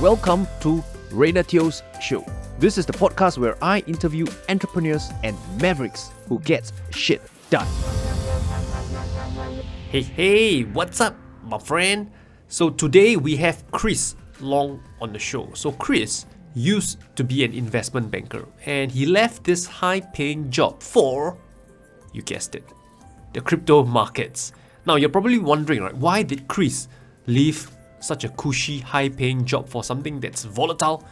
Welcome to Renatio's Show. This is the podcast where I interview entrepreneurs and mavericks who get shit done. Hey, what's up, my friend? So today we have Chris Long on the show. So Chris used to be an investment banker and he left this high-paying job for, you guessed it, the crypto markets. Now you're probably wondering, right, why did Chris leave such a cushy, high-paying job for something that's volatile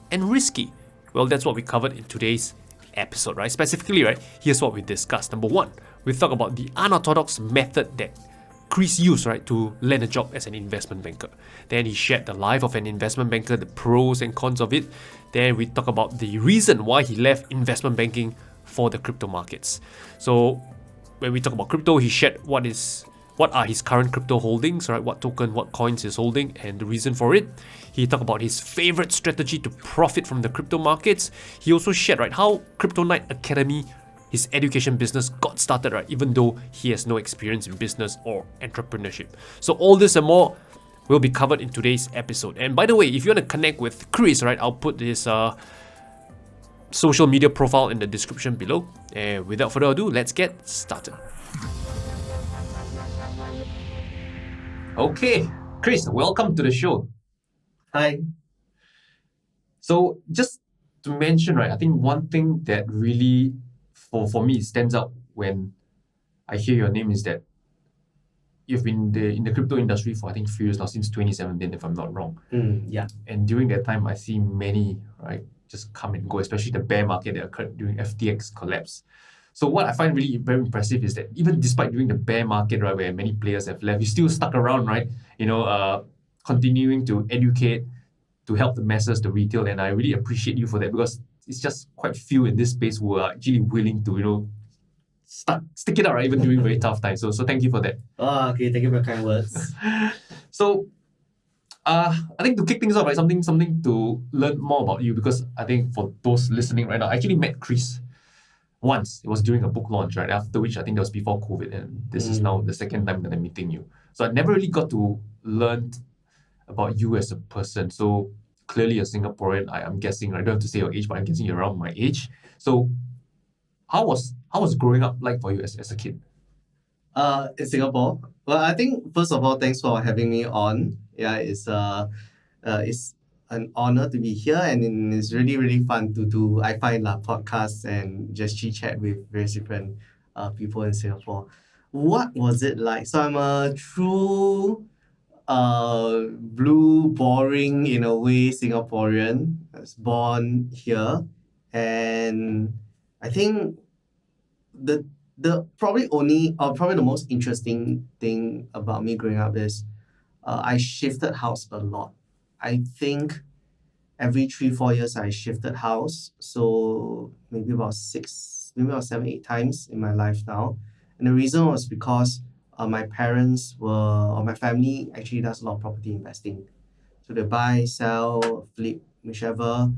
and risky? Well, that's what we covered in today's episode, right? Specifically, right, here's what we discussed. Number one, we talk about the unorthodox method that Chris used, right, to land a job as an investment banker. Then he shared the life of an investment banker, the pros and cons of it. Then we talk about the reason why he left investment banking for the crypto markets. So when we talk about crypto, he shared what are his current crypto holdings, right? What token, what coins he's holding, and the reason for it. He talked about his favorite strategy to profit from the crypto markets. He also shared, right, how Kryptonite Academy, his education business, got started, right, even though he has no experience in business or entrepreneurship. So all this and more will be covered in today's episode. And by the way, if you want to connect with Chris, right, I'll put his social media profile in the description below. And without further ado, let's get started. Okay, Chris, welcome to the show. Hi. So just to mention, right, I think one thing that really, for me, stands out when I hear your name is that you've been in the crypto industry for, I think, 3 years now, since 2017, if I'm not wrong. Yeah. And during that time, I see many, right, just come and go, especially the bear market that occurred during FTX collapse. So what I find really very impressive is that even despite during the bear market, right, where many players have left, you still stuck around, right? Continuing to educate, to help the masses, the retail, and I really appreciate you for that because it's just quite few in this space who are actually willing to, stick it out, right, even during very tough times. So thank you for that. Oh, okay. Thank you for your kind words. So, I think to kick things off, right, something to learn more about you, because I think for those listening right now, I actually met Chris once. It was during a book launch, right? After which I think that was before COVID, and this is now the second time that I'm meeting you. So I never really got to learn about you as a person. So clearly a Singaporean, I'm guessing, I don't have to say your age, but I'm guessing you're around my age. So how was growing up like for you as a kid? In Singapore. Well, I think first of all, thanks for having me on. Yeah, it's an honor to be here, and it's really, really fun to do. I find podcasts and just chit chat with various different people in Singapore. What was it like? So I'm a true blue, boring in a way Singaporean. I was born here, and I think the probably the most interesting thing about me growing up is I shifted house a lot. I think every 3-4 years I shifted house, so maybe about 7, 8 times in my life now. And the reason was because my family actually does a lot of property investing. So they buy, sell, flip, whichever.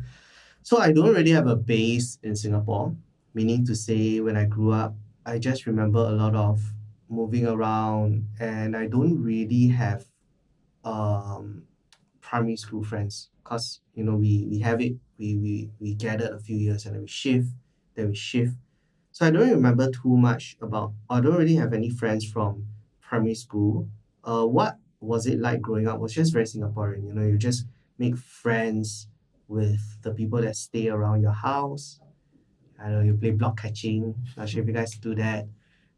So I don't really have a base in Singapore, meaning to say when I grew up, I just remember a lot of moving around, and I don't really have primary school friends, because we have it, we gathered a few years and then we shift. So I don't remember too much I don't really have any friends from primary school. What was it like growing up? It was just very Singaporean. You just make friends with the people that stay around your house. I know you play block catching. Not sure if you guys do that.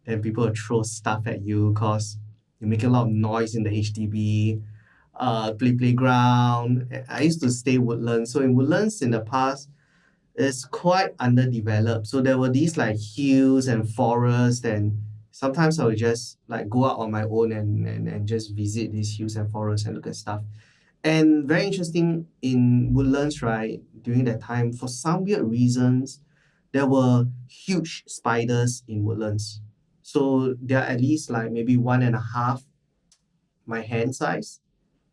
Then people will throw stuff at you because you make a lot of noise in the HDB. Playground. I used to stay Woodlands. So in Woodlands in the past, it's quite underdeveloped. So there were these hills and forests, and sometimes I would just go out on my own and just visit these hills and forests and look at stuff. And very interesting in Woodlands, right, during that time, for some weird reasons, there were huge spiders in Woodlands. So they're at least maybe 1.5 my hand size.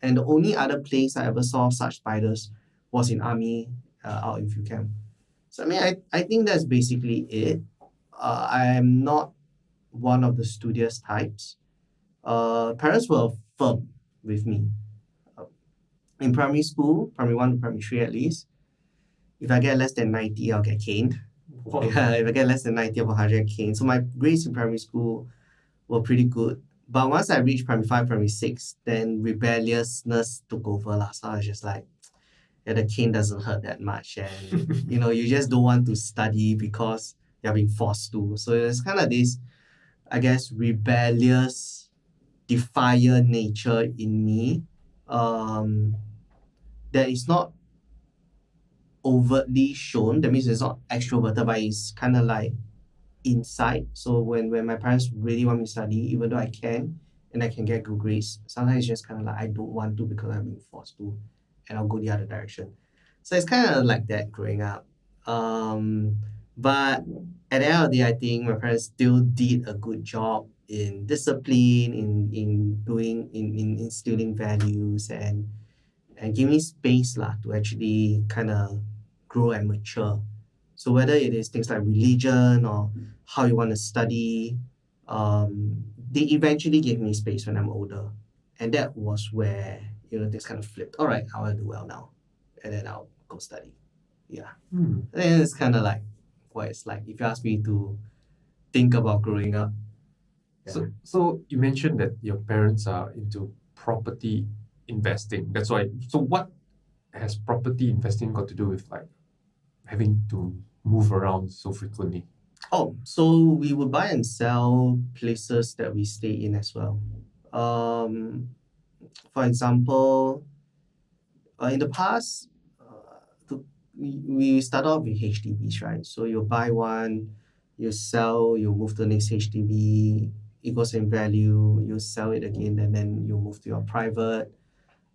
And the only other place I ever saw such spiders was in army out in field camp. So I think that's basically it. I am not one of the studious types. Parents were firm with me. in primary school, primary 1 to primary 3 at least, if I get less than 90, I'll get caned. Wow. Yeah, if I get less than 90 of 100, caned. So my grades in primary school were pretty good. But once I reached primary 5, primary 6, then rebelliousness took over. So I was just like, yeah, the cane doesn't hurt that much. And, you just don't want to study because you're being forced to. So it's kind of this, I guess, rebellious, defiant nature in me that is not overtly shown. That means it's not extroverted, but it's kind of like inside. So when my parents really want me to study, even though I can and I can get good grades, sometimes it's just kind of like I don't want to because I'm being forced to, and I'll go the other direction. So it's kind of like that growing up. But at the end of the day, I think my parents still did a good job in discipline, in instilling values and give me space to actually kind of grow and mature. So whether it is things like religion or how you want to study, they eventually gave me space when I'm older. And that was where, things kind of flipped. All right, I want to do well now. And then I'll go study. Yeah. And it's kind of like what it's like if you ask me to think about growing up. Yeah. So you mentioned that your parents are into property investing. That's why. So what has property investing got to do with like having to move around so frequently? Oh, so we would buy and sell places that we stay in as well. For example, in the past, we start off with HDBs, right? So you buy one, you sell, you move to the next HDB, it goes in value, you sell it again, and then you move to your private.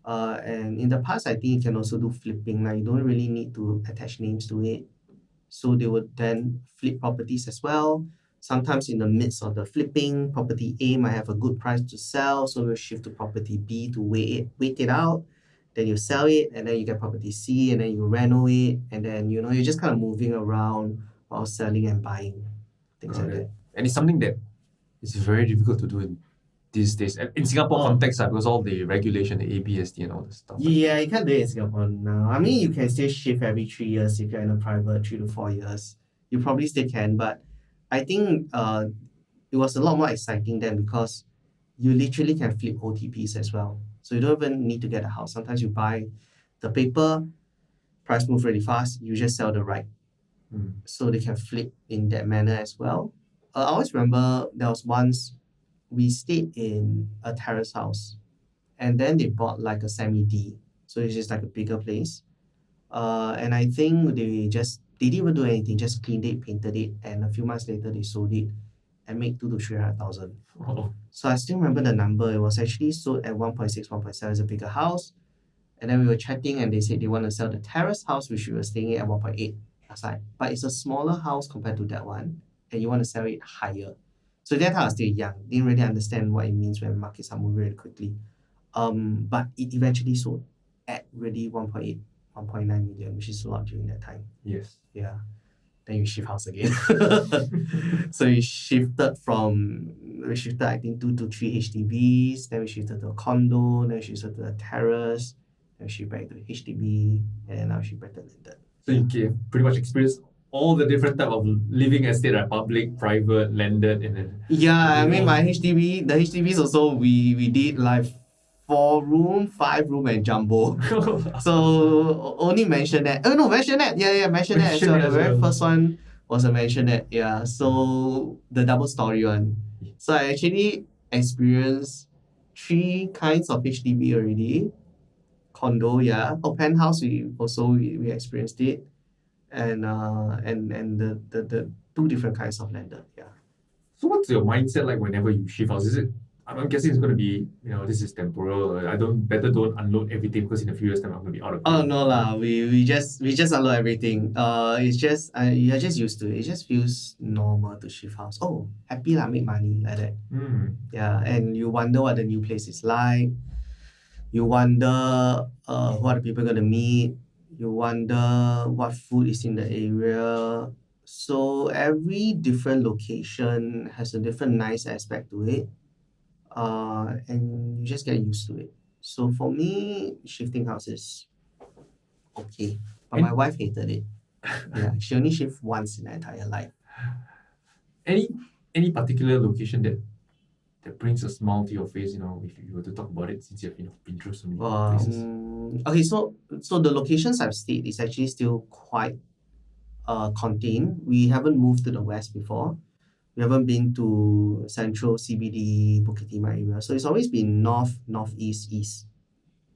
And in the past, I think you can also do flipping. Like you don't really need to attach names to it. So they would then flip properties as well. Sometimes in the midst of the flipping, property A might have a good price to sell, so we'll shift to property B to wait it out. Then you sell it, and then you get property C, and then you reno it, and then you're just kind of moving around while selling and buying, things like that. And it's something that is very difficult to do in these days. In Singapore context, because all the regulation, the ABSD and all this stuff. Yeah, you can't do it in Singapore now. I mean, you can still shift every 3 years if you're in a private, 3 to 4 years. You probably still can, but I think it was a lot more exciting then because you literally can flip OTPs as well. So you don't even need to get a house. Sometimes you buy the paper, price move really fast, you just sell the right. So they can flip in that manner as well. I always remember there was once we stayed in a terrace house and then they bought like a semi-D. So it's just like a bigger place. And I think they didn't even do anything, just cleaned it, painted it, and a few months later they sold it and made 200,000 to 300,000. Oh. So I still remember the number. It was actually sold at 1.6, 1.7 as a bigger house. And then we were chatting and they said they want to sell the terrace house, which we were staying at 1.8. I was like, but it's a smaller house compared to that one, and you want to sell it higher. So that time I was still young, didn't really understand what it means when markets are moving really quickly. But it eventually sold at really 1.8, 1.9 million, which is a lot during that time. Yes. Yeah. Then you shift house again. So we shifted I think 2 to 3 HDBs, then we shifted to a condo, then we shifted to a terrace, then we shifted back to HDB, and then now we shift back to landed. So you can pretty much experience all the different type of living estate, right? Public, private, landed, and then... Yeah, I mean the HDBs also, we did like 4-room, 5-room, and jumbo. So only maisonette. Oh no, maisonette. Yeah, maisonette. So the very first one was a maisonette. Yeah, so the double story one. So I actually experienced 3 kinds of HDB already. Condo, yeah. Penthouse, we experienced it, and the 2 different kinds of landed. Yeah. So what's your mindset like whenever you shift house? Is it? I'm guessing it's going to be, this is temporal. I don't unload everything because in a few years time I'm going to be out of it. Oh no lah, we just unload everything. It's just you're just used to it. It just feels normal to shift house. Oh, happy lah, make money like that. Yeah, and you wonder what the new place is like. You wonder who are the people gonna meet. You wonder what food is in the area. So every different location has a different nice aspect to it. And you just get used to it. So for me, shifting house is okay. But And- my wife hated it. Yeah, she only shifted once in her entire life. Any particular location that brings a smile to your face, if you were to talk about it, since you've been through so many places? Okay, so the locations I've stayed is actually still quite contained. We haven't moved to the west before. We haven't been to central CBD, Bukit Timah area. So it's always been north, northeast, east.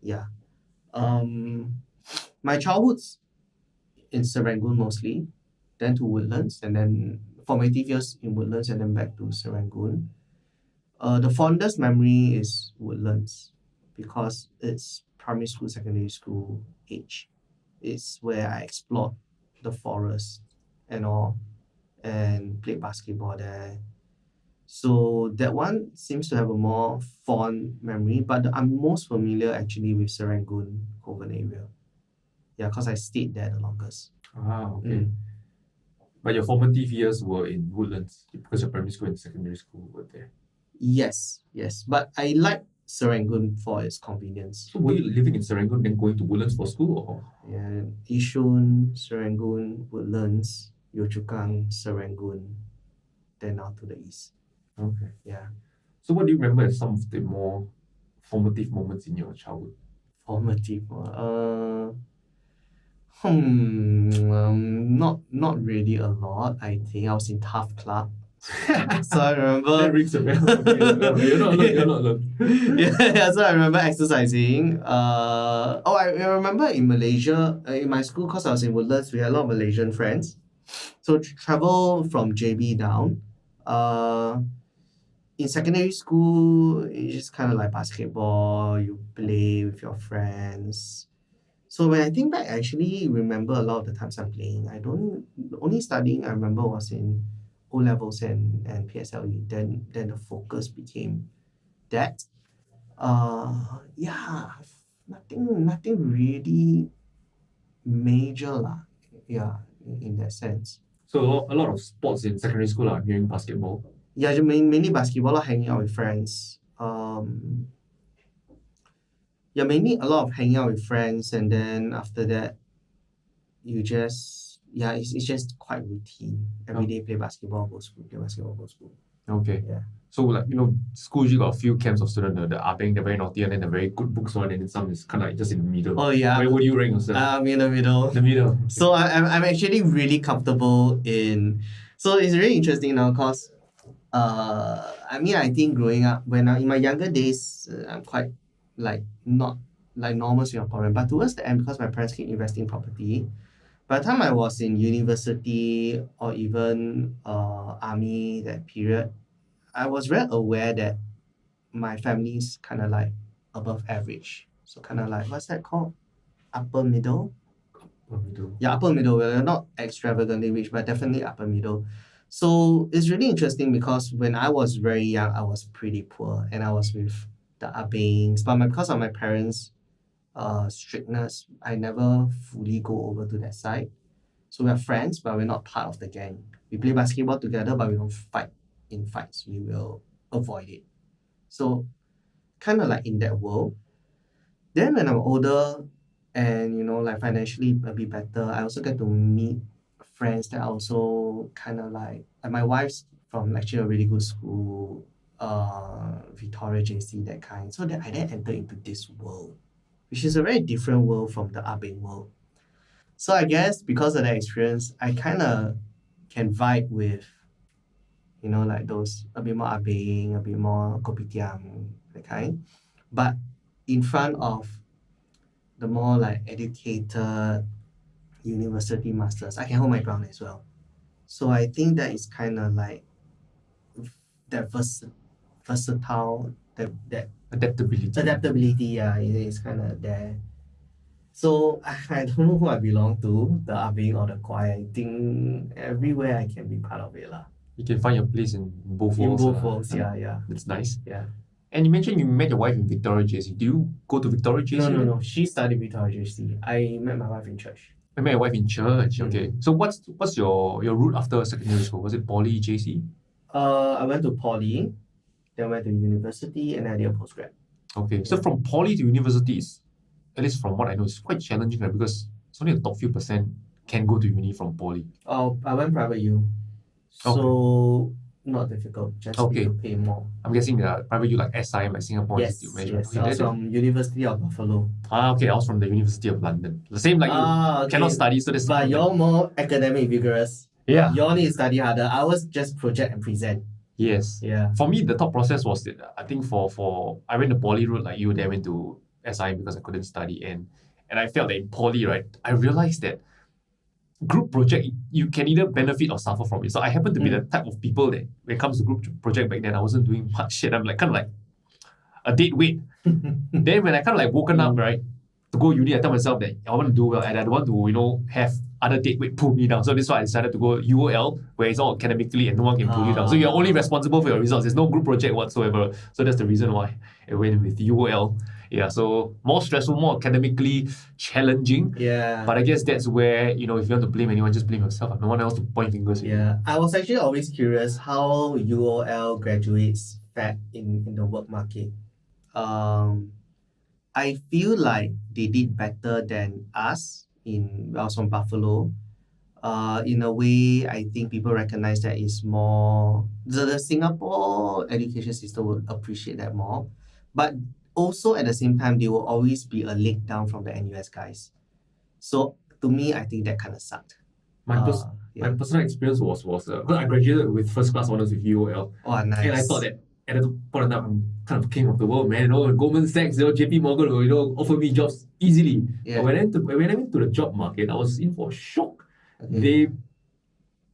Yeah. My childhood's in Serangoon mostly, then to Woodlands, and then formative years in Woodlands, and then back to Serangoon. The fondest memory is Woodlands because it's primary school, secondary school age. It's where I explored the forest and all and played basketball there. So that one seems to have a more fond memory, but I'm most familiar actually with Serangoon, Kovan area. Yeah, because I stayed there the longest. Okay. But your formative years were in Woodlands because your primary school and secondary school were there. Yes. But I like Serangoon for its convenience. So were you living in Serangoon then going to Woodlands for school, or? Yeah, Yishun, Serangoon, Woodlands, Yio Chu Kang, Serangoon, then out to the east. Okay. Yeah. So what do you remember as some of the more formative moments in your childhood? Formative. Not really a lot. I think I was in Tough Club. So I remember. That rings a bell. Okay, you're not alone. yeah, so I remember exercising. I remember in Malaysia, in my school, because I was in Woodlands, we had a lot of Malaysian friends. So travel from JB down. In secondary school, it's just kind of like basketball, you play with your friends. So when I think back, I actually remember a lot of the times I'm playing. I don't, only studying I remember was in O levels and PSLE. Then the focus became that. Nothing really major lah. Yeah, in that sense. So a lot of sports in secondary school are hearing basketball. Yeah, mainly basketball or hanging out with friends. Mainly a lot of hanging out with friends, and then after that, it's just quite routine. Every day play basketball, go school, play basketball, go school. Okay. Yeah. So school usually got a few camps of students, the abeng, the very naughty, and then the very good books one, and then some is kind of like just in the middle. Oh yeah. Where would you rank yourself? I'm in the middle. The middle. So I'm actually really comfortable in. So it's really interesting now, cause I think growing up when in my younger days, I'm quite like not like normal Singaporean, but towards the end, because my parents keep investing in property, by the time I was in university or even army, that period, I was very aware that my family's kind of like above average. So kind of like, what's that called? Upper middle? Yeah, upper middle. We're not extravagantly rich, but definitely upper middle. So it's really interesting because when I was very young, I was pretty poor and I was with the abengs. But because of my parents' strictness, I never fully go over to that side. So we're friends, but we're not part of the gang. We play basketball together, but we don't fight in fights. We will avoid it. So kind of like in that world. Then when I'm older and like financially a bit better, I also get to meet friends that are also kind of like my wife's from actually a really good school, Victoria JC, that kind. So that I then enter into this world, which is a very different world from the abeng world. So I guess because of that experience, I kind of can vibe with, like those a bit more abeng, a bit more kopitiam, that kind. But in front of the more like educated university masters, I can hold my ground as well. So I think that is kind of like that versatile, that adaptability, yeah, it is kind of there. So I don't know who I belong to, the abeng or the choir. I think everywhere I can be part of it lah. You can find your place in both worlds. In both worlds, yeah. That's nice. Yeah. And you mentioned you met your wife in Victoria JC. Do you go to Victoria JC? No. She studied Victoria JC. I met my wife in church. I met your wife in church. Okay. So what's your route after secondary school? Was it poly, JC? I went to poly, then went to university, and I did a postgrad. Okay, so from poly to universities, at least from what I know, it's quite challenging, right? Because it's only the top few percent can go to uni from poly. Oh, I went private U. So not difficult, just need to pay more. I'm guessing private U like SIM, like Singapore Yes, Institute of Management. yes. I was from University of Buffalo. Okay, I was from the University of London. The same like you. Okay. Cannot study, so that's But you're more academic vigorous. Yeah. You all need to study harder. I was just project and present. Yes. Yeah. For me, the thought process was that I think for I went the poly route like you, then I went to SIM because I couldn't study, and I felt that in poly, right, I realized that group project, you can either benefit or suffer from it. So I happen to be the type of people that when it comes to group project back then, I wasn't doing much shit. I'm like kind of like a dead weight. Then when I kind of like woken up, right, to go uni, I tell myself that I want to do well and I don't want to, have other dead weight pull me down. So that's why I decided to go UOL, where it's all academically and no one can pull you down. So you're only responsible for your results. There's no group project whatsoever. So that's the reason why I went with UOL. Yeah, so more stressful, more academically challenging. Yeah. But I guess that's where, if you want to blame anyone, just blame yourself. No one else to point fingers at. Yeah. I was actually always curious how UOL graduates fared in the work market. I feel like they did better than us. I was from Buffalo. In a way, I think people recognize that it's more the Singapore education system would appreciate that more. But also at the same time, they will always be a leg down from the NUS guys. So to me, I think that kind of sucked. My personal experience was because I graduated with first class honors with UOL. Oh, nice. And I thought that at that point in time, I'm kind of king of the world, man. Goldman Sachs, JP Morgan will offer me jobs easily. Yeah. But when I went to the job market, I was in for a shock. Okay.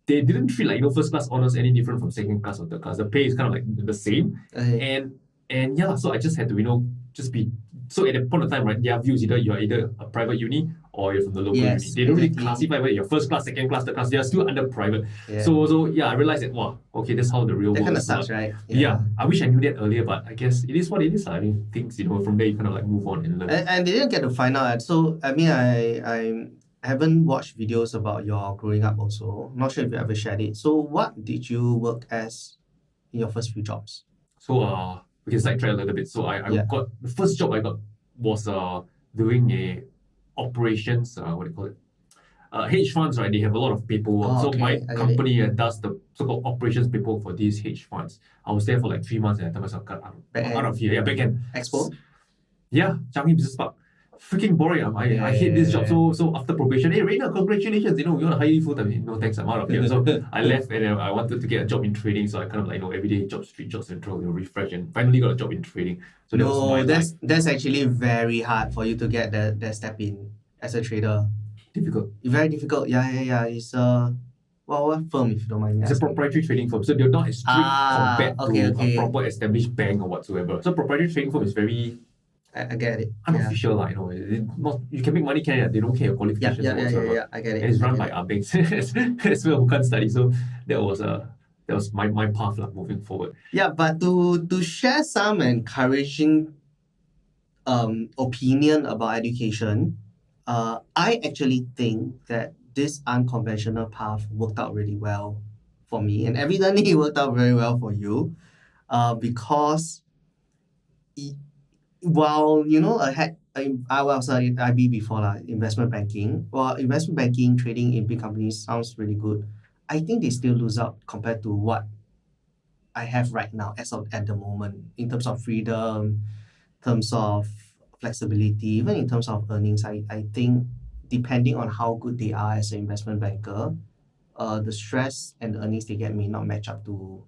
They didn't treat like first class honors any different from second class or third class. The pay is kind of like the same. Okay. And yeah, so I just had to just be. So at that point of time, right, their views you're either a private uni or you're from the local uni. They don't really classify whether you're first class, second class, third class. They are still under private. Yeah. So yeah, I realized that okay, that's how the real That world kind of is. sucks, right? Yeah, I wish I knew that earlier, but I guess it is what it is. I mean, things from there you kind of like move on and learn. And they didn't get to find out. So I mean, I haven't watched videos about your growing up also. Not sure if you ever shared it. So what did you work as in your first few jobs? So we can sidetrack a little bit. So I got the first job I got was doing a operations, what do you call it? Hedge funds, right? They have a lot of paperwork. Oh, so okay. my company does the so-called operations paperwork for these hedge funds. I was there for like 3 months and I tell myself, cut out of here. Yeah, back end. Expo? Yeah, Changi Business Park. Freaking boring. I hate this job. So after probation, hey Rainer, congratulations. We want to hire you full time. No thanks, I'm out of here. So I left and I wanted to get a job in trading. So I kind of like everyday job street, job central, refresh, and finally got a job in trading. So that was my that's actually very hard for you to get that step in as a trader. difficult. Very difficult. Yeah. It's what firm, if you don't mind me It's a asking? proprietary trading firm. So they're not as strict compared to a proper established bank or whatsoever. So proprietary trading firm is very I get it. unofficial, you can make money, they don't care your qualifications whatsoever. Yeah, I get it. And it's run by our banks as well who can't study. So that was my path moving forward. Yeah, but to share some encouraging opinion about education, I actually think that this unconventional path worked out really well for me, and evidently it worked out very well for you, because while I was at IB before investment banking. Well, investment banking trading in big companies sounds really good. I think they still lose out compared to what I have right now at the moment in terms of freedom, in terms of flexibility, even in terms of earnings. I think depending on how good they are as an investment banker, the stress and the earnings they get may not match up to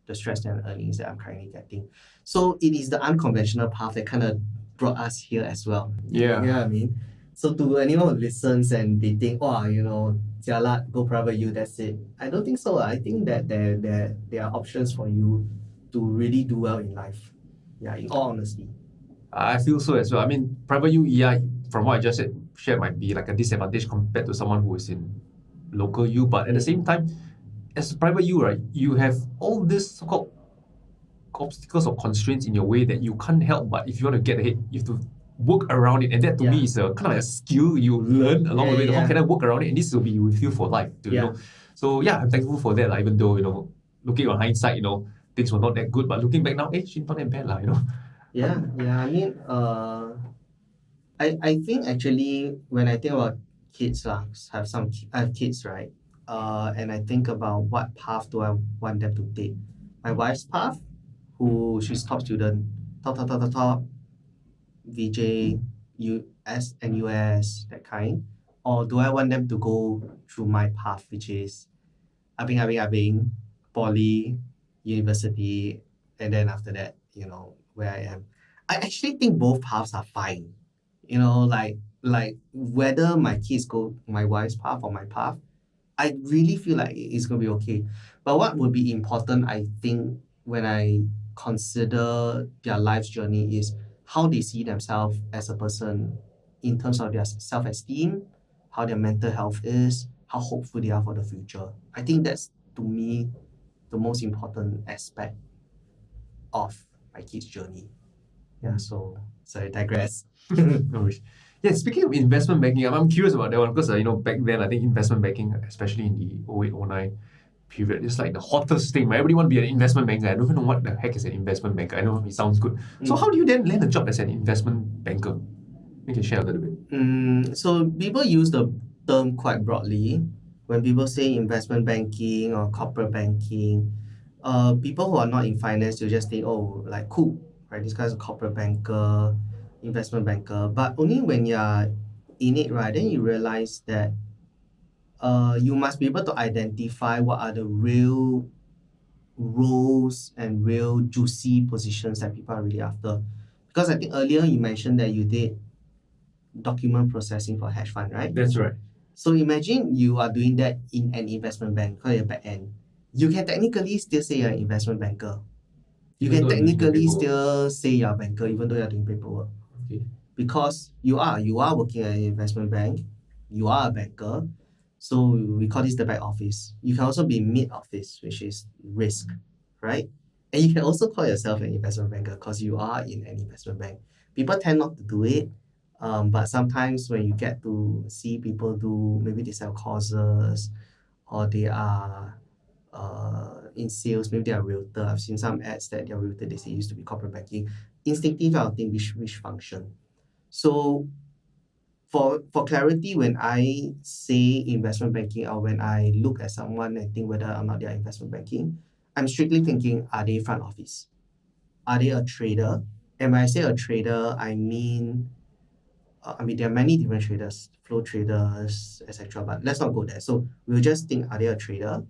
the stress and earnings that I'm currently getting. So it is the unconventional path that kind of brought us here as well. Yeah. You know what I mean? So to anyone who listens and they think, jialat, go private U, that's it. I don't think so. I think that there are options for you to really do well in life. Yeah, in all honesty. I feel so as well. I mean, private U, from what I just shared, might be like a disadvantage compared to someone who is in local U. But at the same time, as a private U, right, you have all these so-called obstacles or constraints in your way that you can't help. But if you want to get ahead, you have to work around it. And that to me is a kind of like a skill you learn along the way. How can I work around it? And this will be with you for life. So I'm thankful for that. Even though, looking on hindsight, things were not that good. But looking back now, she's not that bad. Yeah, yeah. I mean, I think actually when I think about kids lah, I have kids, right? And I think about what path do I want them to take. My wife's path, who she's top student, top, VJ, US, NUS, that kind. Or do I want them to go through my path, which is abing, poly, university, and then after that, where I am. I actually think both paths are fine. Like whether my kids go my wife's path or my path, I really feel like it's gonna be okay. But what would be important, I think, when I consider their life's journey is how they see themselves as a person in terms of their self-esteem, how their mental health is, how hopeful they are for the future. I think that's, to me, the most important aspect of my kids' journey. Yeah, so I digress. No worries. Yeah, speaking of investment banking, I'm curious about that one because back then I think investment banking, especially in the 08, 09 period, is like the hottest thing. Right? Everybody want to be an investment banker. I don't even know what the heck is an investment banker. I know it sounds good. So how do you then land a job as an investment banker? You can share a little bit. So people use the term quite broadly. When people say investment banking or corporate banking, people who are not in finance, you just think, oh, like cool, right? This guy's a corporate banker, investment banker. But only when you're in it, right, then you realize that you must be able to identify what are the real roles and real juicy positions that people are really after. Because I think earlier you mentioned that you did document processing for hedge fund, right? That's right. So imagine you are doing that in an investment bank, call it a back end. You can technically still say you're an investment banker. You Even can though you're doing technically paperwork. still say you're a banker even though you're doing paperwork. Okay. Because you are working at an investment bank, you are a banker. So we call this the back office. You can also be mid office, which is risk, right? And you can also call yourself an investment banker because you are in an investment bank. People tend not to do it, but sometimes when you get to see people do, maybe they sell courses or they are in sales, maybe they are realtor. I've seen some ads that they're realtor, they say used to be corporate banking. Instinctive, I'll think which function. So for clarity, when I say investment banking or when I look at someone and think whether or not they are investment banking, I'm strictly thinking, are they front office? Are they a trader? And when I say a trader, I mean there are many different traders, flow traders, etc. But let's not go there. So we'll just think, are they a trader?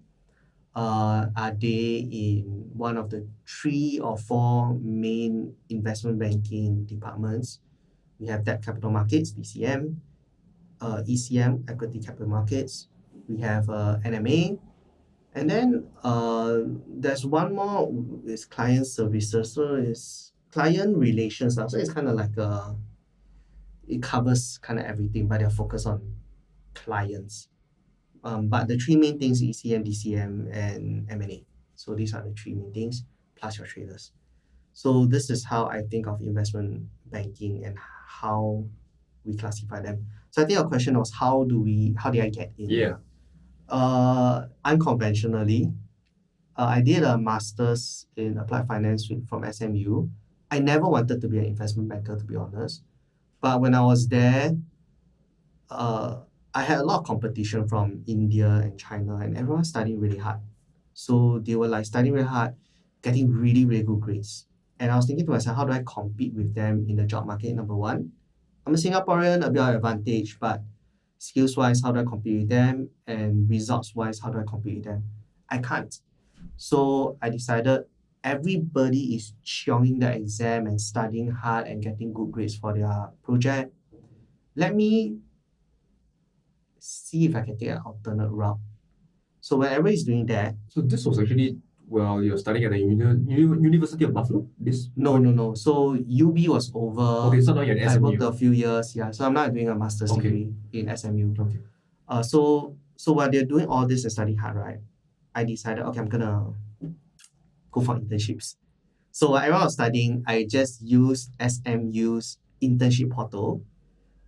Are they in one of the 3 or 4 main investment banking departments? We have debt capital markets, DCM, ECM, equity capital markets. We have NMA, and then there's one more is client services. So it's client relations. So it's kind of like it covers kind of everything, but they're focused on clients. But the 3 main things, ECM, DCM, and M&A. So these are the 3 main things, plus your traders. So this is how I think of investment banking and how we classify them. So I think your question was how did I get in? Yeah. Unconventionally, I did a master's in applied finance from SMU. I never wanted to be an investment banker, to be honest. But when I was there, I had a lot of competition from India and China, and everyone studying really hard. So they were like studying really hard, getting really, really good grades. And I was thinking to myself, how do I compete with them in the job market? Number one, I'm a Singaporean, a bit of advantage, but skills-wise, how do I compete with them? And results-wise, how do I compete with them? I can't. So I decided everybody is chionging the exam and studying hard and getting good grades for their project. Let me see if I can take an alternate route. So when everybody's doing that, So this was actually while you're studying at the University of Buffalo? no. So UB was over. Okay, so now you're at I SMU. worked a few years, yeah. So I'm now doing a master's Okay. degree in SMU. Okay. So while they're doing all this and studying hard, right, I decided, okay, I'm gonna go for internships. So while everyone was studying, I just used SMU's internship portal,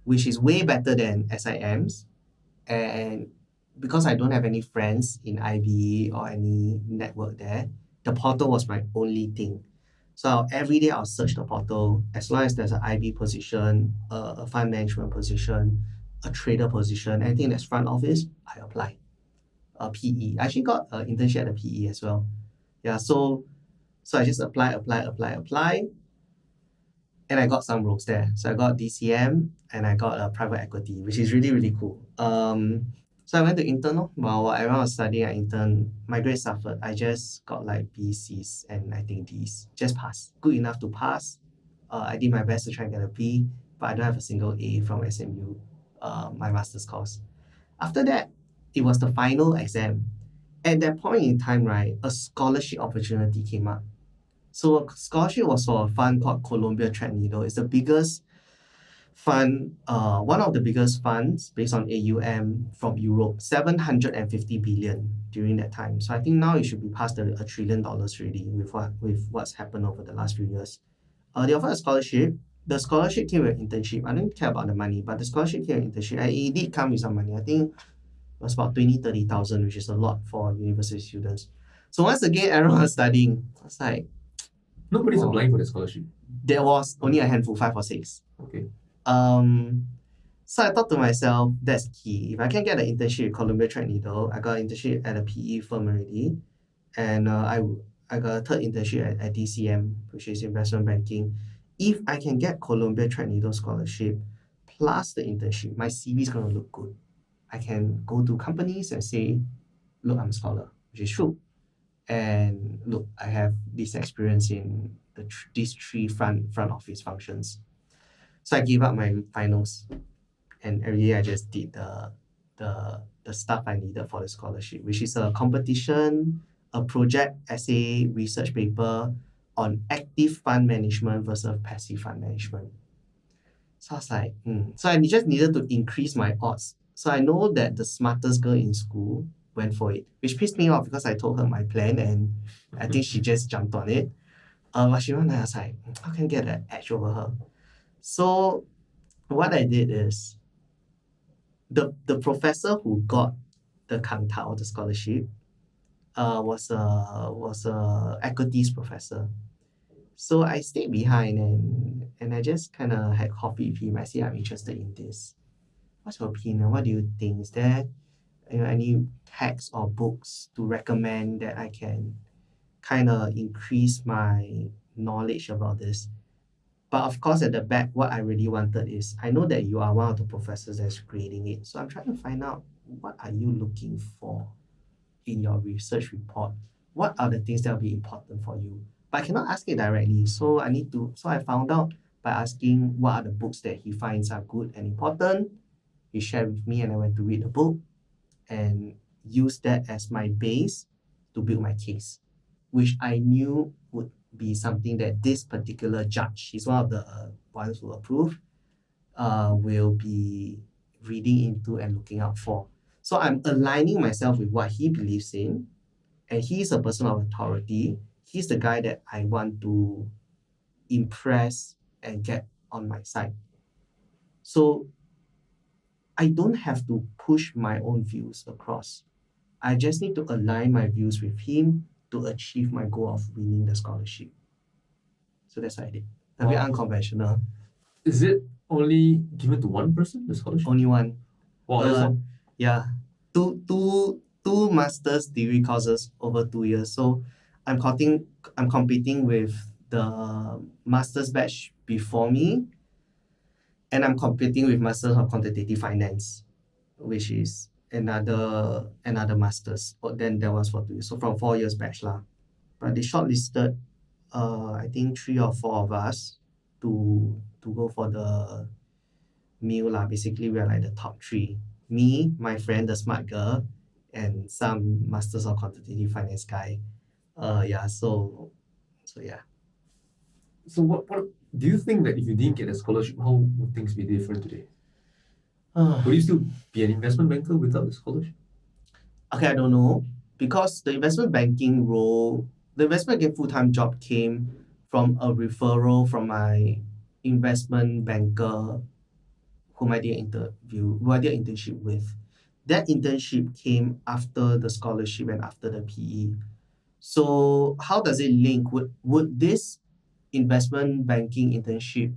which is way better than SIM's. And because I don't have any friends in IB or any network there, the portal was my only thing. So every day I'll search the portal. As long as there's an IB position, a fund management position, a trader position, anything that's front office, I apply. PE. I actually got an internship at the PE as well. Yeah, so I just apply, and I got some roles there. So I got DCM and I got a private equity, which is really, really cool. So I went to intern. While everyone was studying, I intern. My grades suffered. I just got like B, C's, and I think D's. Just pass. Good enough to pass. I did my best to try and get a B, but I don't have a single A from SMU, my master's course. After that, it was the final exam. At that point in time, right, a scholarship opportunity came up. So a scholarship was for a fund called Columbia Threadneedle. It's the biggest fund, one of the biggest funds based on AUM from Europe, 750 billion during that time. So I think now it should be past $1 trillion already with what's happened over the last few years. They offered a scholarship. The scholarship came with internship. I don't care about the money, but the scholarship came with internship. It did come with some money. I think it was about 30,000, which is a lot for university students. So once again, everyone was studying. I was like, Nobody's applying for the scholarship. there was only a handful, 5 or 6. Okay. So I thought to myself, that's key. If I can get an internship at Columbia Threadneedle, I got an internship at a PE firm already, and I got a third internship at DCM, which is investment banking. If I can get Columbia Threadneedle scholarship plus the internship, my CV is going to look good. I can go to companies and say, look, I'm a scholar, which is true. And look, I have this experience in these 3 front office functions. So I gave up my finals, and every day I just did the stuff I needed for the scholarship, which is a competition, a project essay, research paper on active fund management versus passive fund management. So I was like, So I just needed to increase my odds. So I know that the smartest girl in school went for it, which pissed me off because I told her my plan and I think she just jumped on it. But she went and I was like, how can I get an edge over her? So what I did is the professor who got the Kangtao, the scholarship, was a equities professor. So I stayed behind and I just kind of had coffee with him. I said, I'm interested in this. What's your opinion? What do you think? Is there any texts or books to recommend that I can kind of increase my knowledge about this? But of course, at the back, what I really wanted is, I know that you are one of the professors that's grading it. So I'm trying to find out, what are you looking for in your research report? What are the things that will be important for you? But I cannot ask it directly. So I found out by asking what are the books that he finds are good and important. He shared with me and I went to read the book and used that as my base to build my case, which I knew would be something that this particular judge, he's one of the ones who approved, will be reading into and looking out for. So I'm aligning myself with what he believes in, and he's a person of authority. He's the guy that I want to impress and get on my side. So I don't have to push my own views across. I just need to align my views with him to achieve my goal of winning the scholarship. So that's what I did. A bit unconventional. Is it only given to one person, the scholarship? Only one. Wow, that's all. Yeah. Two master's degree courses over 2 years. So I'm competing with the master's batch before me, and I'm competing with Masters of Quantitative Finance, which is another master's. Then that was for 2 years. So from 4 years batch lah. But they shortlisted, I think 3 or 4 of us to go for the meal lah. Basically, we are like the top 3. Me, my friend, the smart girl, and some Masters of Quantitative Finance guy. So yeah. So what do you think that if you didn't get a scholarship, how would things be different today? Would you still be an investment banker without the scholarship? Okay, I don't know. Because the investment banking full-time job came from a referral from my investment banker who I did internship with. That internship came after the scholarship and after the PE. So how does it link? Would this investment banking internship,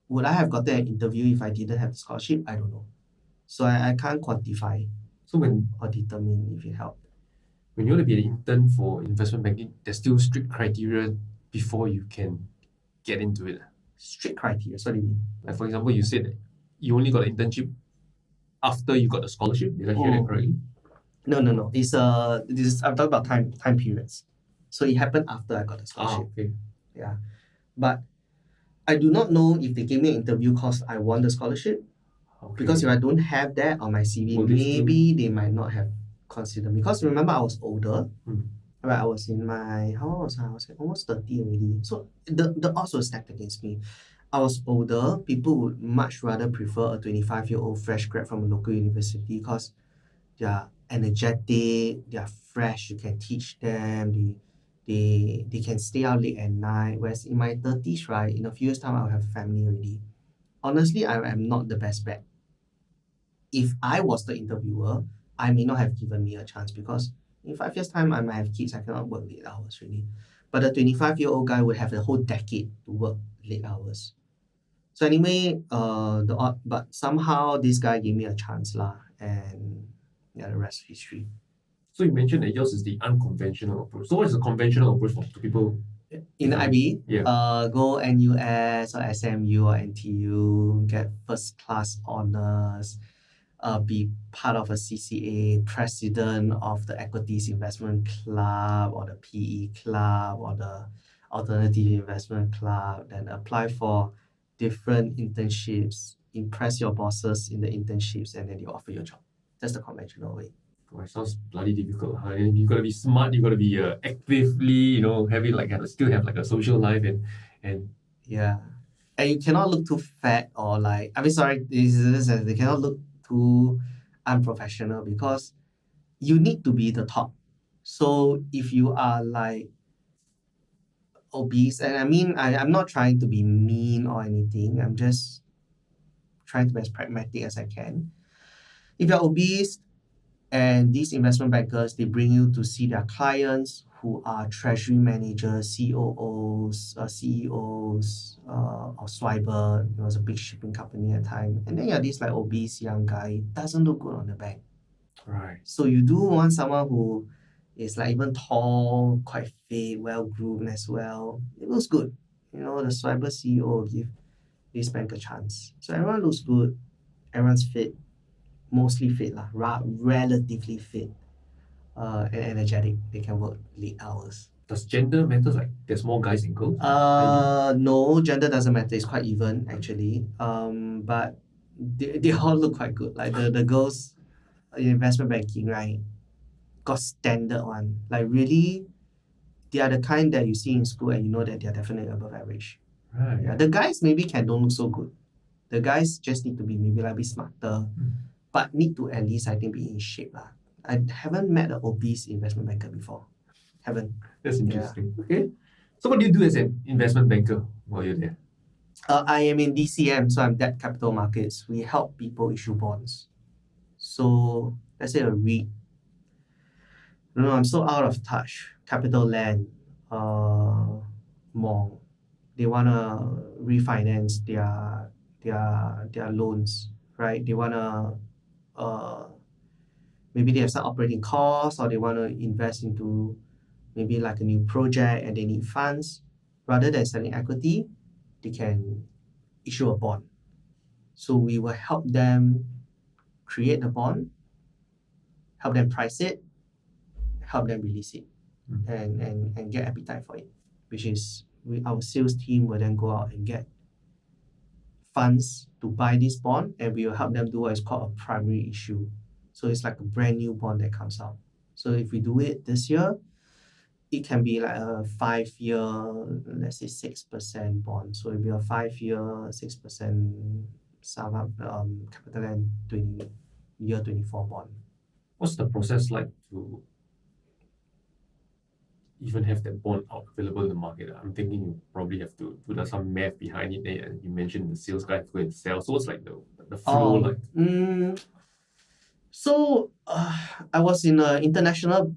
would I have gotten an interview if I didn't have the scholarship? I don't know. So I can't quantify So when or determine if it helped. you want to be an intern for investment banking, there's still strict criteria before you can get into it. Strict criteria. So what do you mean? Like for example, you said that you only got an internship after you got the scholarship. Did I hear that correctly? No. It's I'm talking about time periods. So it happened after I got the scholarship. Okay. Yeah. But I do not know if they gave me an interview because I won the scholarship. Okay. Because if I don't have that on my CV, Will they maybe they might not have considered me. Because remember, I was older. Mm. Right, I was in my, how old was I? I was almost 30 already. So the odds were stacked against me. I was older. People would much rather prefer a 25-year-old fresh grad from a local university because they're energetic, they're fresh, you can teach them, they can stay out late at night. Whereas in my 30s, right, in a few years' time, I'll have a family already. Honestly, I am not the best bet. If I was the interviewer, I may not have given me a chance because in 5 years' time, I might have kids, I cannot work late hours really. But a 25-year-old guy would have a whole decade to work late hours. So anyway, but somehow this guy gave me a chance lah, and yeah, the rest is history. So you mentioned that yours is the unconventional approach. So what is the conventional approach to people? In IB, Yeah. go NUS or SMU or NTU, get first class honors, be part of a CCA, president of the Equities Investment Club or the PE Club or the Alternative Investment Club, then apply for different internships, impress your bosses in the internships, and then they offer you a job. That's the conventional way. Oh, it sounds bloody difficult. Huh? And you gotta be smart. You gotta be actively, still have like a social life and Yeah, and you cannot look too fat or like, I mean, sorry, they cannot look too unprofessional because you need to be the top. So if you are like obese, and I mean, I'm not trying to be mean or anything, I'm just trying to be as pragmatic as I can. If you're obese and these investment bankers, they bring you to see their clients who are treasury managers, COOs, CEOs of Swiber. It was a big shipping company at the time. And then you're this like obese young guy, doesn't look good on the bank. right. So you do want someone who is like even tall, quite fit, well groomed as well. It looks good. The Swiber CEO will give this bank a chance. So everyone looks good, everyone's fit, mostly fit lah, relatively fit, and energetic. They can work late hours. Does gender matter? Like there's more guys than girls? No, gender doesn't matter. It's quite even actually. But they all look quite good. Like the girls in investment banking, right, got standard one. Like really, they are the kind that you see in school and you know that they are definitely above average. Right. Yeah, the guys maybe don't look so good. The guys just need to be maybe like a bit smarter, but need to at least I think be in shape lah. I haven't met an obese investment banker before. Haven't. That's interesting. Okay. So what do you do as an investment banker while you're there? I am in DCM, so I'm debt capital markets. We help people issue bonds. So let's say a REIT. No, I'm so out of touch. Capital Land, Mall. They wanna refinance their loans, right? They wanna maybe they have some operating costs or they wanna invest into maybe like a new project and they need funds. Rather than selling equity, they can issue a bond. So we will help them create the bond, help them price it, help them release it, and get appetite for it, which is our sales team will then go out and get funds to buy this bond, and we will help them do what is called a primary issue. So it's like a brand new bond that comes out. So if we do it this year, it can be like a 5-year, let's say 6% bond. So it'll be a 5-year, 6% capital and year 24 bond. What's the process like to even have that bond out available in the market? I'm thinking you probably have to do some math behind it. And you mentioned the sales guy to go and sell. So what's like the flow like? So I was in an international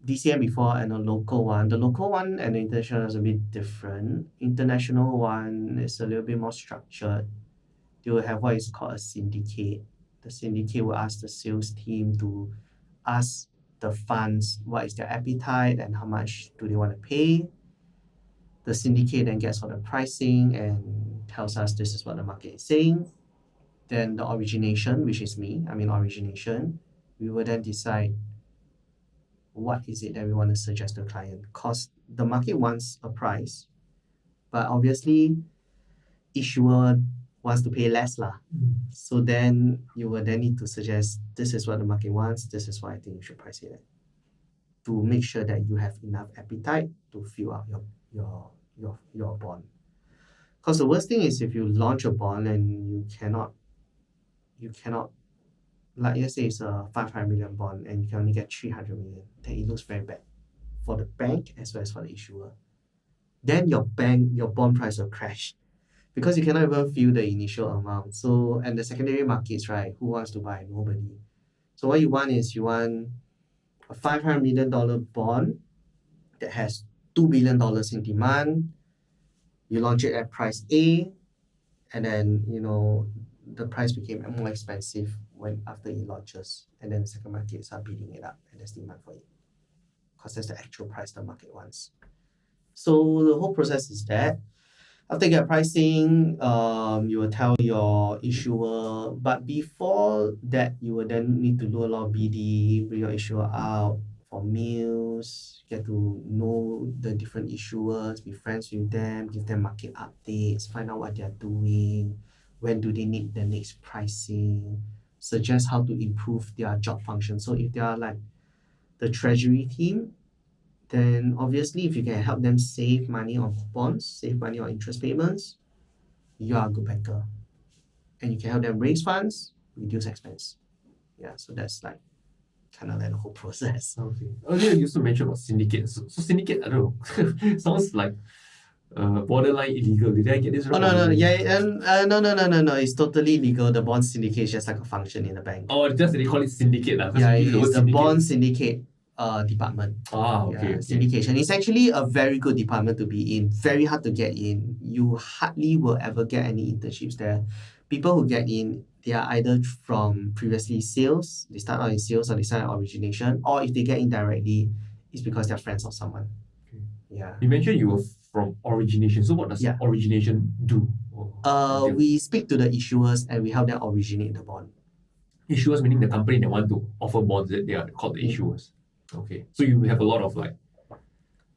DCM before and a local one. The local one and the international is a bit different. International one is a little bit more structured. They will have what is called a syndicate. The syndicate will ask the sales team to ask the funds what is their appetite and how much do they want to pay. The syndicate then gets all the pricing and tells us this is what the market is saying. Then the origination, which is me, origination, we will then decide what is it that we want to suggest to the client. Because the market wants a price, but obviously issuer wants to pay less lah. So then you will then need to suggest this is what the market wants, this is what I think you should price it at, to make sure that you have enough appetite to fill up your bond. Because the worst thing is if you launch a bond and you cannot, like let's say it's a 500 million bond and you can only get 300 million, then it looks very bad for the bank as well as for the issuer. Then your bond price will crash because you cannot even fill the initial amount. So, and the secondary markets, right, who wants to buy? Nobody. So what you want is you want a $500 million bond that has $2 billion in demand. You launch it at price A, and then the price became more expensive after it launches, and then the second market start bidding it up, and there's demand for it because that's the actual price the market wants. So the whole process is that after you get pricing, you will tell your issuer, but before that you will then need to do a lot of BD, bring your issuer out for meals, get to know the different issuers, be friends with them, give them market updates, find out what they're doing, when do they need the next pricing, suggest how to improve their job function. So if they are like the treasury team, then obviously if you can help them save money on coupons, save money on interest payments, you are a good banker. And you can help them raise funds, reduce expense. Yeah, so that's like kind of like the whole process. Okay. Earlier you also mentioned about syndicate. So syndicate, I don't know, sounds like borderline illegal. Did I get this wrong? No. No. It's totally legal. The bond syndicate is just like a function in the bank. Oh, just they call it syndicate. Yeah, it's the bond syndicate department. Okay. Syndication. It's actually a very good department to be in. Very hard to get in. You hardly will ever get any internships there. People who get in, they are either from previously sales, they start out in sales or they start out origination, or if they get in directly, it's because they're friends of someone. Okay. Yeah. You mentioned you were from origination. So what does origination do? We speak to the issuers and we help them originate the bond. Issuers meaning the company that want to offer bonds, that they are called the issuers. Okay. So you have a lot of like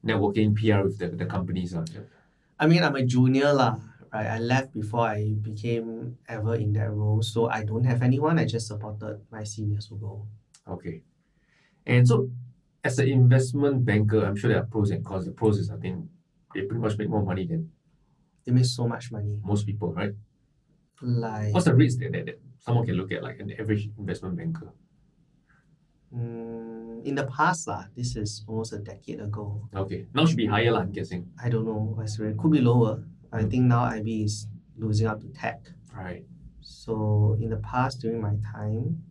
networking PR with the companies. I'm a junior lah, right? I left before I became ever in that role, so I don't have anyone. I just supported my seniors who go. Okay. And so as an investment banker, I'm sure there are pros and cons. The pros is I think they pretty much make more money than they make so much money. Most people, right? Like what's the rates that someone can look at, like an average investment banker? In the past, this is almost a decade ago. Okay. Now should be higher, I'm guessing. I don't know. It could be lower. I think now IB is losing out to tech. Right. So in the past, during my time,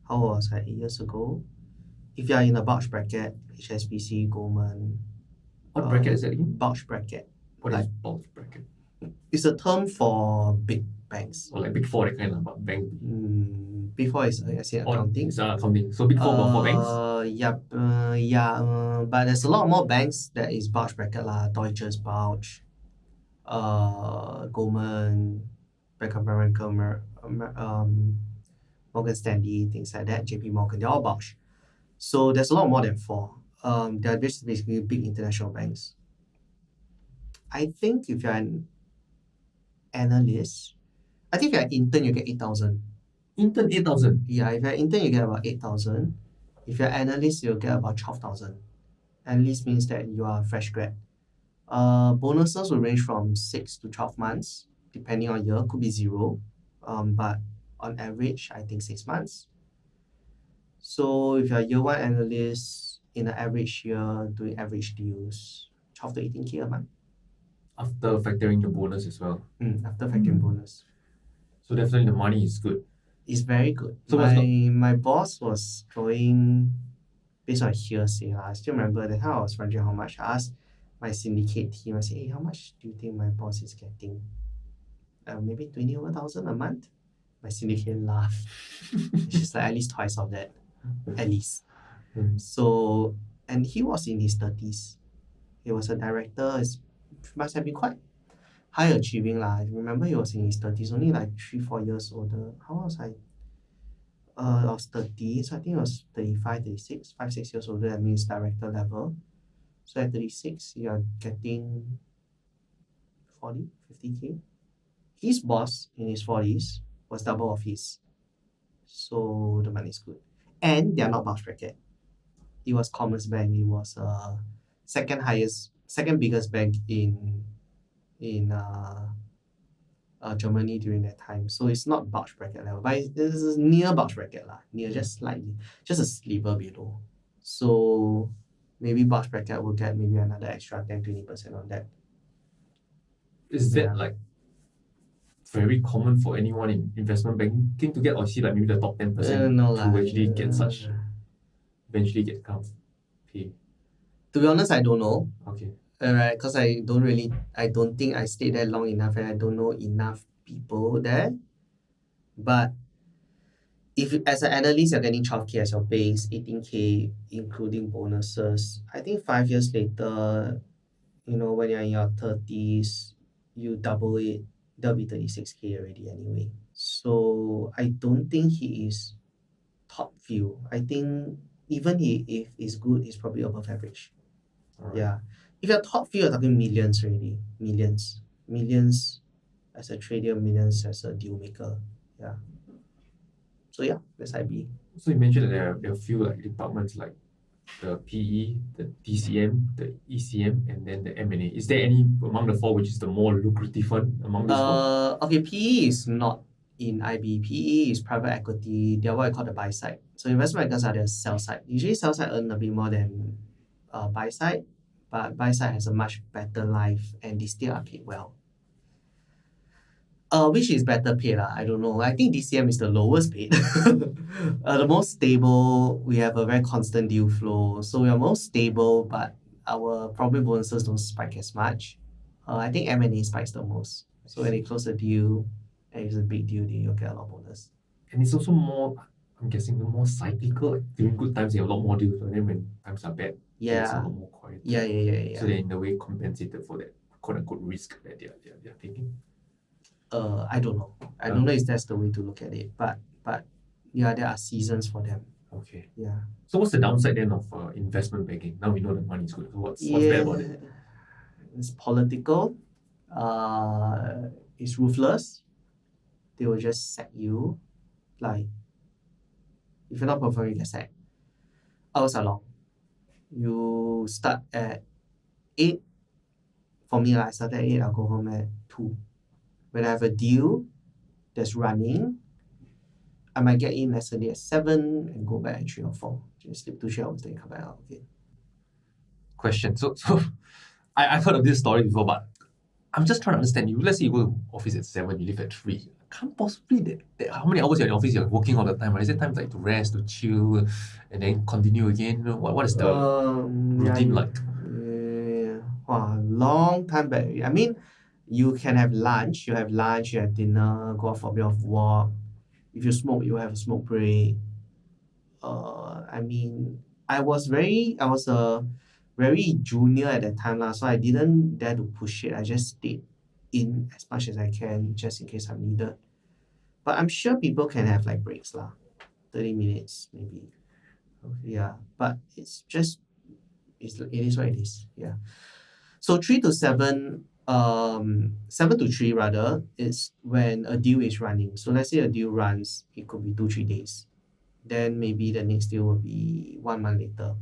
how was that, 8 years ago? If you are in a bulge bracket, HSBC, Goldman. What bracket is that again? Bulge bracket. What is bulge bracket? It's a term for big banks. Or like Big Four, that kind of bank. Big Four is accounting. It's accounting. So Big Four for banks? But there's a lot more banks that is bulge bracket lah. Deutsche's bulge, Goldman, Bank of America, Morgan Stanley, things like that, JP Morgan, they're all bulge. So there's a lot more than 4. They're basically big international banks. I think if you're an analyst, I think if you're an intern, you get 8,000. Intern 8,000? Yeah, if you're an intern, you get about 8,000. If you're an analyst, you'll get about 12,000. Analyst means that you are a fresh grad. Bonuses will range from 6 to 12 months, depending on year. Could be 0, but on average, I think 6 months. So if you're a year 1 analyst in an average year doing average deals, 12 to 18K a month. After factoring the bonus as well. After factoring bonus. So definitely the money is good. It's very good. So my boss was throwing based on hearsay. I still remember that time I was wondering how much. I asked my syndicate team, I said, hey, how much do you think my boss is getting? Maybe 20,000 a month? My syndicate laughed. It's just like at least twice of that. At least. So, and he was in his 30s. He was a director. He must have been quite high achieving. I remember he was in his 30s, only like 3-4 years older. How was I? I was 30, so I think I was 35, 36, 5-6 years older. That means director level. So at 36, you are getting 40, 50K. His boss in his 40s was double of his. So the money is good. And they are not bulge bracket. It was Commerzbank. It was second biggest bank in Germany during that time. So it's not bulge bracket level, but this is near bulge bracket near just slightly, just a sliver below. So maybe bulge bracket will get maybe another extra 10-20% on that. Is that like very common for anyone in investment banking to get, or see like maybe the top 10% to actually get such, eventually get kind of pay? To be honest, I don't know. Okay. Right, because I don't think I stayed there long enough and I don't know enough people there. But if as an analyst you're getting 12K as your base, 18K including bonuses, I think 5 years later, when you're in your 30s, you double it, that'll be 36K already anyway. So I don't think he is top few. I think even if he's good, he's probably above average. Alright. Yeah. If you're top few, you're talking millions already. Millions as a trader, millions as a deal maker. Yeah. So yeah, that's IB. So you mentioned that there are a few like departments like the PE, the DCM, the ECM, and then the M&A. Is there any among the four which is the more lucrative one among these four? Okay, PE is not in IB. PE is private equity. They're what I call the buy side. So investment bankers are the sell side. Usually sell side earn a bit more than buy side, but buy side has a much better life and they still are paid well. Which is better paid? I don't know. I think DCM is the lowest paid. The most stable, we have a very constant deal flow. So we are most stable, but our profit bonuses don't spike as much. I think M&A spikes the most. So when they close a deal, and it's a big deal, then you'll get a lot of bonus. And it's also more, I'm guessing, more cyclical. Like during good times, you have a lot more deals, and then when times are bad, it's a lot more quiet. Yeah. So they're in a way compensated for that quote-unquote risk that they're taking. I don't know. I don't know if that's the way to look at it. But yeah, there are seasons for them. Okay. Yeah. So what's the downside then of investment banking? Now we know the money is good. So what's bad about it? It's political. It's ruthless. They will just sack you. Like, if you're not performing, you get sacked. Hours are long. You start at 8. For me, I start at 8, I'll go home at 2. When I have a deal that's running, I might get in as early as 7 and go back at 3 or 4. Just sleep 2-3 hours, then come back out again. Question. So I've heard of this story before, but I'm just trying to understand. Let's say you go to office at 7, you leave at 3. Can't possibly that how many hours you're in the office, you're working all the time, right? Is there times like to rest, to chill, and then continue again? What is the routine like? Long time back. I mean, you can have lunch, you have dinner, go out for a bit of walk. If you smoke, you have a smoke break. I mean, I was a very junior at that time, so I didn't dare to push it. I just stayed in as much as I can, just in case I'm needed. But I'm sure people can have like breaks 30 minutes maybe. Okay. Yeah, but it is what it is. Yeah. So 3 to 7, 7 to 3 rather, is when a deal is running. So let's say a deal runs, it could be 2-3 days. Then maybe the next deal will be 1 month later.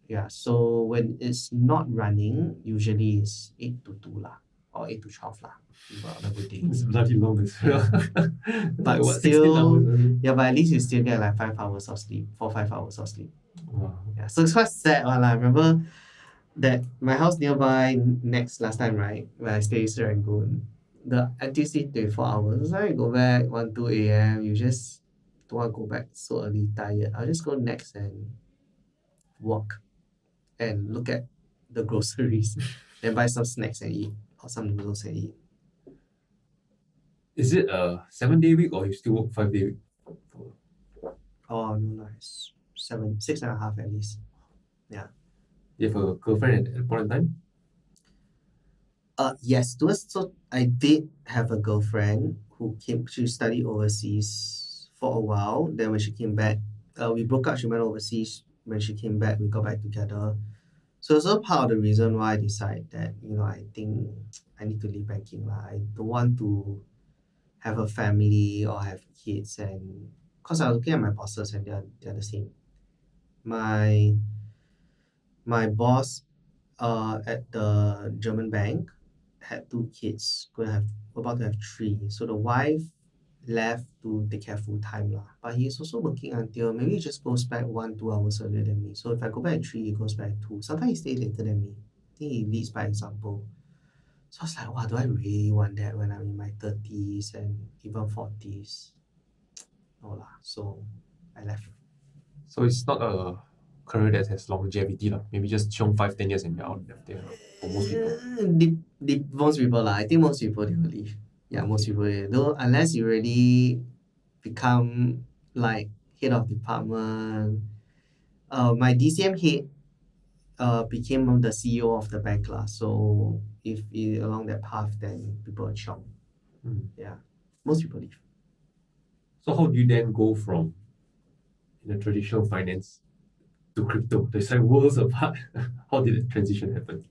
Yeah, so when it's not running, usually it's 8 to 2 or 8 to 12 It's bloody long as well. But still, yeah, but at least you still get like 5 hours of sleep, 4-5 hours of sleep. Wow. Yeah, so it's quite sad. I remember that my house nearby last time, right, when I stay in Serangoon, the NTC 24 hours. So I go back 1-2 a.m. You just don't want to go back so early, tired. I'll just go next and walk and look at the groceries, then buy some snacks and eat, or some noodles and eat. Is it a 7-day week or you still work 5-day week? Oh no, it's 6.5 at least. You have a girlfriend at that point in time? Yes, so I did have a girlfriend who came. She studied overseas for a while. Then when she came back, we broke up. She went overseas. When she came back, we got back together. So it's also part of the reason why I decided that I think I need to leave banking lah. I don't want to have a family or have kids, and because I was looking at my bosses and they're the same. My boss at the German bank had 2 kids, about to have 3. So the wife left to take care full time lah. But he's also working until maybe he just goes back 1-2 hours earlier than me. So if I go back at 3, he goes back at 2. Sometimes he stays later than me. I think he leads by example. So I was like, wow, do I really want that when I'm in my 30s and even 40s? No lah. So I left. So it's not a career that has longevity lah. Maybe just chiong 5-10 years and you're out there for most people. Most people lah. I think most people they will leave. Yeah, most people though, unless you really become like head of department. My DCM head became the CEO of the bank lah. So if along that path, then people are chiong. Yeah, most people leave. So how do you then go from in the traditional finance to crypto? There's like worlds apart. How did the transition happen?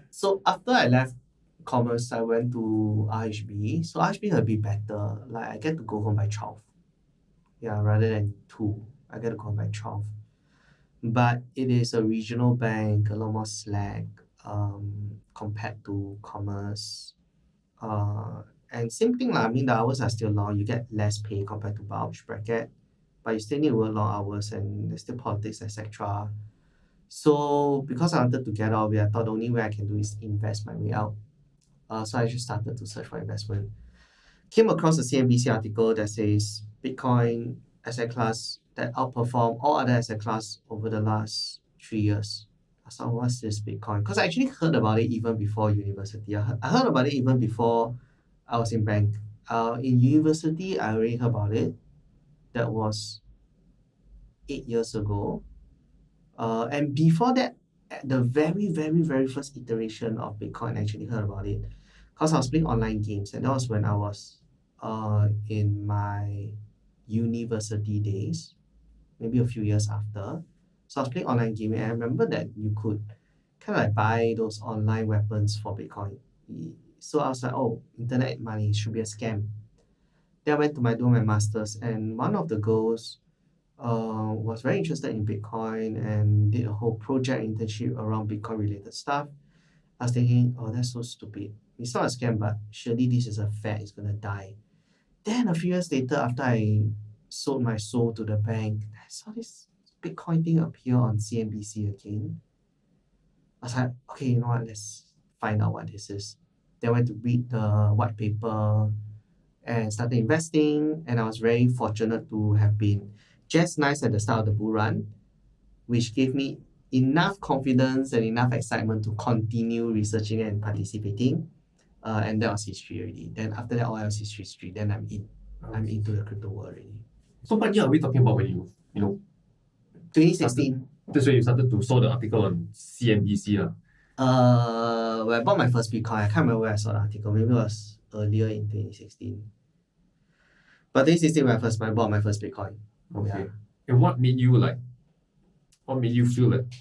So after I left commerce, I went to RHB. So RHB a bit better. Like I get to go home by 12. Yeah, rather than 2. I get to go home by 12. But it is a regional bank, a lot more slack compared to commerce. And same thing lah. I mean, the hours are still long. You get less pay compared to bulge bracket, but you still need to work long hours and there's still politics, etc. So because I wanted to get out of it, I thought the only way I can do is invest my way out. So I just started to search for investment. Came across a CNBC article that says Bitcoin asset class that outperformed all other asset class over the last 3 years. I thought, what's this Bitcoin? Because I actually heard about it even before university. I heard about it even before I was in bank. In university, I already heard about it. That was 8 years ago. And before that, at the very, very, very first iteration of Bitcoin, I actually heard about it. Because I was playing online games, and that was when I was in my university days, maybe a few years after. So I was playing online gaming, and I remember that you could kind of like buy those online weapons for Bitcoin. So I was like, oh, internet money should be a scam. Then I went to do my masters, and one of the girls was very interested in Bitcoin and did a whole project internship around Bitcoin related stuff. I was thinking, oh, that's so stupid. It's not a scam, but surely this is a fad, it's gonna die. Then a few years later, after I sold my soul to the bank, I saw this Bitcoin thing appear on CNBC again. I was like, okay, you know what, let's find out what this is. Then I went to read the white paper and started investing, and I was very fortunate to have been just nice at the start of the bull run, which gave me enough confidence and enough excitement to continue researching and participating. And that was history already. Then after that, all else is history. Then I'm in. I'm into the crypto world already. So what year are we talking about when you 2016. That's when you started to saw the article on CNBC lah. When I bought my first Bitcoin, I can't remember where I saw the article. Maybe it was earlier in 2016. But 2016 when I bought my first Bitcoin. Okay. Yeah. And what made you feel like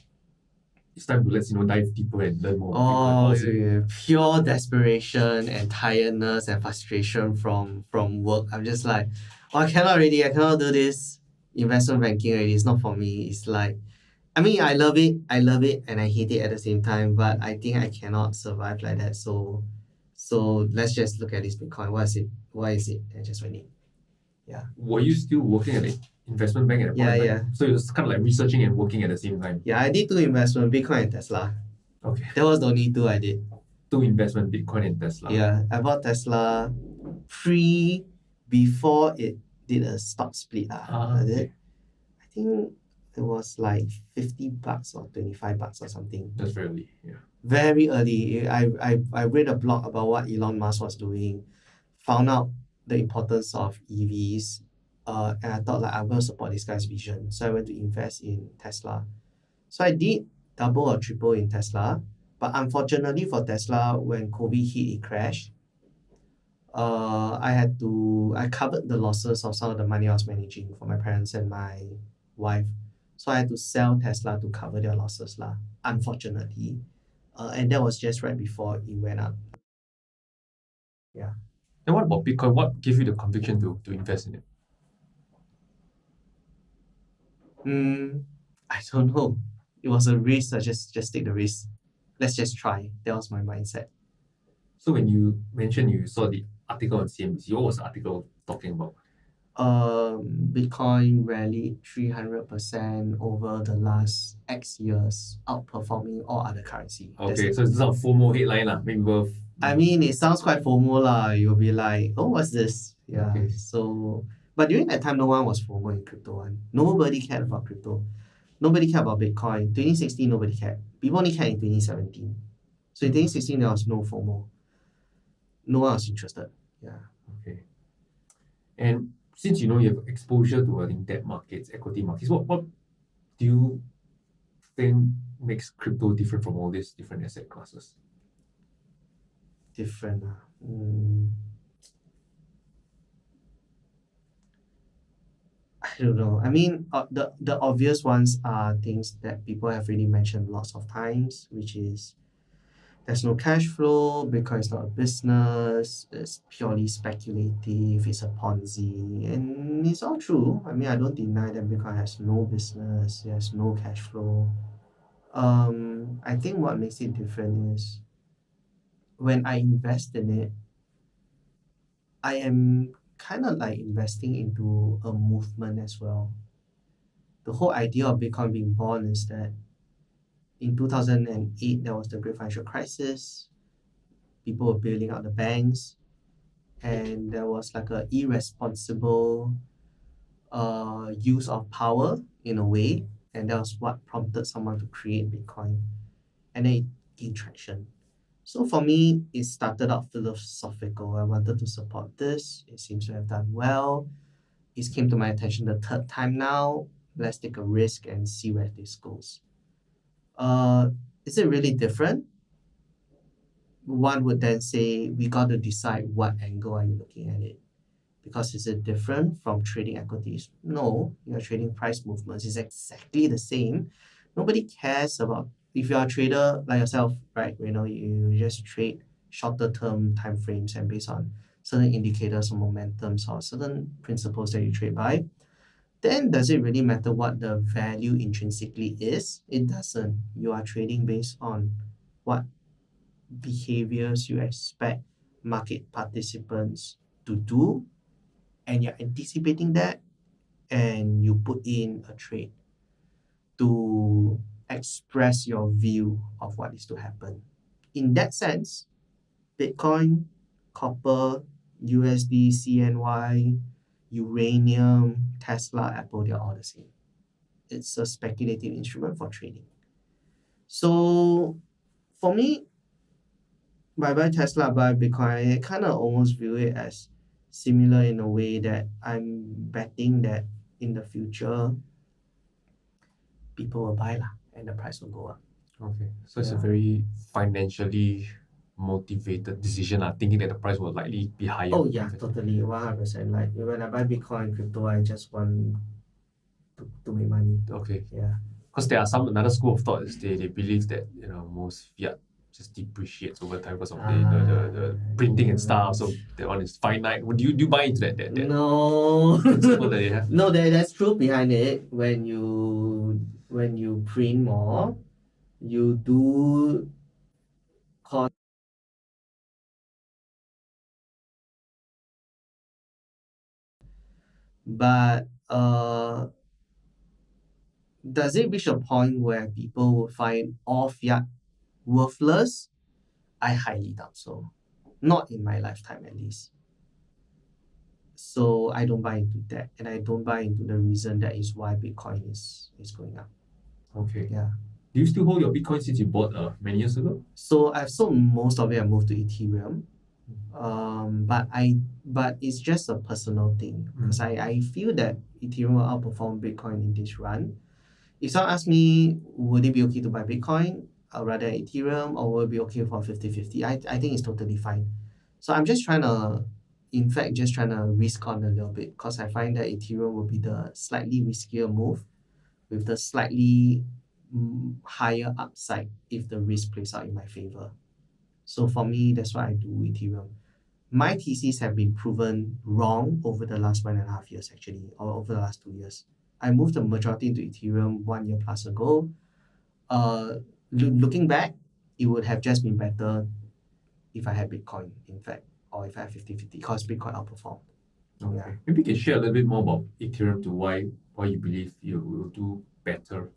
it's time to let's dive deeper and learn more? Oh, so pure desperation and tiredness and frustration from work. I'm just like, oh, I cannot do this investment banking already. It's not for me. It's like, I mean, I love it and I hate it at the same time, but I think I cannot survive like that. So let's just look at this Bitcoin. What is it? Why is it? And just went in. Yeah. Were you still working at the investment bank at that point? Yeah. So it was kind of like researching and working at the same time. Yeah, I did 2 investments, Bitcoin and Tesla. Okay. That was the only 2 I did. 2 investment, Bitcoin and Tesla. Yeah, I bought Tesla before it did a stock split. Okay. I think it was like $50 or $25 or something. That's very early. Yeah. Very early. I read a blog about what Elon Musk was doing, found out the importance of EVs, and I thought like I'm going to support this guy's vision. So I went to invest in Tesla. So I did double or triple in Tesla, but unfortunately for Tesla, when COVID hit, it crashed. I covered the losses of some of the money I was managing for my parents and my wife. So I had to sell Tesla to cover their losses lah, unfortunately. And that was just right before it went up. Yeah. Then what about Bitcoin? What gave you the conviction to invest in it? I don't know. It was a risk. I just take the risk. Let's just try. That was my mindset. So when you mentioned you saw the article on CNBC, what was the article talking about? Bitcoin rallied 300% over the last X years, outperforming all other currency. Okay, so it's not a FOMO headline lah. Maybe worth. I mean, it sounds quite FOMO lah. You'll be like, oh, what's this? Yeah. Okay. So, but during that time, no one was FOMO in crypto one. Nobody cared about crypto. Nobody cared about Bitcoin. 2016, nobody cared. People only cared in 2017. So in 2016, there was no FOMO. No one was interested. Yeah. Okay. And since you know you have exposure to earning debt markets, equity markets, what do you think makes crypto different from all these different asset classes? Different. I don't know. I mean, the obvious ones are things that people have really mentioned lots of times, which is there's no cash flow because it's not a business, it's purely speculative, it's a Ponzi, and it's all true. I mean, I don't deny that Bitcoin has no business, it has no cash flow. I think what makes it different is when I invest in it, I am kind of like investing into a movement as well. The whole idea of Bitcoin being born is that in 2008, there was the Great Financial Crisis. People were bailing out the banks, and there was like a irresponsible use of power in a way, and that was what prompted someone to create Bitcoin, and then it gained traction. So for me, it started out philosophical. I wanted to support this. It seems to have done well. It came to my attention the third time now. Let's take a risk and see where this goes. Is it really different? One would then say we got to decide what angle are you looking at it. Because is it different from trading equities? No, you're trading price movements. It's exactly the same. Nobody cares about if you're a trader like yourself, right? You just trade shorter term time frames and based on certain indicators or momentums or certain principles that you trade by. Then does it really matter what the value intrinsically is? It doesn't. You are trading based on what behaviors you expect market participants to do, and you're anticipating that, and you put in a trade to express your view of what is to happen. In that sense, Bitcoin, copper, USD, CNY, uranium, Tesla, Apple, they're all the same. It's a speculative instrument for trading. So for me, by buy Tesla, buy Bitcoin, I kind of almost view it as similar in a way that I'm betting that in the future, people will buy lah, and the price will go up. Okay, so it's a very financially motivated decision, thinking that the price will likely be higher. Oh yeah, totally, 100%. Like when I buy Bitcoin, crypto, I just want to make money. Okay. Yeah. Because there are another school of thought is they believe that most fiat just depreciates over time because of the printing and stuff. So that one is finite. Do you buy into that? No. Principle that they have? No, there's truth behind it. When you print more, you do cost. But does it reach a point where people will find all fiat worthless? I highly doubt so. Not in my lifetime, at least. So I don't buy into that, and I don't buy into the reason that is why Bitcoin is going up. Okay. Yeah. Do you still hold your Bitcoin since you bought many years ago? So I've sold most of it. I moved to Ethereum. But it's just a personal thing because I feel that Ethereum will outperform Bitcoin in this run. If someone asks me, would it be okay to buy Bitcoin or rather Ethereum, or will it be okay for 50-50? I think it's totally fine. So I'm just trying to, in fact, just trying to risk on a little bit because I find that Ethereum will be the slightly riskier move with the slightly higher upside if the risk plays out in my favor. So for me, that's why I do Ethereum. My theses have been proven wrong over the last 1.5 years, actually, or over the last 2 years. I moved the majority into Ethereum 1 year plus ago. Looking back, it would have just been better if I had Bitcoin, in fact, or if I had 50-50, because Bitcoin outperformed. Okay. Yeah. Maybe you can share a little bit more about Ethereum to why you believe you will do better.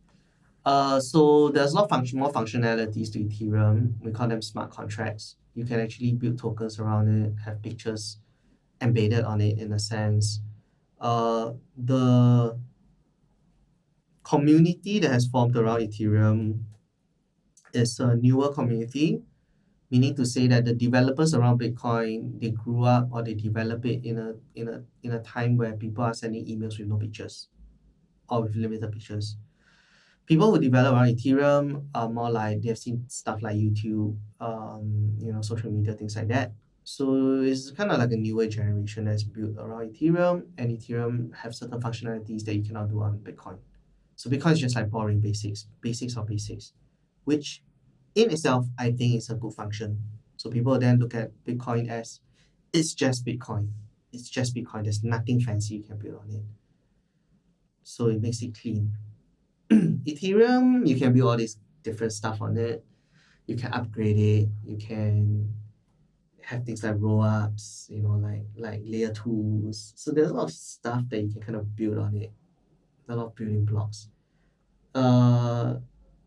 So there's a lot of more functionalities to Ethereum. We call them smart contracts. You can actually build tokens around it, have pictures embedded on it in a sense. The community that has formed around Ethereum is a newer community, meaning to say that the developers around Bitcoin, they grew up or they develop it in a time where people are sending emails with no pictures or with limited pictures. People who develop around Ethereum are more like they've seen stuff like YouTube, social media, things like that. So it's kind of like a newer generation that's built around Ethereum, and Ethereum have certain functionalities that you cannot do on Bitcoin. So Bitcoin is just like boring basics of basics, which in itself I think is a good function. So people then look at Bitcoin as it's just Bitcoin. It's just Bitcoin. There's nothing fancy you can build on it. So it makes it clean. Ethereum, you can build all this different stuff on it. You can upgrade it. You can have things like roll-ups, like layer 2s. So there's a lot of stuff that you can kind of build on it. A lot of building blocks. I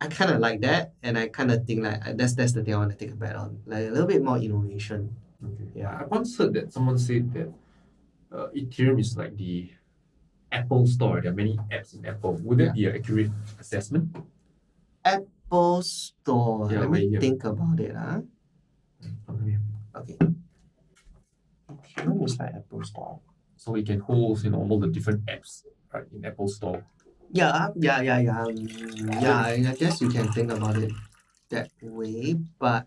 kind of like that, and I kind of think like that's the thing I want to take a bet on, like a little bit more innovation. Okay. Yeah. I once heard that someone said that Ethereum is like the Apple Store. There are many apps in Apple. Would that be an accurate assessment? Apple Store. Yeah, Let me yeah. think about it. Okay. Ethereum is like Apple Store. So we can hold all the different apps right in Apple Store. Yeah. I guess you can think about it that way, but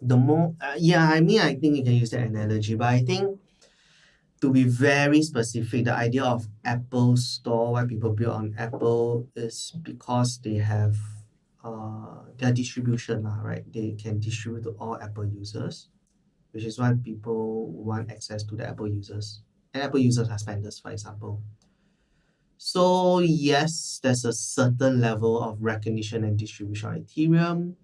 the more I think you can use that analogy, but I think to be very specific, the idea of Apple Store, why people build on Apple, is because they have their distribution, right? They can distribute to all Apple users, which is why people want access to the Apple users. And Apple users are spenders, for example. So yes, there's a certain level of recognition and distribution on Ethereum,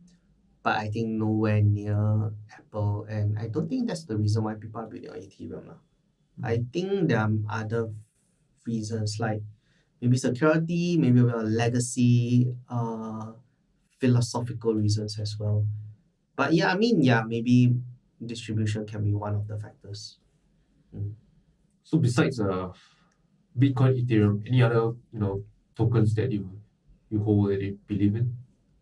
but I think nowhere near Apple, and I don't think that's the reason why people are building on Ethereum. I think there are other reasons, like maybe security, maybe a legacy, philosophical reasons as well. But maybe distribution can be one of the factors. So besides Bitcoin, Ethereum, any other tokens that you hold that you believe in?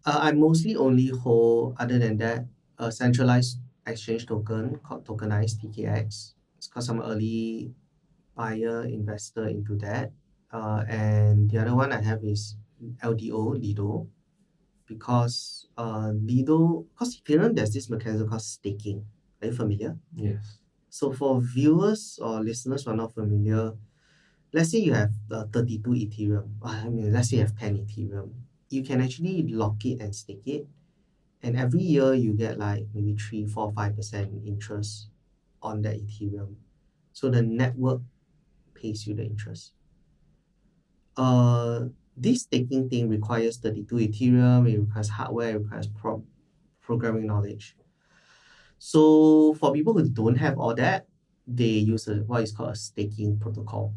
I mostly only hold, other than that, a centralized exchange token called tokenized TKX. It's because I'm an early buyer investor into that. And the other one I have is Lido, because Ethereum, there's this mechanism called staking. Are you familiar? Yes. So for viewers or listeners who are not familiar, let's say you have 32 Ethereum. Let's say you have 10 Ethereum. You can actually lock it and stake it. And every year you get like maybe 3, 4, 5% interest on that Ethereum. So the network pays you the interest. This staking thing requires 32 Ethereum, it requires hardware, it requires programming knowledge. So for people who don't have all that, they use what is called a staking protocol.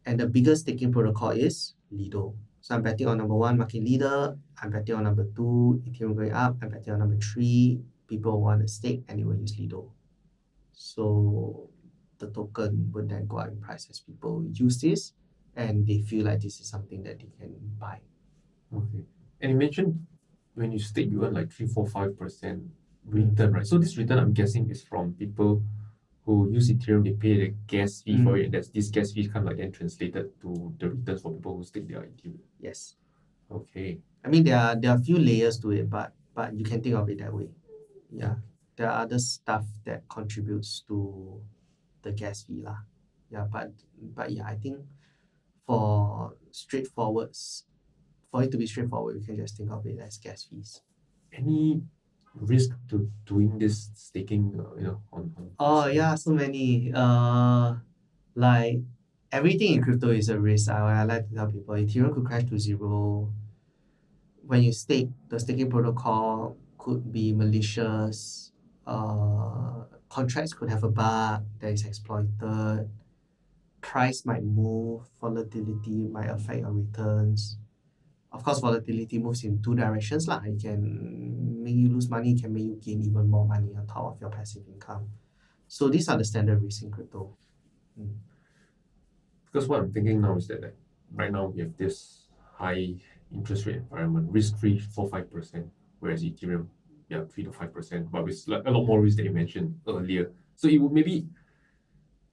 And the biggest staking protocol is Lido. So I'm betting on number 1, market leader. I'm betting on number 2, Ethereum going up. I'm betting on number 3, people want to stake and they will use Lido. So the token would then go up in price as people use this and they feel like this is something that they can buy. Okay. And you mentioned when you stake, you earn like 3, 4, 5% return, right? So this return, I'm guessing, is from people who use Ethereum. They pay the gas fee for it, and that's this gas fee kind of like then translated to the returns for people who stake their Ethereum. Yes. Okay. I mean, there are a few layers to it, but you can think of it that way. Yeah. There are other stuff that contributes to the gas fee lah. Yeah, but yeah, I think for it to be straightforward, we can just think of it as gas fees. Any risk to doing this staking, on Oh yeah, so many. Like everything in crypto is a risk. I like to tell people Ethereum could crash to zero. When you stake, the staking protocol could be malicious. Contracts could have a bug that is exploited. Price might move. Volatility might affect your returns. Of course, volatility moves in two directions lah. It can make you lose money. It can make you gain even more money on top of your passive income. So these are the standard risks in crypto. Because what I'm thinking now is that like, right now we have this high interest rate environment, risk-free 4-5%, whereas Ethereum, 3 to 5%, but with like a lot more risk that you mentioned earlier. So it would maybe,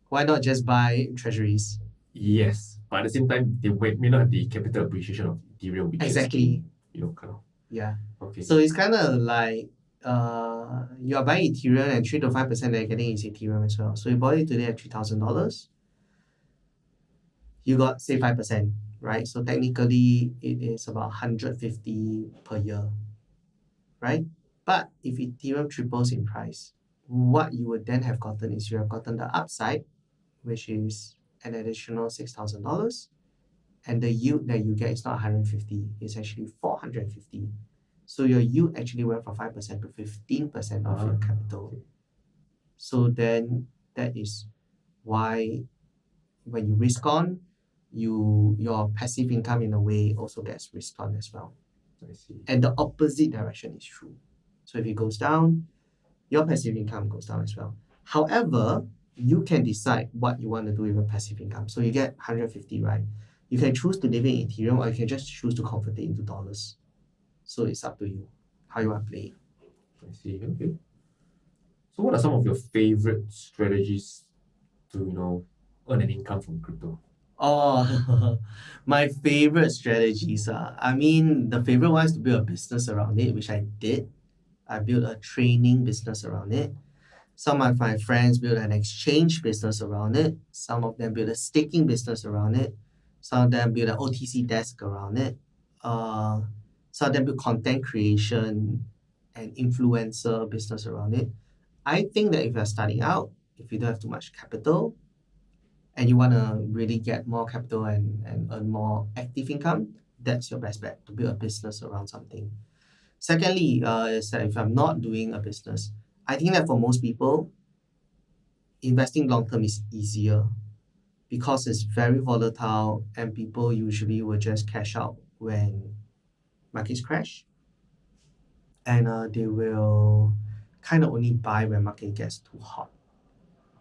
Why not just buy treasuries? yes, but at the same time, they may not have the capital appreciation of Ethereum, which Exactly. is, kind of. Yeah. Okay. So it's kind of like you are buying Ethereum and 3 to 5% that you're getting is Ethereum as well. So you bought it today at $3,000. You got say 5%, right? So technically it is about 150 per year, right? But if Ethereum triples in price, what you would then have gotten is you have gotten the upside, which is an additional $6,000, and the yield that you get is not 150, it's actually 450. So your yield actually went from 5% to 15% of your capital. So then that is why when you risk on, your passive income in a way also gets risked on as well. I see. And the opposite direction is true. So if it goes down, your passive income goes down as well. However, you can decide what you want to do with your passive income. So you get 150, right? You can choose to live in Ethereum or you can just choose to convert it into dollars. So it's up to you how you want to play it. I see. Okay. So what are some of your favorite strategies to, earn an income from crypto? Oh, my favorite strategies are, I mean, the favorite one is to build a business around it, which I did. I built a training business around it. Some of my friends built an exchange business around it. Some of them built a staking business around it. Some of them built an OTC desk around it. Some of them built content creation and influencer business around it. I think that if you're starting out, if you don't have too much capital, and you want to really get more capital and earn more active income, that's your best bet, to build a business around something. Secondly, is that if I'm not doing a business, I think that for most people, investing long term is easier because it's very volatile and people usually will just cash out when markets crash. And they will kind of only buy when market gets too hot.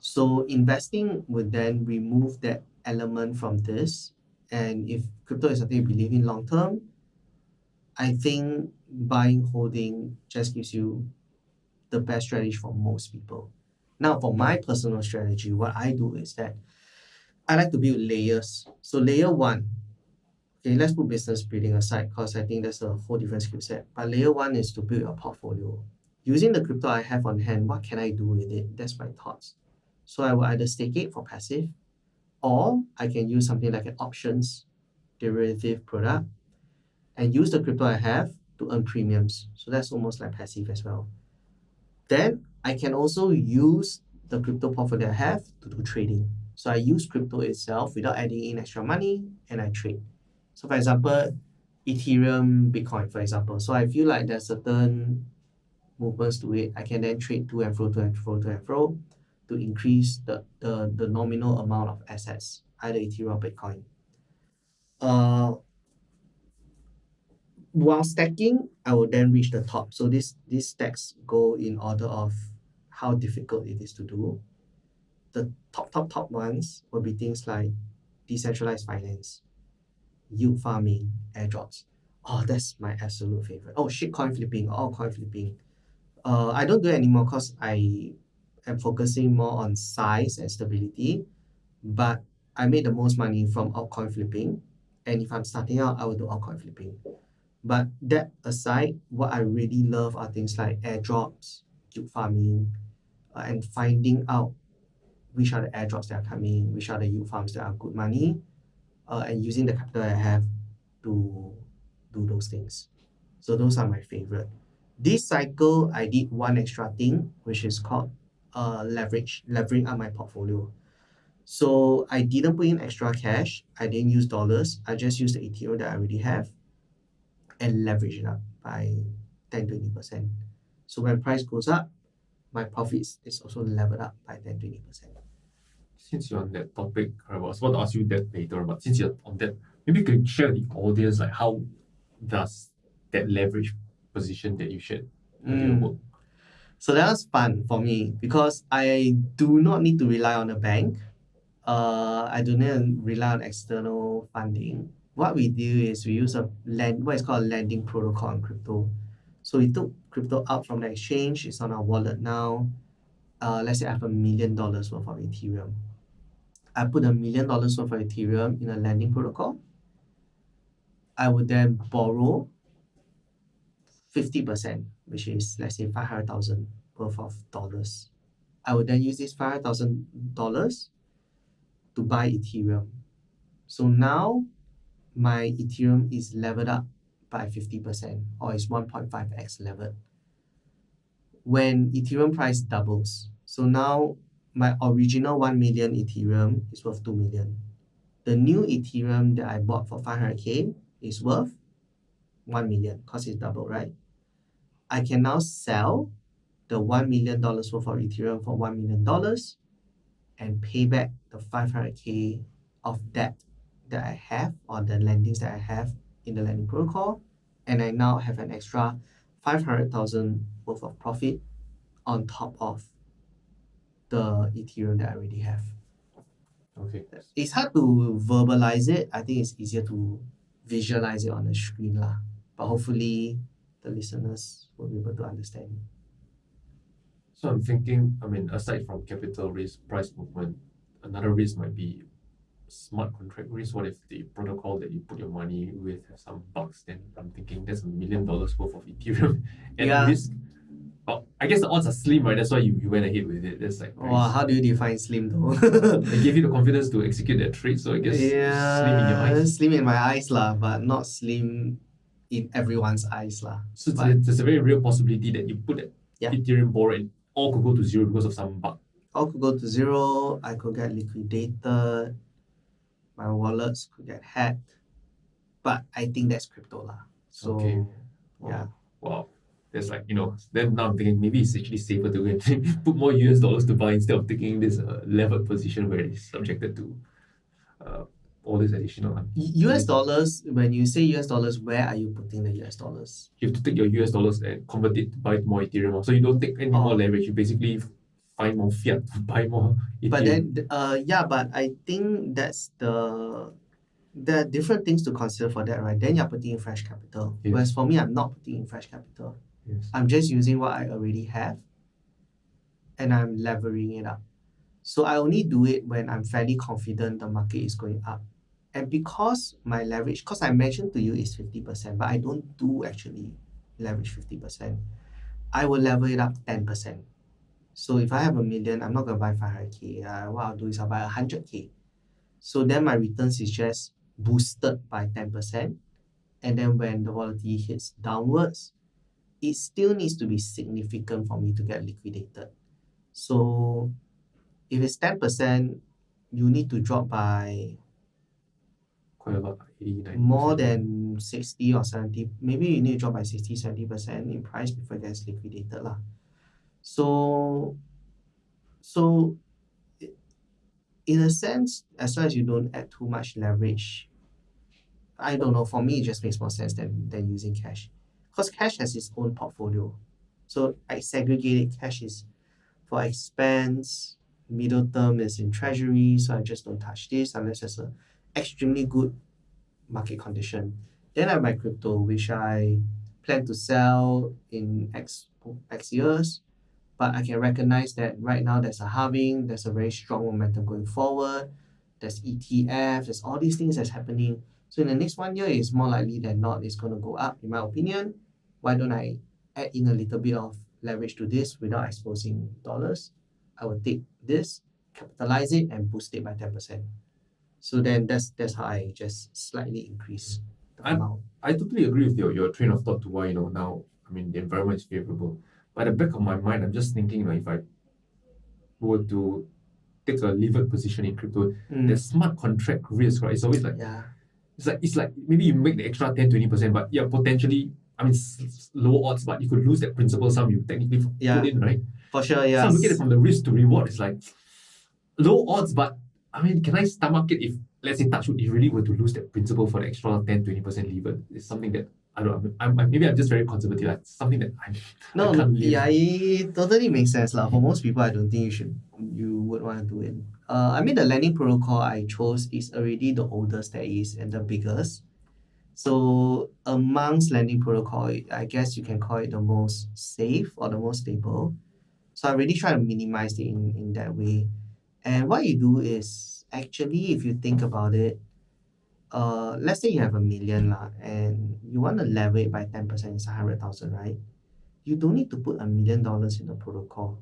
So investing would then remove that element from this. And if crypto is something you believe in long term, I think buying, holding just gives you the best strategy for most people. Now, for my personal strategy, what I do is that I like to build layers. So layer one, okay, let's put business building aside because I think that's a whole different skill set. But layer one is to build a portfolio. Using the crypto I have on hand, what can I do with it? That's my thoughts. So I will either stake it for passive, or I can use something like an options derivative product and use the crypto I have to earn premiums. So that's almost like passive as well. Then I can also use the crypto portfolio I have to do trading. So I use crypto itself without adding in extra money and I trade. So for example, Ethereum, Bitcoin, for example. So I feel like there's certain movements to it. I can then trade to and fro to increase the nominal amount of assets, either Ethereum or Bitcoin. While stacking, I will then reach the top. So these stacks go in order of how difficult it is to do. the top ones will be things like decentralized finance, yield farming, airdrops. Oh, that's my absolute favorite. Oh, shitcoin flipping, altcoin flipping. I don't do it anymore because I am focusing more on size and stability. But I made the most money from altcoin flipping. And if I'm starting out, I will do altcoin flipping. But that aside, what I really love are things like airdrops, yield farming, and finding out which are the airdrops that are coming, which are the yield farms that are good money, and using the capital I have to do those things. So those are my favorite. This cycle, I did one extra thing, which is called levering up my portfolio. So I didn't put in extra cash. I didn't use dollars. I just used the Ethereum that I already have and leverage it up by 10-20%. So when price goes up, my profits is also leveled up by 10-20%. Since you're on that topic, I was about to ask you that later, but since you're on that, maybe you can share with the audience like how does that leverage position that you shared work? So that was fun for me because I do not need to rely on a bank. I do not rely on external funding. What we do is we use what is called a lending protocol on crypto. So we took crypto out from the exchange. It's on our wallet now. Let's say I have $1 million worth of Ethereum. I put $1 million worth of Ethereum in a lending protocol. I would then borrow 50%, which is let's say 500,000 worth of dollars. I would then use this $500,000 to buy Ethereum. So now my Ethereum is leveled up by 50% or is 1.5x levered. When Ethereum price doubles, so now my original 1 million Ethereum is worth 2 million. The new Ethereum that I bought for 500k is worth 1 million because it's double, right? I can now sell the $1 million worth of Ethereum for $1 million and pay back the 500k of debt that I have or the lendings that I have in the lending protocol, and I now have an extra 500,000 worth of profit on top of the Ethereum that I already have. Okay. It's hard to verbalize it. I think it's easier to visualize it on the screen lah. But hopefully the listeners will be able to understand. So I'm thinking, aside from capital risk, price movement, another risk might be smart contract risk. What if the protocol that you put your money with has some bugs? Then I'm thinking that's $1 million worth of Ethereum and risk. But I guess the odds are slim, right? That's why you went ahead with it. That's like how do you define slim though? They gave you the confidence to execute that trade, so I guess slim in your eyes. Slim in my eyes lah, but not slim in everyone's eyes lah. So there's a very real possibility that you put that Ethereum borrow and all could go to zero because of some bug. All could go to zero. I could get liquidated. My wallets could get hacked. But I think that's crypto lah. So okay. Wow. There's then now I'm thinking maybe it's actually safer to go and put more US dollars to buy instead of taking this levered position where it's subjected to all this additional. US dollars, when you say US dollars, where are you putting the US dollars? You have to take your US dollars and convert it to buy more Ethereum. So you don't take any more leverage. You basically find more fiat to buy more Ethereum. But then, but I think there are different things to consider for that, right? Then you're putting in fresh capital. Yes. Whereas for me, I'm not putting in fresh capital. Yes. I'm just using what I already have and I'm levering it up. So I only do it when I'm fairly confident the market is going up. And because my leverage, because I mentioned to you is 50%, but I don't do actually leverage 50%. I will level it up 10%. So if I have $1 million, I'm not going to buy 500k. What I'll do is I'll buy 100k. So then my returns is just boosted by 10%. And then when the volatility hits downwards, it still needs to be significant for me to get liquidated. So if it's 10%, you need to drop by quite a lot, 80-90%. More than 60 or 70. Maybe you need to drop by 60-70% in price before it gets liquidated lah. So in a sense, as long as you don't add too much leverage, I don't know, for me it just makes more sense than using cash. Because cash has its own portfolio. So I segregated cash is for expense, middle term is in treasury, so I just don't touch this unless there's a extremely good market condition. Then I have my crypto, which I plan to sell in X years. But I can recognize that right now there's a halving, there's a very strong momentum going forward, there's ETF, there's all these things that's happening. So in the next 1 year, it's more likely than not it's going to go up, in my opinion. Why don't I add in a little bit of leverage to this without exposing dollars? I will take this, capitalize it, and boost it by 10%. So then that's how I just slightly increase the amount. I totally agree with your train of thought to why, now, the environment is favorable. But at the back of my mind, I'm just thinking, if I were to take a levered position in crypto, the smart contract risk, right? It's always like, Yeah. it's like maybe you make the extra 10-20%, but yeah, potentially, low odds, but you could lose that principal sum you technically put in, right? For sure, yeah. So I'm looking at it from the risk to reward. It's like low odds, but can I stomach it if, let's say, touch wood, if you really were to lose that principal for the extra 10-20% levered? It's something that I don't know. Maybe I'm just very conservative. That's something that I can't live. Yeah, it totally makes sense lah. For most people, I don't think you would want to do it. The lending protocol I chose is already the oldest there is and the biggest. So amongst lending protocol, I guess you can call it the most safe or the most stable. So I really try to minimize it in that way. And what you do is actually, if you think about it, let's say you have $1 million lah, and you want to level it by 10%, it's 100,000, right? You don't need to put $1 million in the protocol.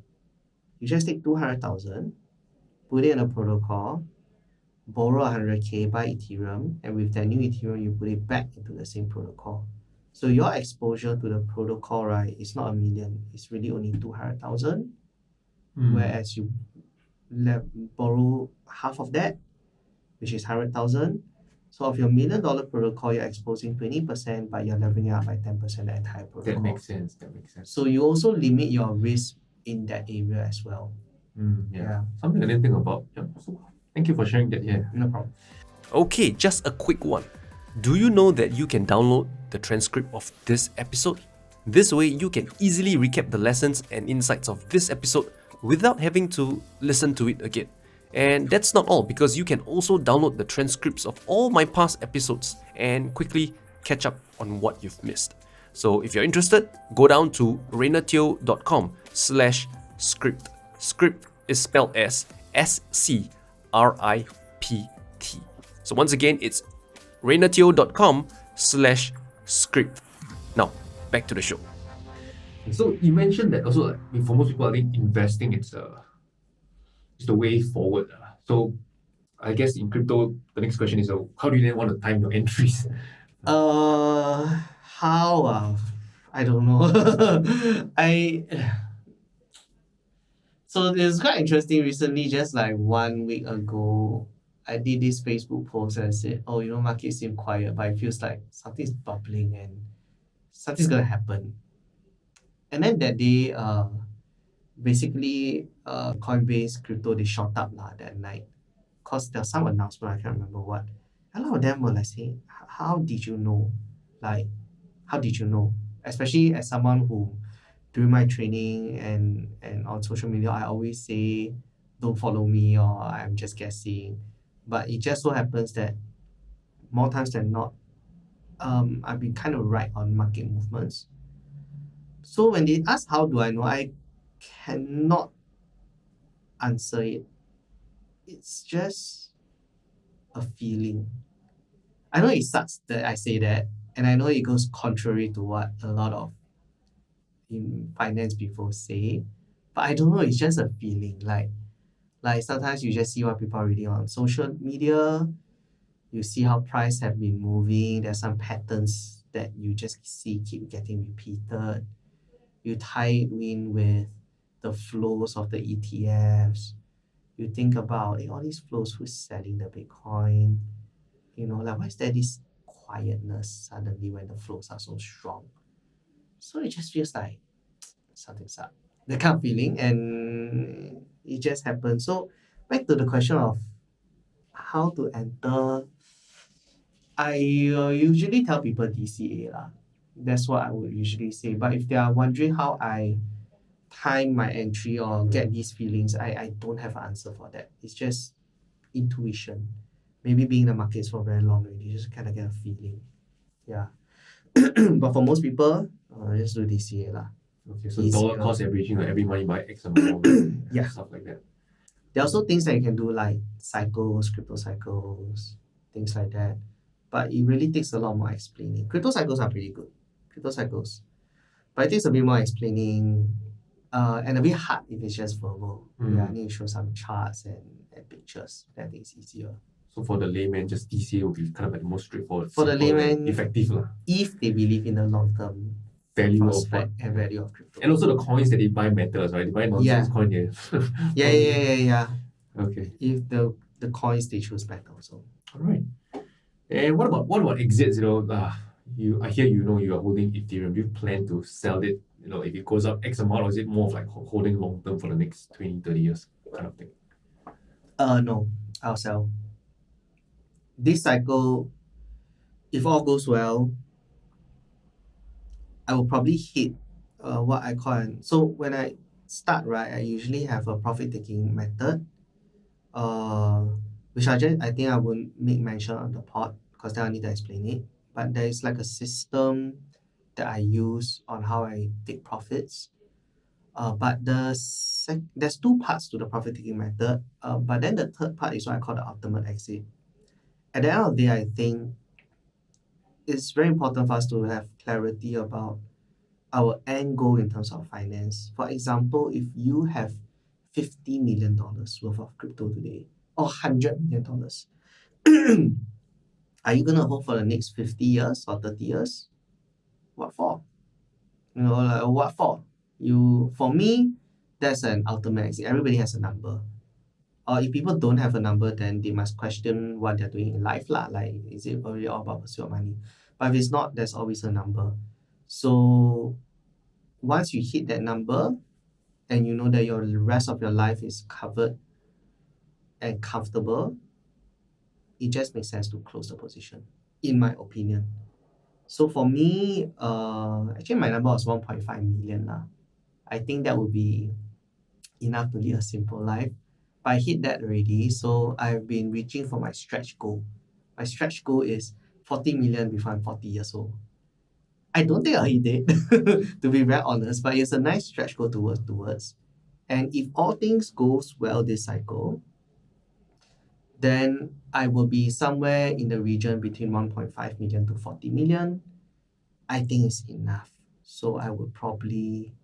You just take 200,000, put it in a protocol, borrow 100K, buy Ethereum, and with that new Ethereum, you put it back into the same protocol. So your exposure to the protocol, right, is not $1 million, it's really only 200,000. Whereas you borrow half of that, which is 100,000. So of your $1 million protocol, you're exposing 20%, but you're leveling up by 10% the entire protocol. That makes sense. So you also limit your risk in that area as well. Yeah. Something I didn't think about. Yeah. So thank you for sharing that. Yeah. No problem. Okay, just a quick one. Do you know that you can download the transcript of this episode? This way, you can easily recap the lessons and insights of this episode without having to listen to it again. And that's not all, because you can also download the transcripts of all my past episodes and quickly catch up on what you've missed. So if you're interested, go down to rainerteo.com/script. Script is spelled as SCRIPT. So once again, it's rainerteo.com/script. Now, back to the show. So you mentioned that also, for most people, I think investing it's the way forward. So I guess in crypto, the next question is, how do you then want to time your entries? How? I don't know. So it's quite interesting. Recently, just like 1 week ago, I did this Facebook post and I said, market seems quiet, but it feels like something's bubbling and something's gonna happen. And then that day, basically, Coinbase crypto, they shot up that night, because there was some announcement, I can't remember what. A lot of them were like saying, how did you know? How did you know? Especially as someone who, during my training and on social media, I always say, don't follow me, or I'm just guessing. But it just so happens that more times than not, I've been kind of right on market movements. So when they ask how do I know, I cannot answer it. It's just a feeling. I know it sucks that I say that, and I know it goes contrary to what a lot of finance people say, but I don't know, it's just a feeling. Like sometimes you just see what people are reading on social media, you see how price have been moving, there's some patterns that you just see keep getting repeated. You tie it in with the flows of the ETFs. You think about all these flows, who's selling the Bitcoin? Why is there this quietness suddenly when the flows are so strong? So it just feels like something's up. That kind of feeling, and it just happens. So back to the question of how to enter, I usually tell people DCA lah. That's what I would usually say. But if they are wondering how I time my entry or get these feelings. I don't have an answer for that. It's just intuition. Maybe being in the markets for very long already, you just kind of get a feeling. Yeah. But for most people, just do DCA lah. Okay, so Easier. dollar cost averaging, like every month you buy X amount, Yeah. stuff like that. There are also things that you can do like cycles, crypto cycles, things like that. But it really takes a lot more explaining. Crypto cycles are pretty good. Crypto cycles. But it takes a bit more explaining and a bit hard if it's just verbal. Yeah, I need to show some charts and pictures. That is easier. So for the layman, just DCA will be kind of like the most straightforward. For the simple, layman, effective lah. If they believe in the long-term Value of what. prospect and value of crypto. And also the coins that they buy matters, right? They buy nonsense coin here. Yeah. Okay. If the coins they choose better also. All right. And what about exits? I hear you are holding Ethereum. Do you plan to sell it? If it goes up X amount, or is it more of like holding long term for the next 20, 30 years kind of thing? No, I'll sell. This cycle, if all goes well, I will probably hit what I call so when I start, right, I usually have a profit taking method, which I think I won't make mention on the pod because then I need to explain it. But there is like a system that I use on how I take profits. But there's two parts to the profit taking method. But then the third part is what I call the ultimate exit. At the end of the day, I think it's very important for us to have clarity about our end goal in terms of finance. For example, if you have $50 million worth of crypto today, or $100 million, are you gonna hold for the next 50 years or 30 years? What for? What for? For me, that's an ultimate exit. Everybody has a number. Or if people don't have a number, then they must question what they're doing in life lah. Like, is it really all about pursuit of money? But if it's not, there's always a number. So once you hit that number, and you know that your rest of your life is covered and comfortable, it just makes sense to close the position, in my opinion. So for me, actually my number was 1.5 million lah. I think that would be enough to lead a simple life. But I hit that already, so I've been reaching for my stretch goal. My stretch goal is 40 million before I'm 40 years old. I don't think I'll hit it, to be very honest, but it's a nice stretch goal towards. And if all things goes well this cycle, then I will be somewhere in the region between 1.5 million to 40 million. I think it's enough. So I would probably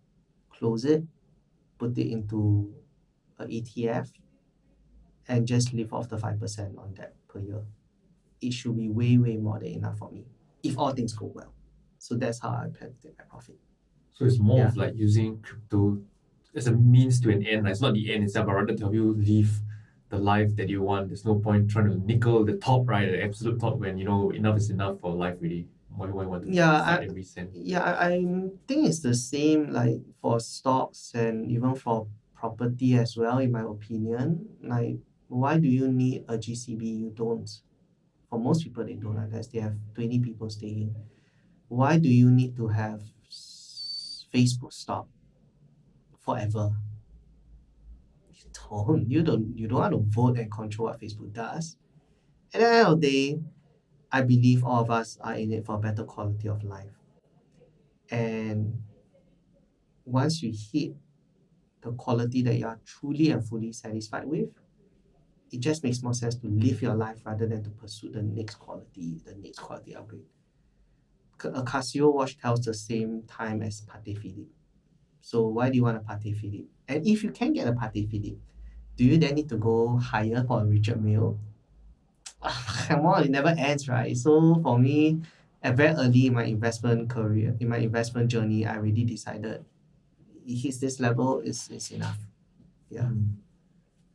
close it, put it into an ETF, and just live off the 5% on that per year. It should be way, way more than enough for me, if all things go well. So that's how I plan to take my profit. So it's more of like using crypto as a means to an end. It's not the end itself, but rather to help you live the life that you want. There's no point trying to nickel the top, right? The absolute top when enough is enough for life really. Why you want to fight every cent? I think it's the same like for stocks and even for property as well, in my opinion. Like, why do you need a GCB? You don't. For most people, they don't, unless they have 20 people staying. Why do you need to have Facebook stock forever? You don't want to vote and control what Facebook does. At the end of the day, I believe all of us are in it for a better quality of life. And once you hit the quality that you are truly and fully satisfied with, it just makes more sense to live your life rather than to pursue the next quality upgrade. A Casio watch tells the same time as Patek Philippe. So why do you want a Patek Philippe? And if you can get a Patek Philippe, do you then need to go higher for a Richard Mille? Come on, it never ends, right? So for me, very early in my investment career, in my investment journey, I already decided it hits this level is enough. Yeah.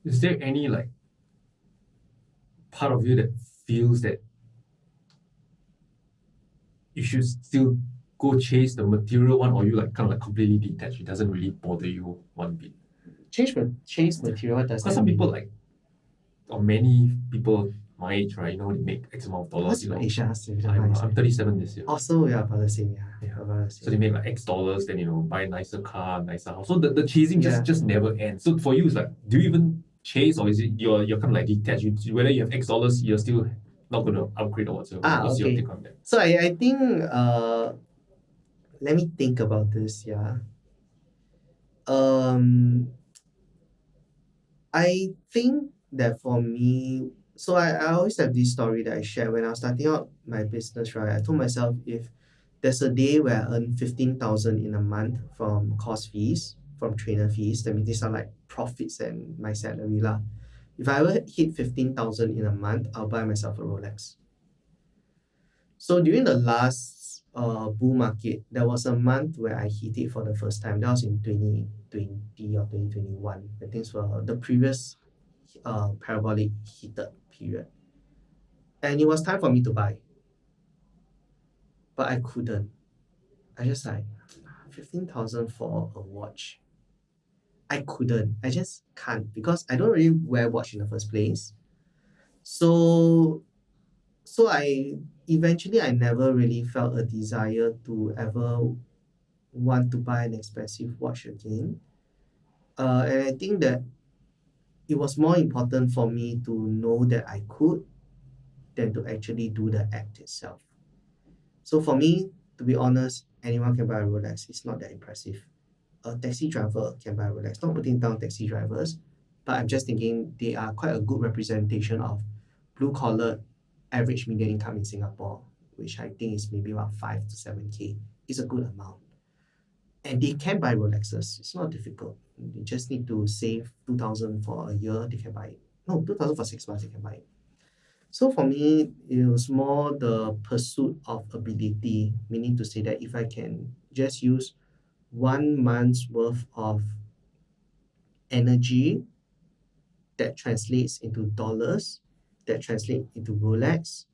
Is there any like part of you that feels that you should still go chase the material one, or you like kind of like completely detached? It doesn't really bother you one bit. Chase material doesn't. Because some people or many people my age, right? You know, they make X amount of dollars. What's You your know, age? If you don't mind I'm saying? 37 this year. Also, yeah, about the same. Yeah, Yeah. about the So same. they make like X dollars, then you know, buy a nicer car, nicer house. So the chasing Yeah. just never ends. So for you, it's like, do you even chase, or is it you're kind of like detached? Whether you have X dollars, you're still not going to upgrade or whatsoever. What's your Okay. take on that? So I think let me think about this. Yeah. I think that for me, so I always have this story that I share when I was starting out my business, right? I told myself if there's a day where I earn 15,000 in a month from course fees, from trainer fees, that means these are like profits and my salary lah. If I ever hit 15,000 in a month, I'll buy myself a Rolex. So during the last bull market, there was a month where I hit it for the first time. That was in 2020 or 2021. I think for the previous parabolic heated period. And it was time for me to buy. But I couldn't. I just like 15,000 for a watch. I couldn't. I just can't because I don't really wear watch in the first place. So I eventually I never really felt a desire to ever want to buy an expensive watch again. And I think that it was more important for me to know that I could than to actually do the act itself. So for me, to be honest, anyone can buy a Rolex. It's not that impressive. A taxi driver can buy a Rolex. Not putting down taxi drivers, but I'm just thinking they are quite a good representation of blue-collar average median income in Singapore, which I think is maybe about 5 to 7K. It's a good amount. And they can buy Rolexes. It's not difficult. They just need to save 2,000 for a year, they can buy it. No, 2,000 for 6 months, they can buy it. So for me, it was more the pursuit of ability, meaning to say that if I can just use 1 month's worth of energy that translates into dollars, that translates into Rolex,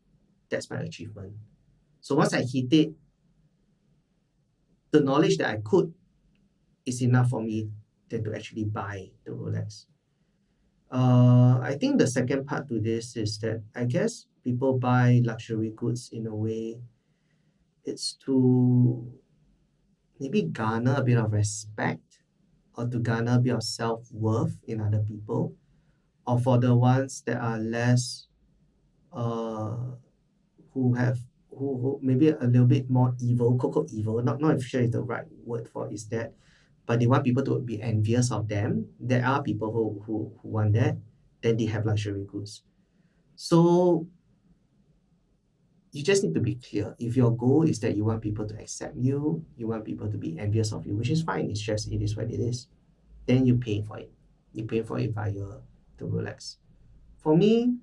that's my achievement. So once I hit it, the knowledge that I could is enough for me than to actually buy the Rolex. I think the second part to this is that I guess people buy luxury goods in a way it's to maybe garner a bit of respect or to garner a bit of self-worth in other people, or for the ones that are less who maybe a little bit more evil, evil, not sure if the right word for is that, but they want people to be envious of them. There are people who want that, then they have luxury goods. So you just need to be clear. If your goal is that you want people to accept you, you want people to be envious of you, which is fine, it's just it is what it is, then you pay for it. You pay for it via the Rolex. For me,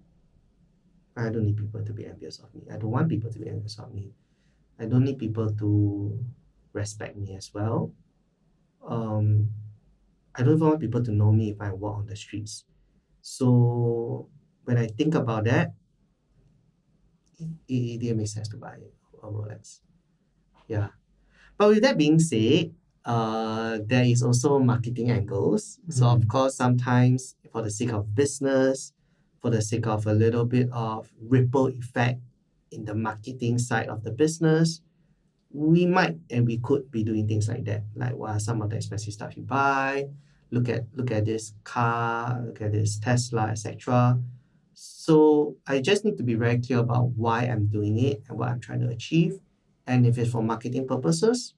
I don't need people to be envious of me. I don't want people to be envious of me. I don't need people to respect me as well. I don't even want people to know me if I walk on the streets. So when I think about that, it didn't make sense to buy a Rolex. Yeah. But with that being said, there is also marketing angles. So of course, sometimes for the sake of business, for the sake of a little bit of ripple effect in the marketing side of the business, we might and we could be doing things like that. Like what are some of the expensive stuff you buy? Look at this car, look at this Tesla, etc. So I just need to be very clear about why I'm doing it and what I'm trying to achieve. And if it's for marketing purposes,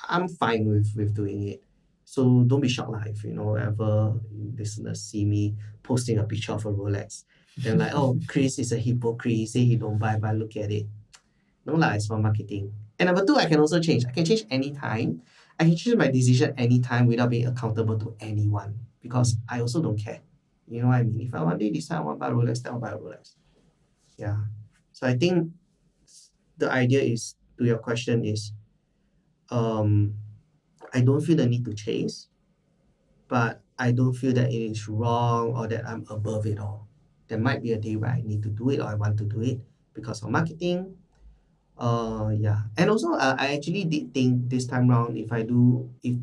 I'm fine with doing it. So don't be shocked if ever listeners see me posting a picture of a Rolex. They're like, oh, Chris is a hypocrite. He say he don't buy, but look at it. No lah, it's for marketing. And number two, I can also change. I can change anytime. I can change my decision anytime without being accountable to anyone because I also don't care. You know what I mean? If I one day decide I want to buy a Rolex, then I'll buy a Rolex. Yeah. So I think the idea is, to your question is, I don't feel the need to chase, but I don't feel that it is wrong or that I'm above it all. There might be a day where I need to do it or I want to do it because of marketing. Yeah. And also, I actually did think this time round, if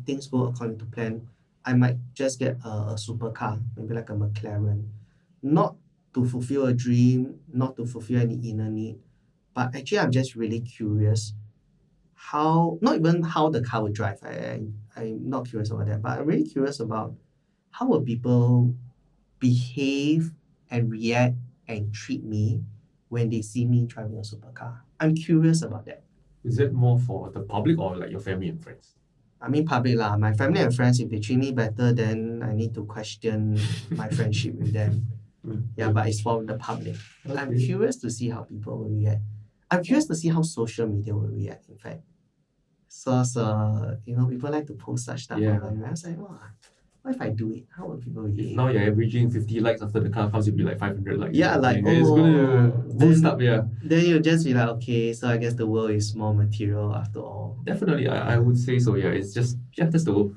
things go according to plan, I might just get a supercar, maybe like a McLaren. Not to fulfill a dream, not to fulfill any inner need. But actually, I'm just really curious how, not even how the car will drive. I'm not curious about that, but I'm really curious about how will people behave and react and treat me when they see me driving a supercar. I'm curious about that. Is it more for the public or like your family and friends? I mean public lah. My family and friends, if they treat me better, then I need to question my friendship with them. Yeah, but it's for the public. I'm Okay. curious to see how people will react. I'm curious to see how social media will react, in fact. So, people like to post such stuff Yeah. online. I was like, wow, what if I do it? How will people react? Now you're averaging 50 likes after the car comes, it'll be like 500 likes. Yeah, like, it's gonna boost then- up, yeah. Then you'll just be like, okay, so I guess the world is more material after all. Definitely, I would say so, yeah. It's just, yeah, that's the world.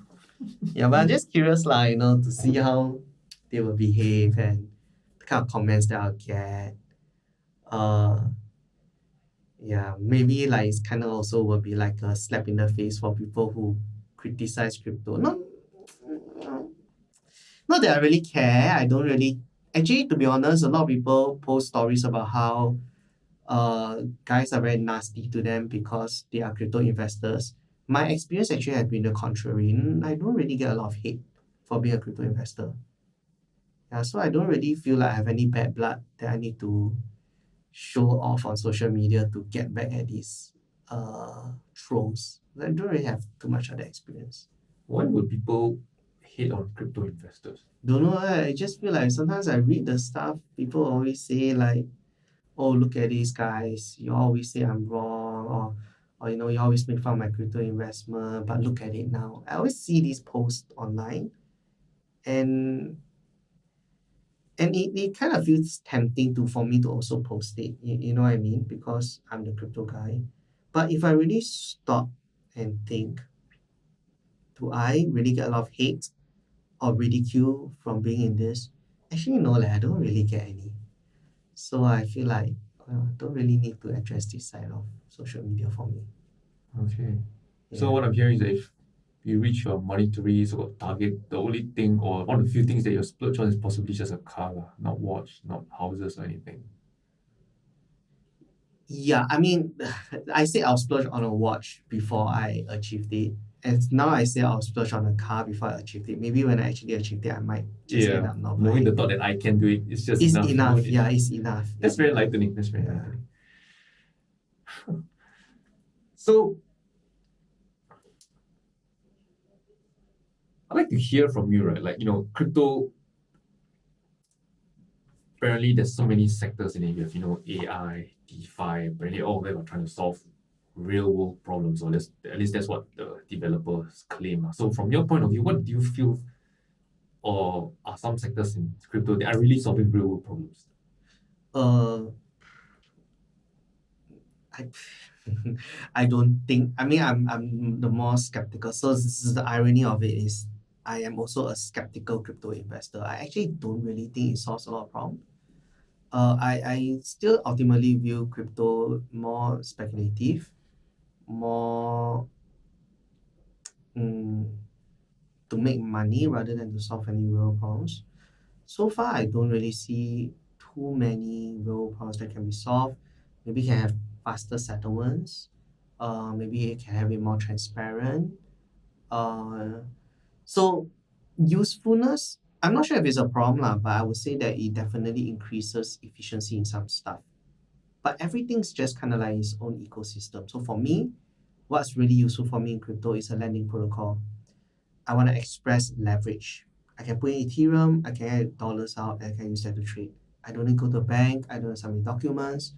Yeah, but I'm just curious, to see how they will behave and the kind of comments that I'll get. Yeah, maybe like it's kind of also will be like a slap in the face for people who criticize crypto. Not that I really care. I don't really. Actually, to be honest, a lot of people post stories about how guys are very nasty to them because they are crypto investors. My experience actually has been the contrary. I don't really get a lot of hate for being a crypto investor. Yeah, so I don't really feel like I have any bad blood that I need to show off on social media to get back at these trolls. I don't really have too much of that experience. Why would people hate on crypto investors? Don't know. I just feel like sometimes I read the stuff, people always say like, oh, look at these guys, you always say I'm wrong, or you always make fun of my crypto investment, but look at it now. I always see these posts online and it kind of feels tempting for me to also post it, you know what I mean? Because I'm the crypto guy. But if I really stop and think, do I really get a lot of hate or ridicule from being in this? Actually, no, I don't really get any. So I feel like I don't really need to address this side of social media for me. Okay. Yeah. So what I'm hearing is that if you reach your monetary sort of target, the only thing or one of the few things that you'll splurge on is possibly just a car, not watch, not houses or anything. Yeah, I mean, I said I'll splurge on a watch before I achieved it. And now I say I'll splurge on a car before I achieved it. Maybe when I actually achieved it, I might just end up not knowing buying the it. thought that I can do it, it's just It's enough. enough. you know? Yeah, it's enough. That's It's very enough. lightening. That's very Yeah. lightening. So, I'd like to hear from you, right? Like, crypto, apparently there's so many sectors in it. You have, AI, DeFi, apparently all of them are trying to solve real world problems, or at least that's what the developers claim. So from your point of view, what do you feel or are some sectors in crypto that are really solving real world problems? I I don't think. I mean, I'm the more skeptical. So this is the irony of it is, I am also a skeptical crypto investor. I actually don't really think it solves a lot of problems. I still ultimately view crypto more speculative, more to make money rather than to solve any real problems. So far, I don't really see too many real problems that can be solved. Maybe can have faster settlements. Maybe it can have it more transparent. So usefulness, I'm not sure if it's a problem lah, but I would say that it definitely increases efficiency in some stuff. But everything's just kind of like its own ecosystem. So for me, what's really useful for me in crypto is a lending protocol. I want to express leverage. I can put in Ethereum, I can get dollars out, and I can use that to trade. I don't need to go to a bank, I don't need to submit documents.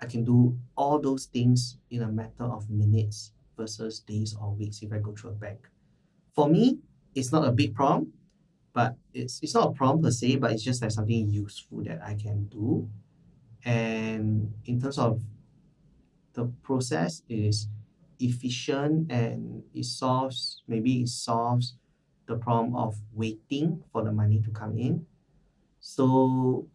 I can do all those things in a matter of minutes versus days or weeks if I go through a bank. For me, it's not a big problem, but it's not a problem per se, but it's just like something useful that I can do. And in terms of the process, it is efficient and it solves the problem of waiting for the money to come in. So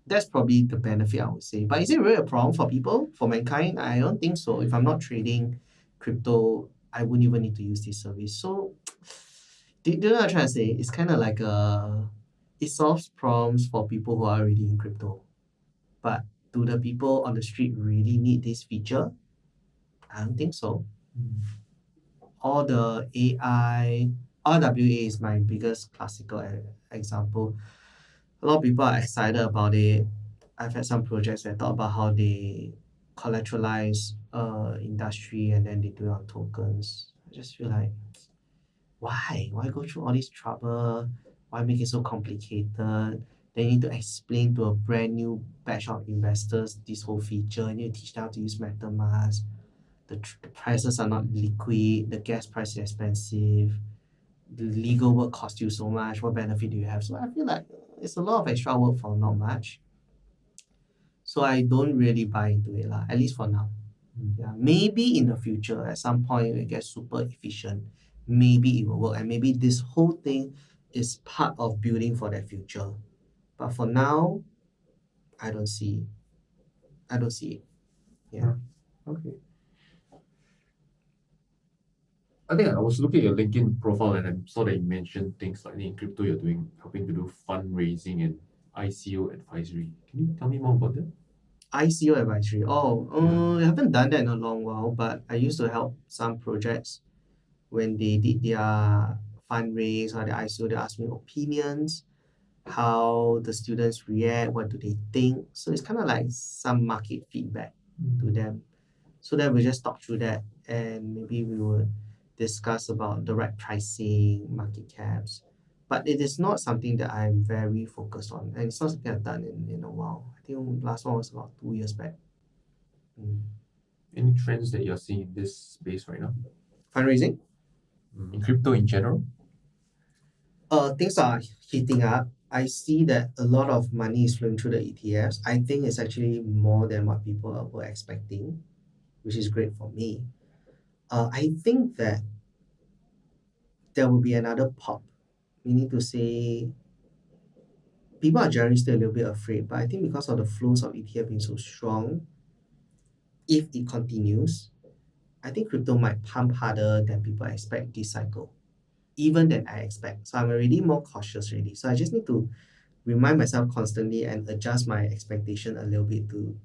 that's probably the benefit, I would say. But is it really a problem for people, for mankind? I don't think so. If I'm not trading crypto, I wouldn't even need to use this service. So do you know what I'm trying to say? It's kind of like it solves problems for people who are already in crypto. But do the people on the street really need this feature? I don't think so. All the AI, RWA is my biggest classical example. A lot of people are excited about it. I've had some projects that talk about how they collateralize industry and then they do it on tokens. I just feel like, why? Why go through all this trouble? Why make it so complicated? They need to explain to a brand new batch of investors this whole feature. You need to teach them how to use MetaMask. The prices are not liquid. The gas price is expensive. The legal work costs you so much. What benefit do you have? So I feel like it's a lot of extra work for not much. So I don't really buy into it lah, at least for now. Yeah, maybe in the future, at some point, it gets super efficient. Maybe it will work, and maybe this whole thing is part of building for that future. But for now, I don't see. I don't see it. Yeah. Okay. I think I was looking at your LinkedIn profile and I saw that you mentioned things like in crypto you're helping to do fundraising and ICO advisory. Can you tell me more about that? ICO advisory. I haven't done that in a long while, but I used to help some projects when they did their fundraise or their ICO. They asked me opinions, how the students react, what do they think. So it's kind of like some market feedback to them. So then we just talk through that and maybe we would discuss about the right pricing, market caps. But it is not something that I'm very focused on, and it's not something I've done in a while. I think last one was about 2 years back. Any trends that you're seeing in this space right now? Fundraising? In crypto in general? Things are heating up. I see that a lot of money is flowing through the ETFs. I think it's actually more than what people were expecting, which is great for me. I think that there will be another pop. Meaning to say, people are generally still a little bit afraid, but I think because of the flows of ETF being so strong, if it continues, I think crypto might pump harder than people expect this cycle, even than I expect. So I'm already more cautious already. So I just need to remind myself constantly and adjust my expectation a little bit to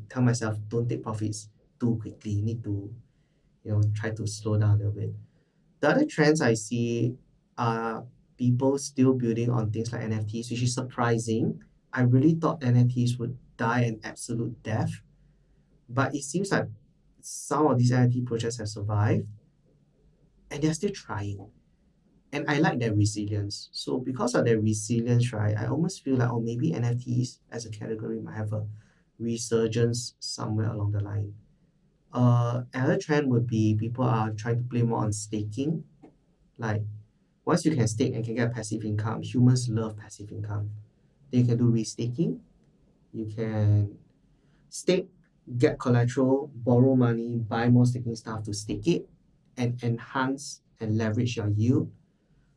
tell myself, don't take profits too quickly. You need to, try to slow down a little bit. The other trends I see are people still building on things like NFTs, which is surprising. I really thought NFTs would die an absolute death, but it seems like some of these NFT projects have survived and they're still trying. And I like their resilience. So because of their resilience, right, I almost feel like, maybe NFTs as a category might have a resurgence somewhere along the line. Another trend would be people are trying to play more on staking. Like, once you can stake and can get passive income, humans love passive income. Then you can do restaking. You can stake, get collateral, borrow money, buy more staking stuff to stake it, and enhance and leverage your yield.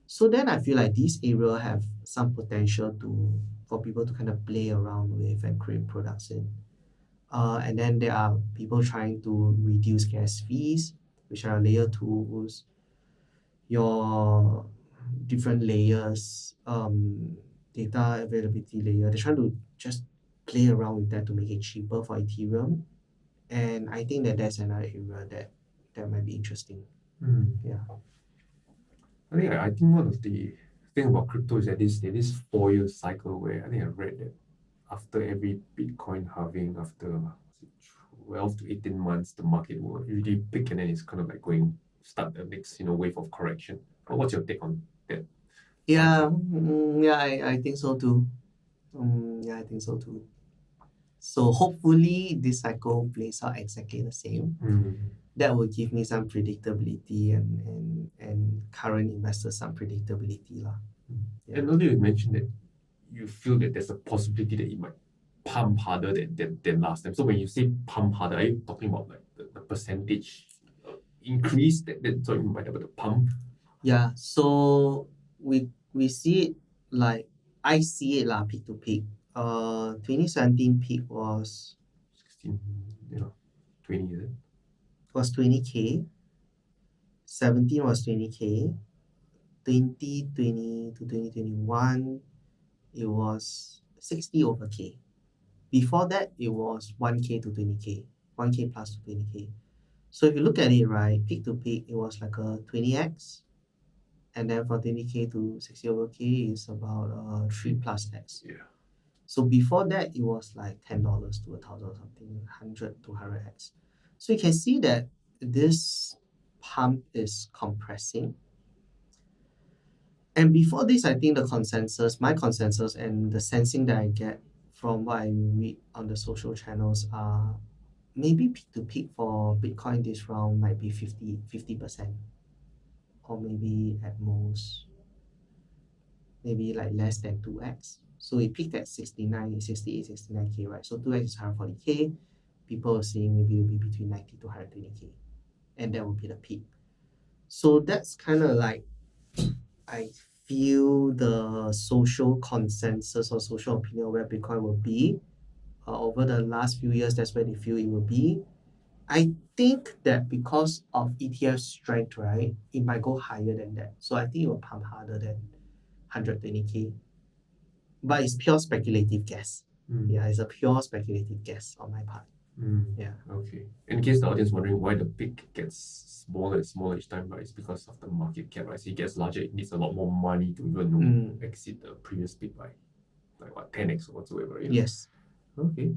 So then I feel like these areas have some potential for people to kind of play around with and create products in. And then there are people trying to reduce gas fees, which are layer 2s, your different layers, data availability layer. They're trying to just play around with that to make it cheaper for Ethereum. And I think that's another area that might be interesting. Yeah. I think one of the thing about crypto is that this 4-year cycle where I think I read that after every Bitcoin halving, after 12 to 18 months, the market will really peak and then it's kind of like start the next wave of correction. What's your take on that? Yeah, I think so too. I think so too. So hopefully this cycle plays out exactly the same. That will give me some predictability and current investors some predictability lah. Yeah. And earlier you mentioned that you feel that there's a possibility that it might pump harder than last time. So when you say pump harder, are you talking about like the percentage increase that so you might be able to pump? Yeah, so we see it like I see it lah, peak to peak. 2017 peak was 16, 20 is it? Was 20k. 17 was 20k. 2020 to 2021 it was 60 over K. Before that, it was 1K to 20K, 1K plus to 20K. So if you look at it, right, peak to peak, it was like a 20x. And then from 20K to 60 over K is about 3 plus x. Yeah. So before that, it was like $10 to 1,000 or something, 100 to 100x. So you can see that this pump is compressing. And before this, I think my consensus and the sensing that I get from what I read on the social channels are maybe peak to peak for Bitcoin this round might be 50%, or maybe at most, maybe like less than 2x. So it peaked at 68, 69K, right? So 2x is 140K. People are saying maybe it will be between 90 to 120K. And that will be the peak. So that's kind of like, I feel the social consensus or social opinion where Bitcoin will be. Over the last few years, that's where they feel it will be. I think that because of ETF strength, right, it might go higher than that. So I think it will pump harder than 120K. But it's pure speculative guess. Yeah, it's a pure speculative guess on my part. Yeah. Okay. In case the audience wondering why the peak gets smaller and smaller each time, right? It's because of the market cap, right? So it gets larger, it needs a lot more money to even exceed the previous peak by like what 10x or whatsoever. You know? Yes. Okay.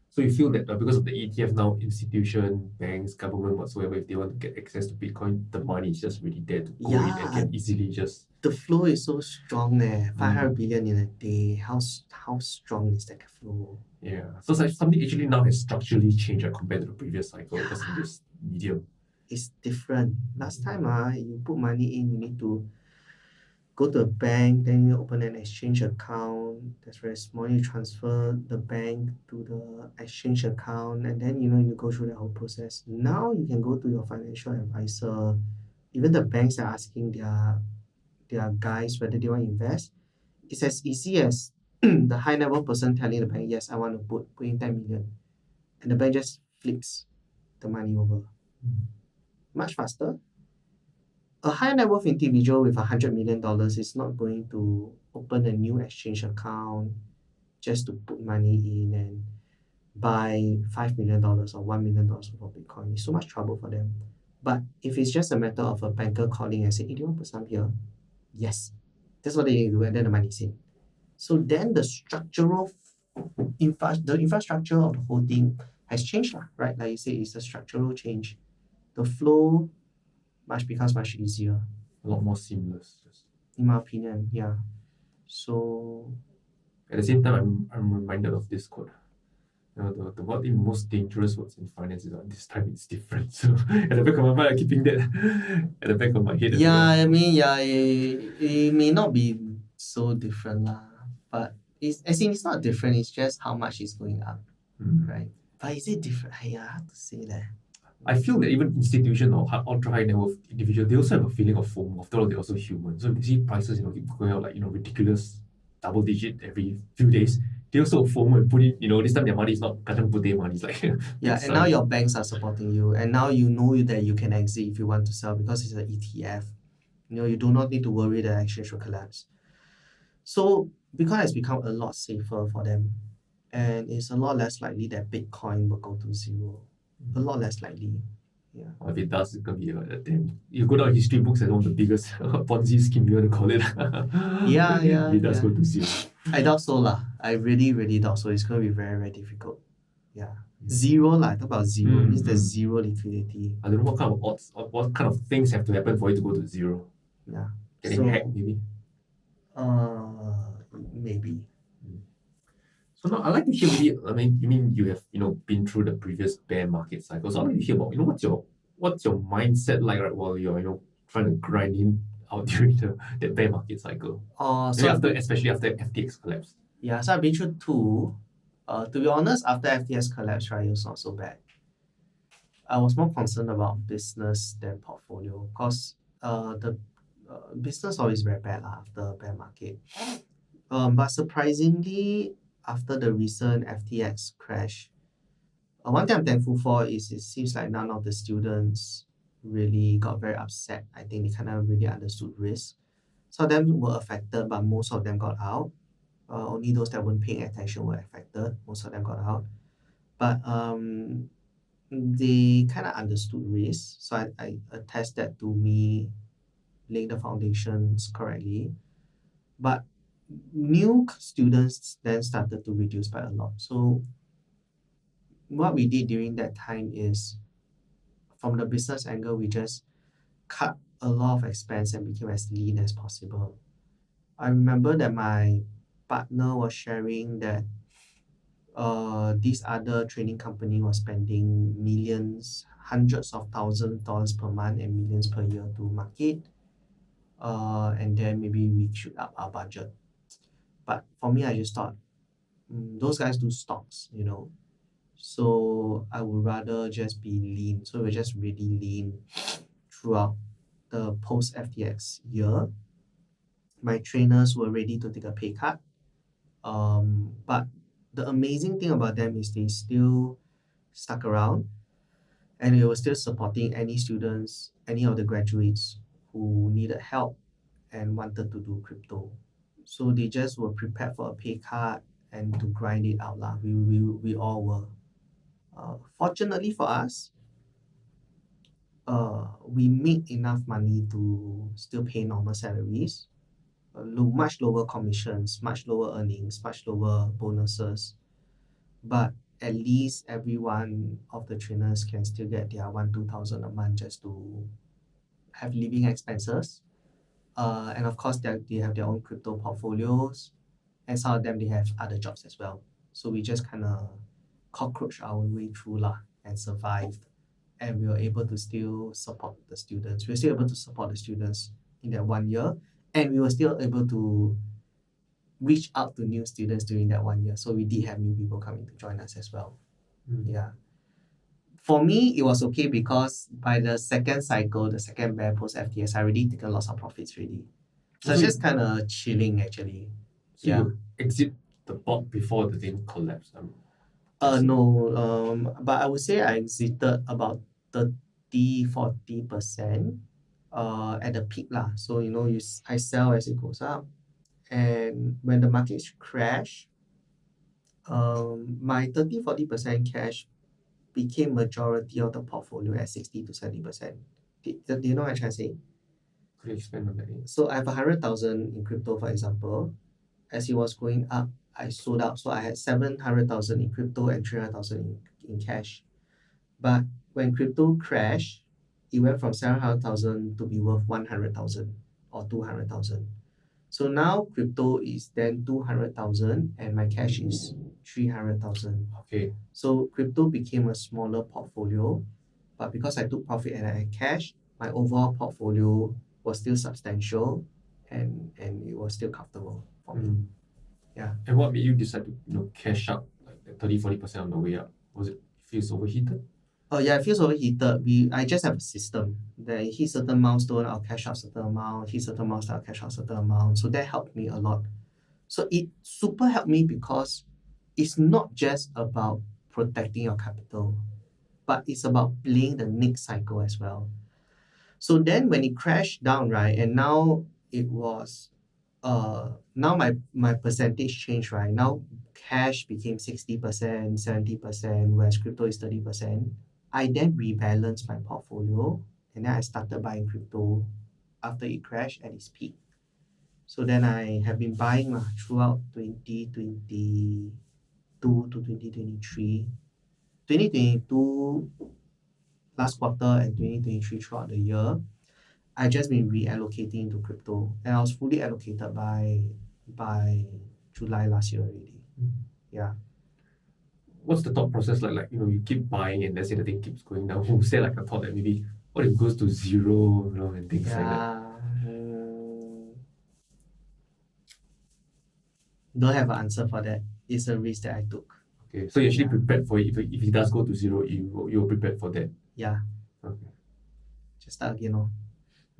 So you feel that because of the ETF now, institution, banks, government, whatsoever, if they want to get access to Bitcoin, the money is just really there to go in and can easily just. The flow is so strong, 500 billion in a day. How strong is that flow? Yeah. So it's like something actually now has structurally changed compared to the previous cycle because in this medium. It's different. Last time, you put money in, you need to go to a bank, then you open an exchange account. That's very small. You transfer the bank to the exchange account, and then you go through the whole process. Now you can go to your financial advisor. Even the banks are asking their guys whether they want to invest. It's as easy as the high net worth person telling the bank, yes, I want to put in 10 million. And the bank just flips the money over. Much faster. A high net worth individual with $100 million is not going to open a new exchange account just to put money in and buy $5 million or $1 million for Bitcoin. It's so much trouble for them. But if it's just a matter of a banker calling and saying, hey, do you want to put some here? Yes. That's what they need to do, and then the money's in. So then the structural infrastructure of the whole thing has changed, right? Like you say, it's a structural change. The flow becomes much easier. A lot more seamless. In my opinion, yeah. So at the same time, I'm reminded of this quote. The one thing most dangerous words in finance is this time it's different. So at the back of my mind, I'm keeping that at the back of my head. Yeah, I mean, it may not be so different but it's not different. It's just how much is going up, right? But is it different? I have to say that. I feel that even institution or ultra high net worth individual, they also have a feeling of FOMO. After all, they're also human. So if they see prices, keep going out like ridiculous double digit every few days. They also FOMO and put it, this time their money is not kacang putih money. It's like yeah, and now your banks are supporting you, and now you know that you can exit if you want to sell because it's an ETF. You do not need to worry that exchange will collapse. So Bitcoin has become a lot safer for them, and it's a lot less likely that Bitcoin will go to zero. A lot less likely. Yeah. Or if it does, it's gonna be you go down history books as one of the biggest Ponzi scheme, you want to call it. Yeah. If it does go to zero. I doubt so I really, really doubt so. It's gonna be very, very difficult. Yeah. Zero talk about zero. It means there's zero liquidity. I don't know what kind of odds or what kind of things have to happen for it to go to zero. Yeah. Getting hacked maybe. Maybe. So now I'd like to hear really, you mean you have been through the previous bear market cycle. So I'd like to hear about what's your mindset like right while you're trying to grind in out during that bear market cycle. Especially after FTX collapsed. Yeah, so I've been through two. To be honest, after FTX collapsed, right, it was not so bad. I was more concerned about business than portfolio because the business always very bad after bear market. But surprisingly, after the recent FTX crash, one thing I'm thankful for is it seems like none of the students really got very upset. I think they kind of really understood risk. Some of them were affected, but most of them got out. Only those that weren't paying attention were affected. Most of them got out. But they kind of understood risk. So I attest that to me laying the foundations correctly. But new students then started to reduce by a lot. So what we did during that time is, from the business angle, we just cut a lot of expense and became as lean as possible. I remember that my partner was sharing that this other training company was spending millions, hundreds of $1,000s per month and millions per year to market. And then maybe we should up our budget. But for me, I just thought, those guys do stocks, you know. So I would rather just be lean. So we're just really lean throughout the post FTX year. My trainers were ready to take a pay cut. But the amazing thing about them is they still stuck around, and they were still supporting any students, any of the graduates who needed help and wanted to do crypto. So they just were prepared for a pay cut and to grind it out lah. We all were. Fortunately for us, we made enough money to still pay normal salaries, much lower commissions, much lower earnings, much lower bonuses. But at least every one of the trainers can still get their 1,000-2,000 a month just to have living expenses. And of course, they have their own crypto portfolios, and some of them, they have other jobs as well. So we just kind of cockroach our way through lah and survived. And we were able to still support the students. We were still able to support the students in that 1 year. And we were still able to reach out to new students during that 1 year. So we did have new people coming to join us as well. Yeah. For me, it was okay because by the second cycle, the second bear post FTS, I already taken lots of profits already. So it's just kind of chilling actually. So you exit the bot before the thing collapsed. No. But I would say I exited about 30-40% at the peak lah. So I sell as it goes up, and when the markets crash, my 30-40% cash became majority of the portfolio at 60-70%. Do you know what I'm trying to say? Could you expand on that? So I have 100,000 in crypto, for example. As it was going up, I sold out. So I had 700,000 in crypto and 300,000 in cash. But when crypto crashed, it went from 700,000 to be worth 100,000 or 200,000. So now crypto is then 200,000 and my cash is 300,000. Okay. So crypto became a smaller portfolio, but because I took profit and I had cash, my overall portfolio was still substantial and it was still comfortable for me. Yeah. And what made you decide to cash out like 30-40% on the way up? Was it feels overheated? Oh yeah, it feels overheated. I just have a system that hit certain milestone, I'll cash out certain amount, hit certain milestone, I'll cash out certain amount. So that helped me a lot. So it super helped me because it's not just about protecting your capital, but it's about playing the next cycle as well. So then when it crashed down, right, and now it was now my percentage changed, right? Now cash became 60%, 70%, whereas crypto is 30%. I then rebalanced my portfolio and then I started buying crypto after it crashed at its peak. So then I have been buying throughout 2022 to 2023. 2022 last quarter and 2023 throughout the year, I just been reallocating into crypto, and I was fully allocated by July last year already. Yeah. What's the thought process like? Like, you keep buying and let's say the thing keeps going down. Who say like a thought that maybe what if it goes to zero, and things like that? Don't have an answer for that. It's a risk that I took. Okay, so you're actually prepared for it. If it does go to zero, you're prepared for that. Yeah. Okay. Just start again.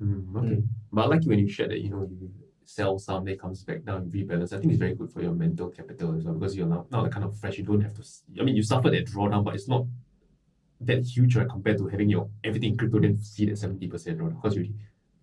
Okay. But I like it when you shared that you sell some, then it comes back down, you rebalance. I think it's very good for your mental capital as well because you're now like kind of fresh. You don't have to. I mean, you suffered that drawdown, but it's not that huge, right? Compared to having your everything in crypto, then see that 70%, right? Because you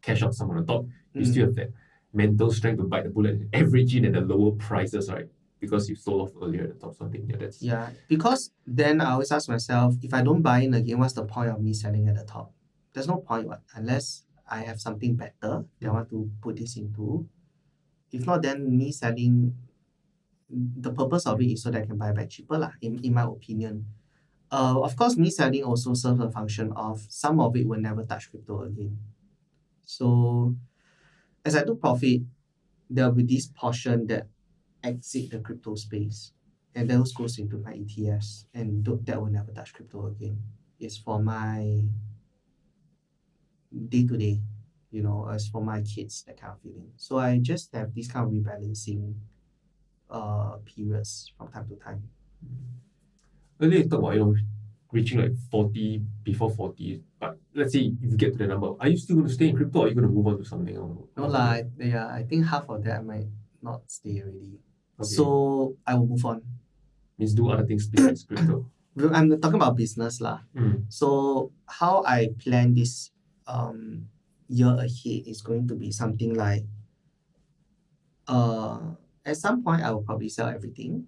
cash out some on the top, you still have that mental strength to bite the bullet and average in at the lower prices, right? Because you sold off earlier at the top. So I think that's Yeah, because then I always ask myself, if I don't buy in again, what's the point of me selling at the top? There's no point, what? Unless I have something better that I want to put this into. If not, then me selling, the purpose of it is so that I can buy back cheaper, lah, in my opinion. Of course, me selling also serves a function of some of it will never touch crypto again. So as I do profit, there will be this portion that exit the crypto space, and those goes into my ETFs, and that will never touch crypto again. It's for my day to day, as for my kids, that kind of feeling. So I just have this kind of rebalancing periods from time to time. earlier you talk about reaching like 40 before 40. But let's say if you get to the number, are you still going to stay in crypto or are you going to move on to something else? No lah, yeah, I think half of that I might not stay already. Okay. So I will move on. Means do other things besides crypto. I'm talking about business lah. So how I plan this year ahead is going to be something like at some point I will probably sell everything.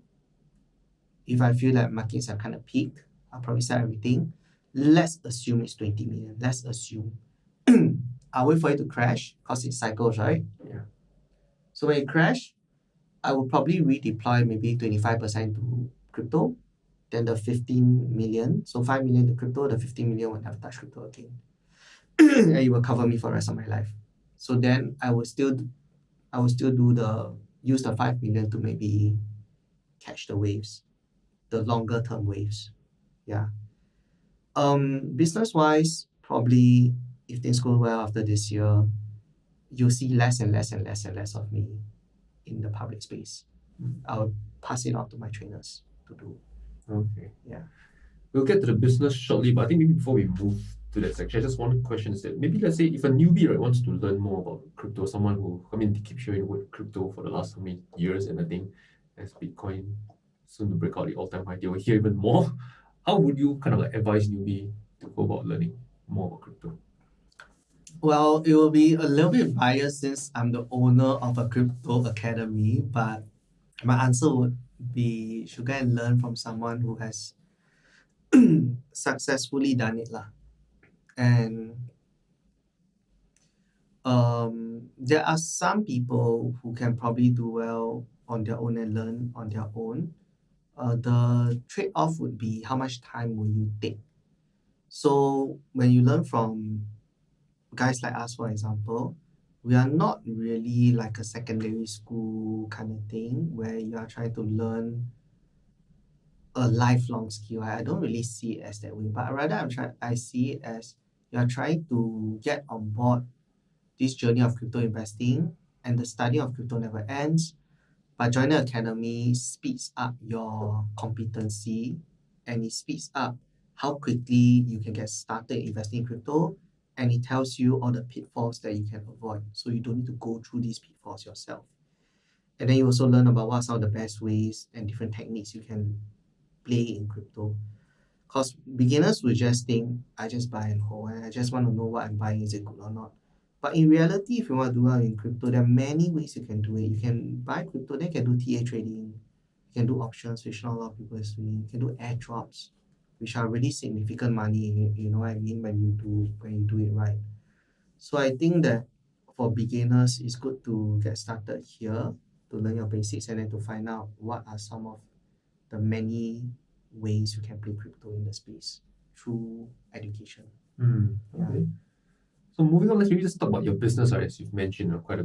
If I feel like markets are kind of peaked, I'll probably sell everything. Let's assume it's 20 million. Let's assume. I'll wait for it to crash because it cycles, right? Yeah. So when it crash, I will probably redeploy maybe 25% to crypto, then the 15 million, so 5 million to crypto, the 15 million will never touch crypto again. And it will cover me for the rest of my life. So then I will still use the 5 million to maybe catch the waves, the longer term waves. Yeah. Business wise, probably if things go well after this year, you'll see less and less and less and less of me in the public space. I'll pass it on to my trainers to do. Okay. Yeah. We'll get to the business shortly, but I think maybe before we move to that section, just one question is that maybe let's say if a newbie wants to learn more about crypto, someone who, they keep hearing the word crypto for the last so many years, and I think as Bitcoin soon to break out the all-time high, they will hear even more. How would you kind of advise newbie to go about learning more about crypto? Well, it will be a little bit biased since I'm the owner of a crypto academy, but my answer would be should go and learn from someone who has successfully done it lah. And there are some people who can probably do well on their own and learn on their own. The trade-off would be how much time will you take. So when you learn from guys like us, for example, we are not really like a secondary school kind of thing where you are trying to learn a lifelong skill. I don't really see it as that way, but rather I see it as you are trying to get on board this journey of crypto investing, and the study of crypto never ends. But joining the academy speeds up your competency, and it speeds up how quickly you can get started investing in crypto, and it tells you all the pitfalls that you can avoid, so you don't need to go through these pitfalls yourself. And then you also learn about what are some of the best ways and different techniques you can play in crypto. Because beginners will just think, I just buy and hold, and I just want to know what I'm buying, is it good or not. But in reality, if you want to do well in crypto, there are many ways you can do it. You can buy crypto, then you can do TA trading. You can do options, which not a lot of people is doing. You can do airdrops, which are really significant money, you know what I mean, when you do it right. So I think that for beginners, it's good to get started here, to learn your basics, and then to find out what are some of the many ways you can play crypto in the space through education. Okay. So moving on, let's maybe just talk about your business, right, as you've mentioned quite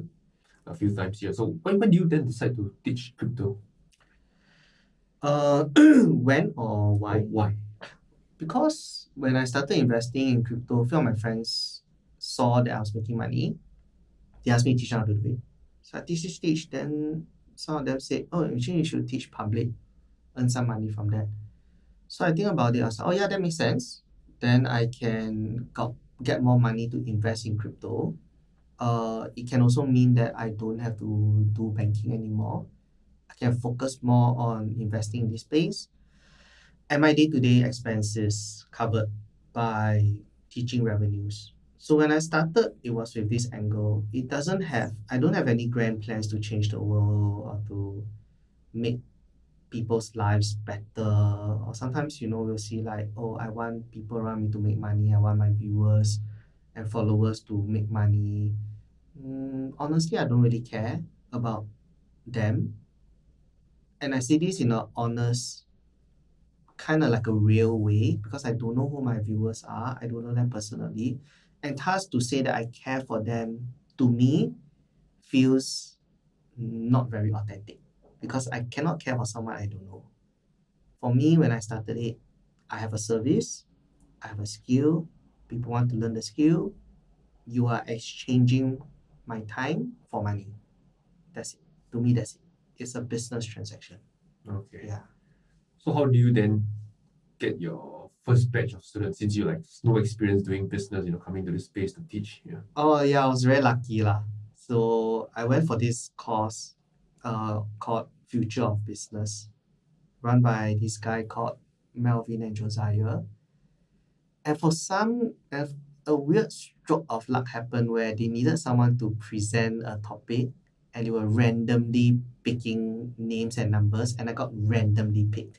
a few times here. So when do you then decide to teach crypto? When or why? Why? Because when I started investing in crypto, a few of my friends saw that I was making money. They asked me to teach them how to do it. So I teach. Then some of them said, oh, actually you should teach public, earn some money from that. So I think about it, I was like, oh yeah, that makes sense. Then I can get more money to invest in crypto. It can also mean that I don't have to do banking anymore. I can focus more on investing in this space. And my day-to-day expenses covered by teaching revenues. So when I started, it was with this angle. I don't have any grand plans to change the world or to make people's lives better. Or sometimes, we'll see like, oh, I want people around me to make money. I want my viewers and followers to make money. Honestly, I don't really care about them. And I say this in a honest, kind of like a real way, because I don't know who my viewers are. I don't know them personally. And thus to say that I care for them, to me, feels not very authentic, because I cannot care for someone I don't know. For me, when I started it, I have a service, I have a skill, people want to learn the skill, you are exchanging my time for money. That's it. To me, that's it. It's a business transaction. Okay. Yeah. So how do you then get your first batch of students, since you like no experience doing business, coming to this space to teach? Yeah. Oh yeah, I was very lucky lah. So I went for this course called Future of Business, run by this guy called Melvin and Josiah. And for a weird stroke of luck happened where they needed someone to present a topic, and they were randomly picking names and numbers, and I got randomly picked.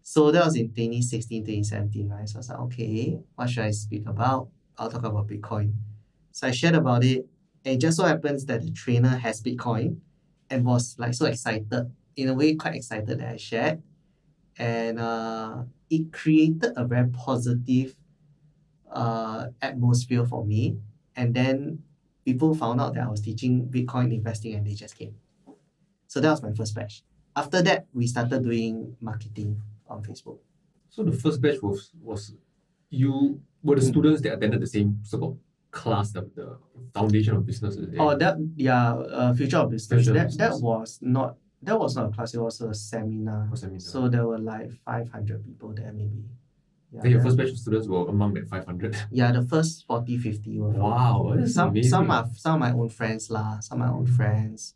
So that was in 2016, 2017, right? So I was like, okay, what should I speak about? I'll talk about Bitcoin. So I shared about it, and it just so happens that the trainer has Bitcoin and was like so excited, in a way quite excited that I shared. And it created a very positive atmosphere for me. And then people found out that I was teaching Bitcoin investing, and they just came. So that was my first batch. After that, we started doing marketing on Facebook. So the first batch was you were the students that attended the same so-called class, the foundation of business. Is it? Oh, Future of Business. Future of That Business. was not a class. It was a seminar. A seminar. So there were like 500 people there, maybe. Yeah, Then your first batch of students were among that 500. Yeah, the first 40, 50 were from Wow, that's amazing. some are my own friends lah. Some are my own friends.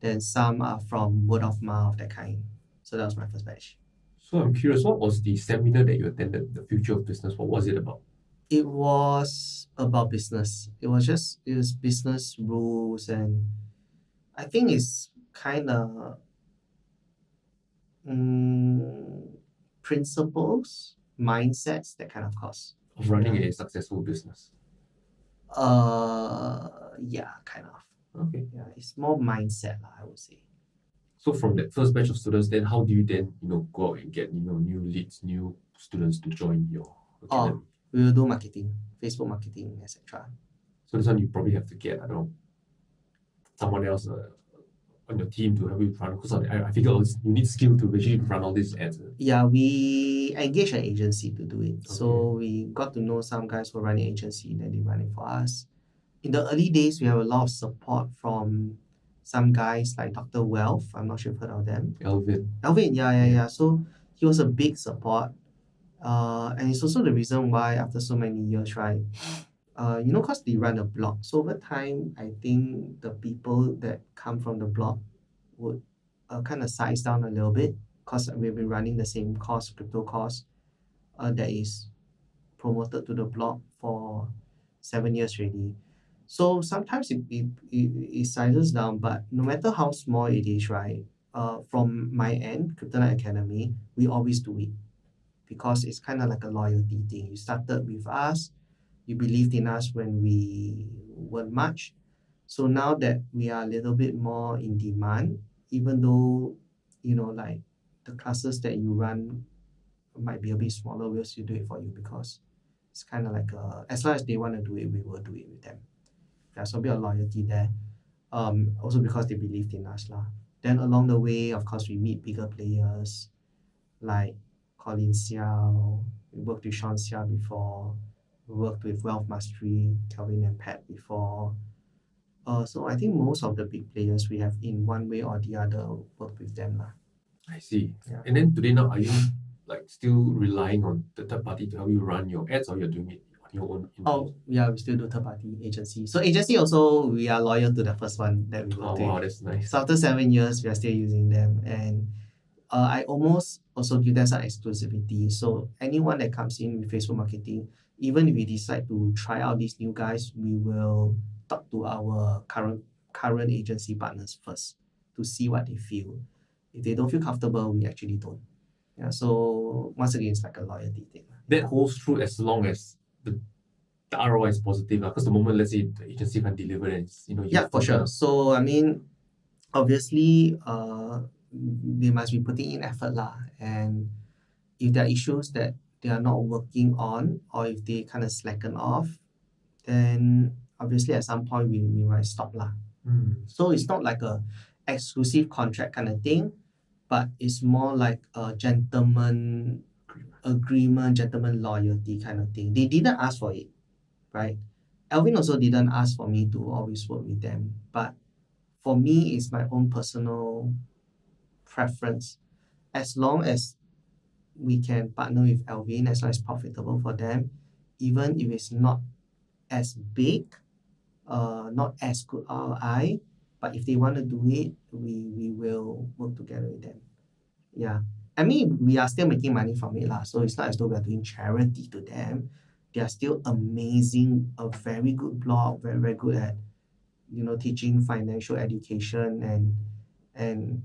Then some are from word of mouth, that kind. So that was my first batch. So I'm curious, what was the seminar that you attended, the Future of Business? What was it about? It was about business. It was business rules, and I think it's kind of principles, mindsets, that kind of course. Of running a successful business. Yeah, kind of. Okay. Yeah, it's more mindset lah, I would say. So from that first batch of students, then how do you then, go out and get, new leads, new students to join your academy? We will do marketing, Facebook marketing, etc. So this one you probably have to get, I don't know, someone else on your team to help you run. Because I figure you need skill to actually run all these ads. Yeah, we engaged an agency to do it. Okay. So we got to know some guys who are running agency, then they run it for us. In the early days, we have a lot of support from some guys like Dr. Wealth. I'm not sure if you've heard of them. Alvin. Yeah. So he was a big support. And it's also the reason why after so many years, right? Because they run a blog. So over time, I think the people that come from the blog would kind of size down a little bit, because we've been running the same course, crypto course, that is promoted to the blog for 7 years already. So sometimes it sizes down, but no matter how small it is, right? From my end, Kryptonite Academy, we always do it, because it's kind of like a loyalty thing. You started with us, you believed in us when we weren't much. So now that we are a little bit more in demand, even though, like the classes that you run might be a bit smaller, we'll still do it for you, because it's kind of like as long as they want to do it, we will do it with them. There's a bit of loyalty there. Also because they believed in us lah. Then along the way, of course, we meet bigger players like Colin Xiao. We worked with Sean Xia before. We worked with Wealth Mastery, Kelvin and Pat before. So I think most of the big players we have in one way or the other worked with them lah. I see. Yeah. And then today now, are you like still relying on the third party to help you run your ads, or you're doing it on your own? Oh yeah, we still do third party agency. So agency also, we are loyal to the first one that we Oh worked wow, with. that's nice. So after 7 years, we are still using them, and I almost also give them some exclusivity. So anyone that comes in with Facebook marketing, even if we decide to try out these new guys, we will talk to our current agency partners first to see what they feel. If they don't feel comfortable, we actually don't. Yeah, so once again, it's like a loyalty thing. That holds true as long as the ROI is positive. Because the moment, let's say, the agency can deliver, and it's, you Yeah, have for to sure. kind of- So I mean, obviously, they must be putting in effort lah. And if there are issues that they are not working on, or if they kind of slacken off, then obviously at some point we might stop lah. So it's not like a exclusive contract kind of thing, but it's more like a gentleman agreement, gentleman loyalty kind of thing. They didn't ask for it, right? Alvin also didn't ask for me to always work with them, but for me, it's my own personal preference. As long as we can partner with Alvin, as long as it's profitable for them, even if it's not as big, not as good ROI, but if they want to do it, we will work together with them. Yeah. I mean, we are still making money from it lah. So it's not as though we are doing charity to them. They are still amazing, a very good blog, very, very good at, teaching financial education and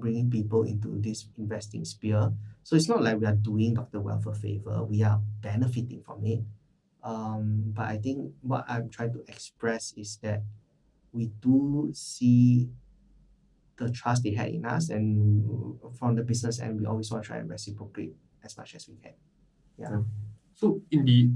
bringing people into this investing sphere. So it's not like we are doing Dr. Wealth a favor. We are benefiting from it. But I think what I'm trying to express is that we do see the trust they had in us, and from the business end, we always want to try and reciprocate as much as we can. Yeah. So in the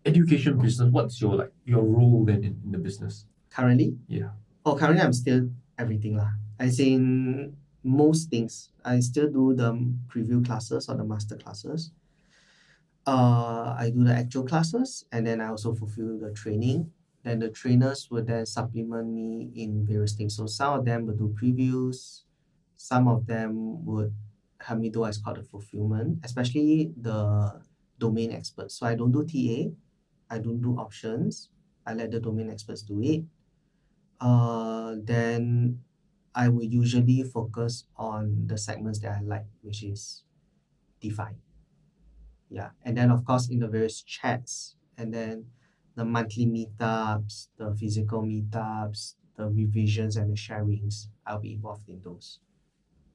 education business, what's your role then in the business? Currently? Yeah. Currently I'm still everything lah. As in most things. I still do the preview classes or the master classes. I do the actual classes, and then I also fulfill the training. Then the trainers will then supplement me in various things. So some of them will do previews, some of them would help me do what's called the fulfillment, especially the domain experts. So I don't do TA, I don't do options. I let the domain experts do it. Then I will usually focus on the segments that I like, which is DeFi. Yeah, and then of course in the various chats, and then the monthly meetups, the physical meetups, the revisions and the sharings, I'll be involved in those.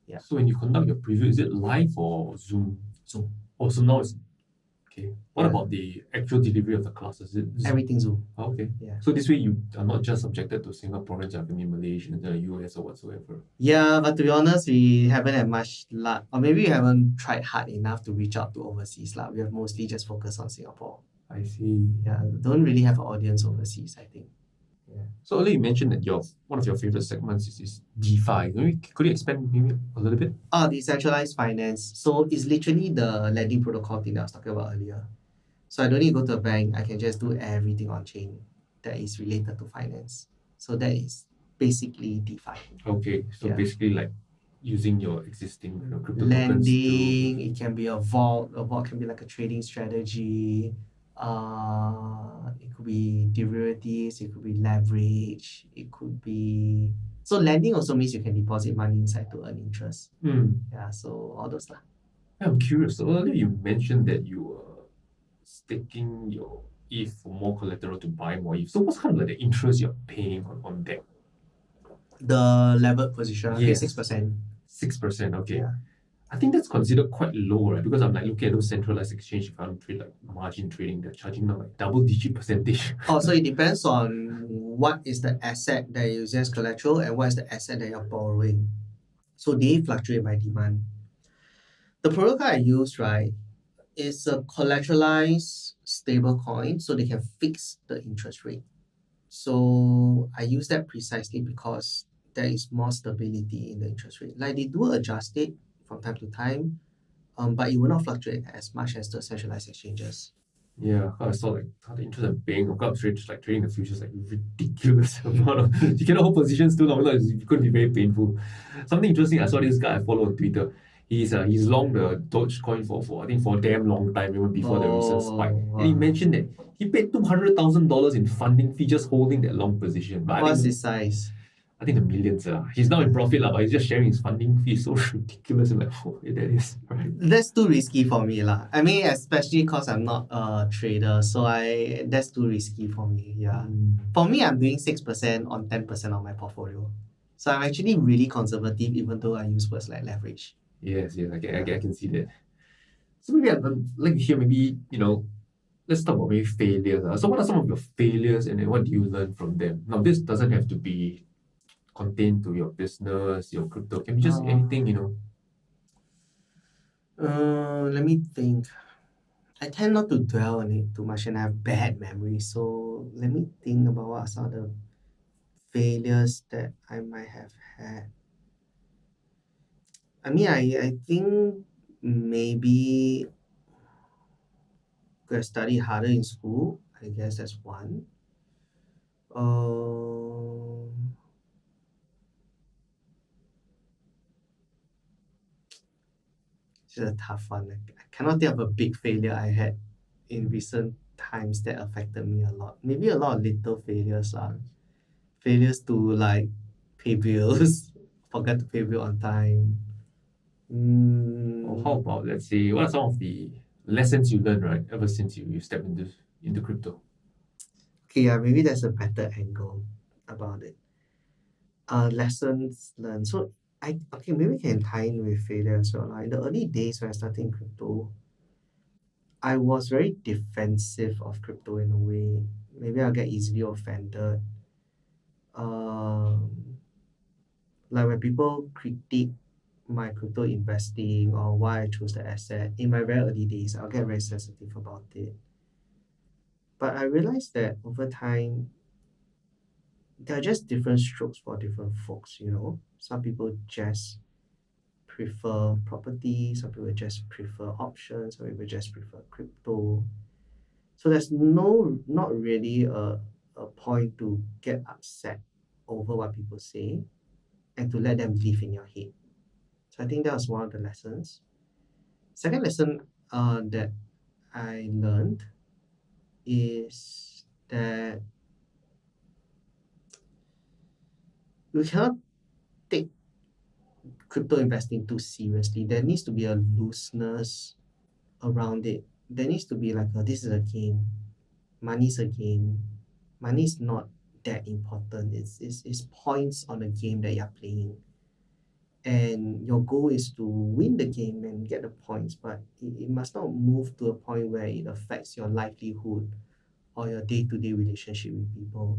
Yeah. So when you conduct your preview, is it live or Zoom? Zoom. Oh, so now it's okay. What Yeah. about the actual delivery of the classes? Is it Zoom? Everything Zoom. Oh, okay. Yeah. So this way you are not just subjected to Singaporeans, I mean Malaysians, the US or whatsoever. Yeah, but to be honest, we haven't had much luck, or maybe we haven't tried hard enough to reach out to overseas. We have mostly just focused on Singapore. I see. Yeah, don't really have an audience overseas, I think. Yeah. So earlier you mentioned that one of your favorite segments is DeFi. Could you expand maybe a little bit? Decentralized finance. So it's literally the lending protocol thing that I was talking about earlier. So I don't need to go to a bank. I can just do everything on chain that is related to finance. So that is basically DeFi. Okay, so Yeah. basically like using your existing crypto tokens Lending, it can be a vault. A vault can be like a trading strategy. It could be derivatives, it could be leverage, it could be... So lending also means you can deposit money inside to earn interest. Yeah, so all those lah. I'm curious. So earlier you mentioned that you were staking your ETH for more collateral to buy more ETH. So what's kind of like the interest you're paying on that? The levered position, Yes. 6%. 6%, okay. Yeah. I think that's considered quite low, right? Because I'm looking at those centralized exchange, if I don't trade margin trading, they're charging now double-digit percentage. So it depends on what is the asset that you use as collateral and what is the asset that you're borrowing. So they fluctuate by demand. The protocol I use, right, is a collateralized stable coin, so they can fix the interest rate. So I use that precisely because there is more stability in the interest rate. They do adjust it from time to time, but it will not fluctuate as much as the centralized exchanges. Yeah, I saw how the interest I'm paying on up trades, trading the futures, ridiculous amount of. You cannot hold positions too long. It's going to be very painful. Something interesting. I saw this guy I follow on Twitter. He's long the Dogecoin for I think for a damn long time, even before the recent spike. Wow. And he mentioned that he paid $200,000 in funding fee just holding that long position. But What's his size? I I think the millions. He's now in profit, but he's just sharing his funding fee. So ridiculous. I'm like, oh, yeah, that is right. That's too risky for me lah. I mean, especially because I'm not a trader, so that's too risky for me. Yeah. For me, I'm doing 6% on 10% of my portfolio. So I'm actually really conservative, even though I use words like leverage. Yes, I can see that. So maybe I'd like to hear let's talk about maybe failures. So what are some of your failures and then what do you learn from them? Now this doesn't have to be contained to your business, your crypto. Can be just anything, Let me think. I tend not to dwell on it too much and I have bad memory. So let me think about what are some of the failures that I might have had. I mean, I think maybe could have studied harder in school. I guess that's one. It's a tough one. I cannot think of a big failure I had in recent times that affected me a lot. Maybe a lot of little failures are failures to like pay bills, forget to pay bill on time. Or how about, let's say, what are some of the lessons you learned, right, ever since you stepped into crypto? Okay, yeah, maybe there's a better angle about it. Lessons learned. So maybe we can tie in with failure as well. In the early days when I started in crypto, I was very defensive of crypto in a way. Maybe I'll get easily offended. Like when people critique my crypto investing or why I chose the asset, in my very early days, I'll get very sensitive about it. But I realized that over time, there are just different strokes for different folks, Some people just prefer property, some people just prefer options, some people just prefer crypto. So there's not really a point to get upset over what people say and to let them live in your head. So I think that was one of the lessons. Second lesson that I learned is that we cannot take crypto investing too seriously. There needs to be a looseness around it. There needs to be like this is a game. Money's a game. Money is not that important. It's points on a game that you're playing. And your goal is to win the game and get the points, but it must not move to a point where it affects your livelihood or your day-to-day relationship with people.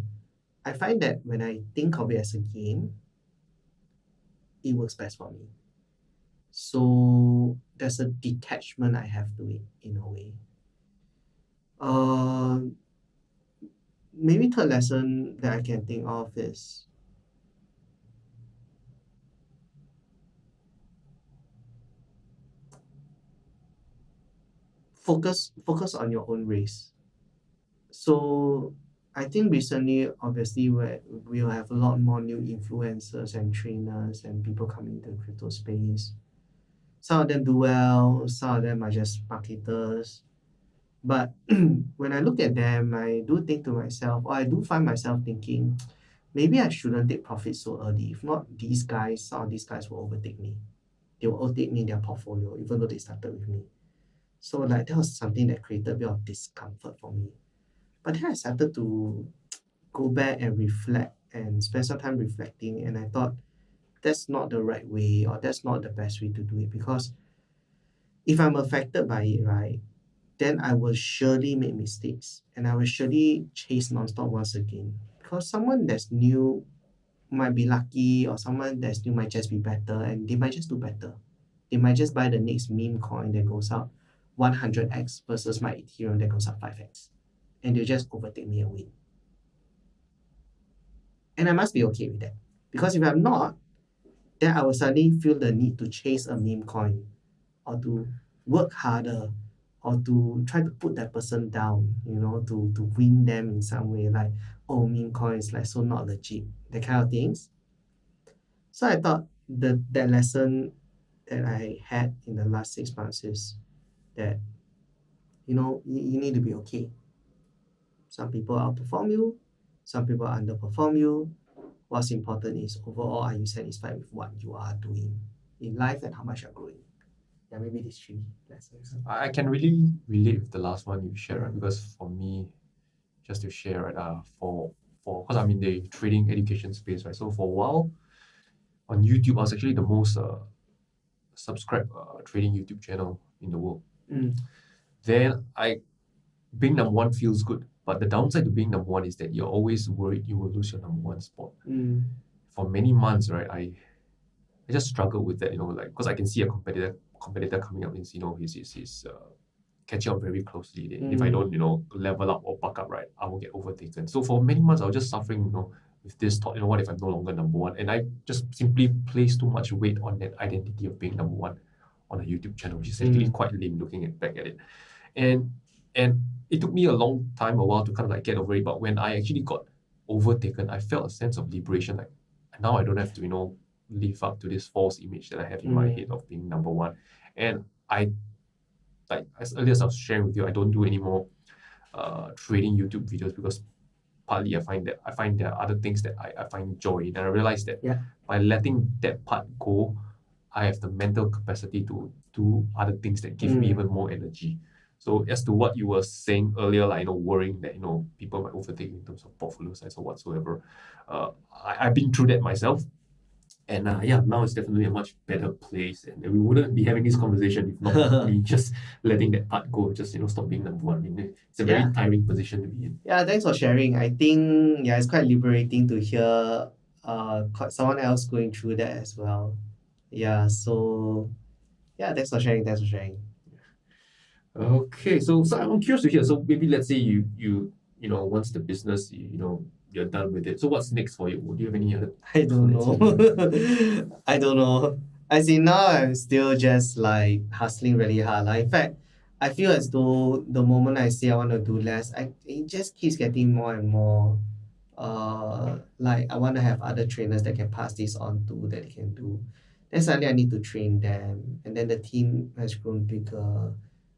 I find that when I think of it as a game, it works best for me. So there's a detachment I have to it in a way. Maybe third lesson that I can think of is focus on your own race. So I think recently, obviously, we'll have a lot more new influencers and trainers and people coming into the crypto space. Some of them do well, some of them are just marketers. But when I look at them, I do think to myself, or I do find myself thinking, maybe I shouldn't take profit so early. If not, some of these guys will overtake me. They will overtake me in their portfolio, even though they started with me. So that was something that created a bit of discomfort for me. But then I started to go back and reflect and spend some time reflecting, and I thought that's not the right way or that's not the best way to do it, because if I'm affected by it, right, then I will surely make mistakes and I will surely chase nonstop once again, because someone that's new might be lucky or someone that's new might just be better and they might just do better. They might just buy the next meme coin that goes up 100x versus my Ethereum that goes up 5x. And they'll just overtake me and win. And I must be okay with that. Because if I'm not, then I will suddenly feel the need to chase a meme coin or to work harder or to try to put that person down, to win them in some way. Like, oh, meme coin is like so not legit. That kind of things. So I thought that lesson that I had in the last 6 months is that, you need to be okay. Some people outperform you, some people underperform you, What's important is overall, are you satisfied with what you are doing in life and how much you're growing? Yeah, maybe these 3 lessons. I can really relate with the last one you shared, right? Because for me, just to share, right, for because I'm in the trading education space, right? So for a while on YouTube, I was actually the most subscribed trading YouTube channel in the world. Then being number one feels good, but the downside to being number one is that you're always worried you will lose your number one spot. For many months, right, I just struggled with that, like because I can see a competitor coming up and he's catching up very closely. If I don't level up or buck up, right, I will get overtaken. So for many months I was just suffering with this thought, what if I'm no longer number one? And I just simply placed too much weight on that identity of being number one on a YouTube channel, which is actually quite lame looking back at it. And it took me a while to kind of like get over it. But when I actually got overtaken, I felt a sense of liberation. Like now I don't have to live up to this false image that I have in my head of being number one. And like as earlier as I was sharing with you, I don't do any more trading YouTube videos because partly I find there are other things that I find joy in. And I realized that by letting that part go, I have the mental capacity to do other things that give me even more energy. So as to what you were saying earlier, like worrying that people might overtake in terms of portfolio size or whatsoever, I've been through that myself. And now it's definitely a much better place, and we wouldn't be having this conversation if not me just letting that part go, just stop being number one. I mean, it's a very tiring position to be in. Yeah, thanks for sharing. I think it's quite liberating to hear someone else going through that as well. Yeah, so thanks for sharing. Okay, so I'm curious to hear. So maybe let's say you once the business you're done with it. So what's next for you? Do you have any other? I don't know. I don't know. As in now, I'm still just like hustling really hard. Like, in fact, I feel as though the moment I say I want to do less, it just keeps getting more and more. Like I want to have other trainers that can pass this on to that they can do. Then suddenly I need to train them, and then the team has grown bigger.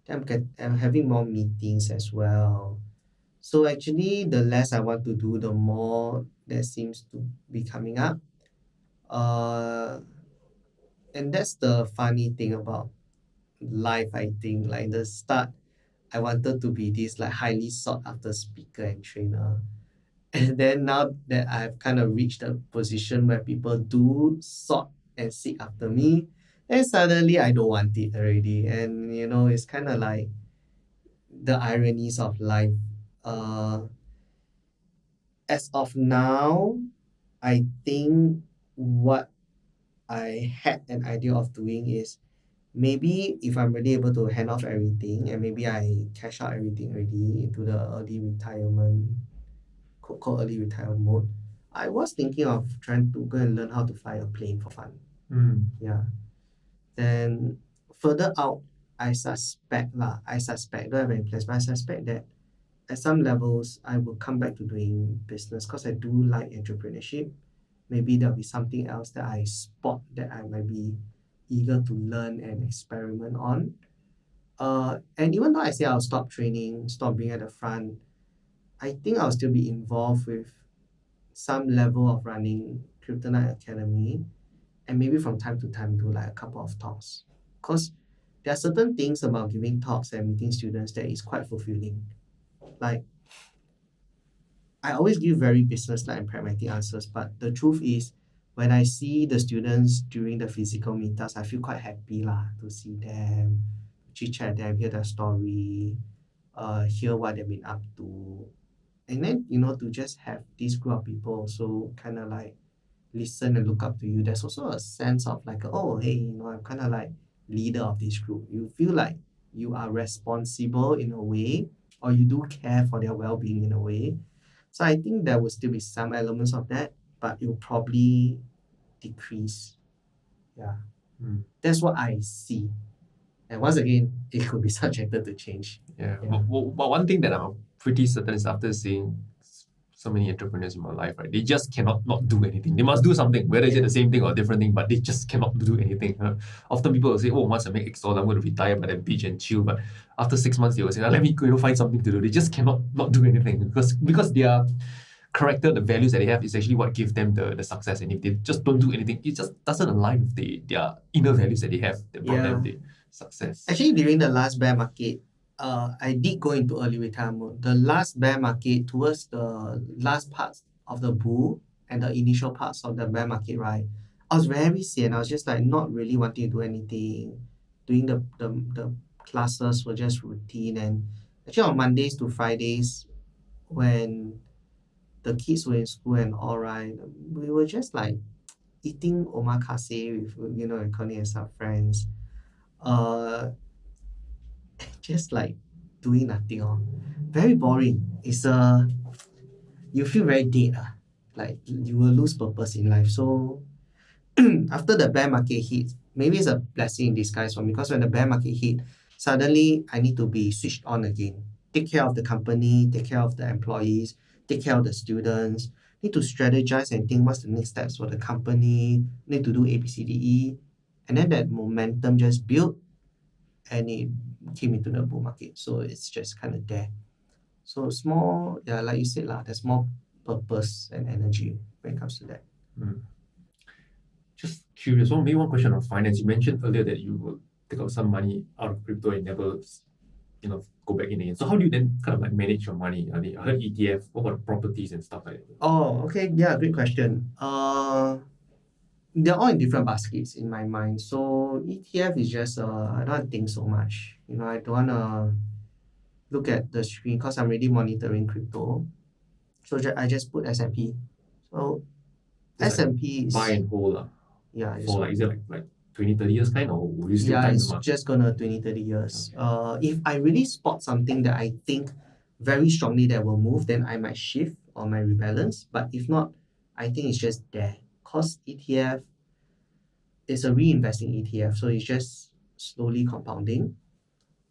Then I'm having more meetings as well. So actually, the less I want to do, the more that seems to be coming up. And that's the funny thing about life, I think. Like the start, I wanted to be this like highly sought after speaker and trainer. And then now that I've kind of reached a position where people do sought and seek after me, then suddenly I don't want it already. And it's kind of like the ironies of life. As of now, I think what I had an idea of doing is maybe if I'm really able to hand off everything and maybe I cash out everything already into the early retirement, quote early retirement mode, I was thinking of trying to go and learn how to fly a plane for fun. Yeah. Then further out, I suspect, don't have any plans, but I suspect that at some levels, I will come back to doing business because I do like entrepreneurship. Maybe there'll be something else that I spot that I might be eager to learn and experiment on. And even though I say I'll stop training, stop being at the front, I think I'll still be involved with some level of running Kryptonite Academy, and maybe from time to time do like a couple of talks. Because there are certain things about giving talks and meeting students that is quite fulfilling. Like, I always give very business-like and pragmatic answers, but the truth is, when I see the students during the physical meetups, I feel quite happy to see them, chit-chat them, hear their story, hear what they've been up to. And then, to just have this group of people also kind of like listen and look up to you. There's also a sense of like, oh, hey, I'm kind of like leader of this group. You feel like you are responsible in a way, or you do care for their well-being in a way. So I think there will still be some elements of that, but it will probably decrease. Yeah. That's what I see. And once again, it could be subjected to change. Yeah. But one thing that I'm pretty certain is after seeing so many entrepreneurs in my life, right? They just cannot not do anything. They must do something, whether it's the same thing or a different thing, but they just cannot do anything. Often people will say, oh, once I make X dollar, I'm going to retire by the beach and chill. But after 6 months, they will say, let me go find something to do. They just cannot not do anything because their character, the values that they have is actually what gives them the success. And if they just don't do anything, it just doesn't align with their inner values that they have that brought them the success. Actually, during the last bear market, I did go into early retirement. The last bear market, towards the last parts of the bull and the initial parts of the bear market, right? I was very sian. I was just like not really wanting to do anything. Doing the classes were just routine. And actually on Mondays to Fridays, when the kids were in school and all right, we were just like eating omakase with, Connie and some friends. Just like doing nothing. Very boring. It's you feel very dead. Like you will lose purpose in life. So after the bear market hit, maybe it's a blessing in disguise for me, because when the bear market hit, suddenly I need to be switched on again. Take care of the company, take care of the employees, take care of the students, need to strategize and think what's the next steps for the company, need to do A, B, C, D, E. And then that momentum just built and it came into the bull market. So it's just kind of there. So small, like you said, there's more purpose and energy when it comes to that. Just curious, maybe one question on finance. You mentioned earlier that you will take out some money out of crypto and never, go back in again. So how do you then kind of like manage your money? I heard ETF. What about properties and stuff like that? Oh, okay. Yeah, great question. They're all in different baskets in my mind. So ETF is just I don't think so much. I don't wanna look at the screen because I'm already monitoring crypto. So I just put S&P. So It's S&P is buy and hold. Yeah. For is it like 20, 30 years kind, or will you still time the It's market? just gonna 20, 30 years. If I really spot something that I think very strongly that will move, then I might shift or might rebalance. But if not, I think it's just there. Cause ETF is a reinvesting ETF, so it's just slowly compounding.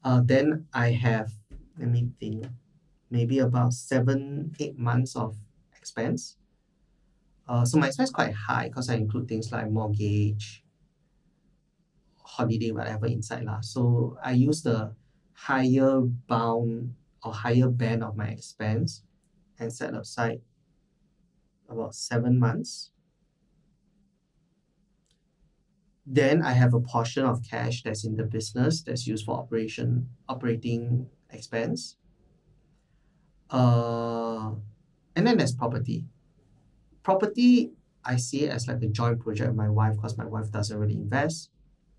Then I have, let me think, maybe about 7-8 months of expense. So my expense is quite high because I include things like mortgage, holiday, whatever inside lah. So I use the higher bound or higher band of my expense and set aside about 7 months. Then I have a portion of cash that's in the business that's used for operating expense. And then there's property. Property, I see it as like a joint project with my wife because my wife doesn't really invest.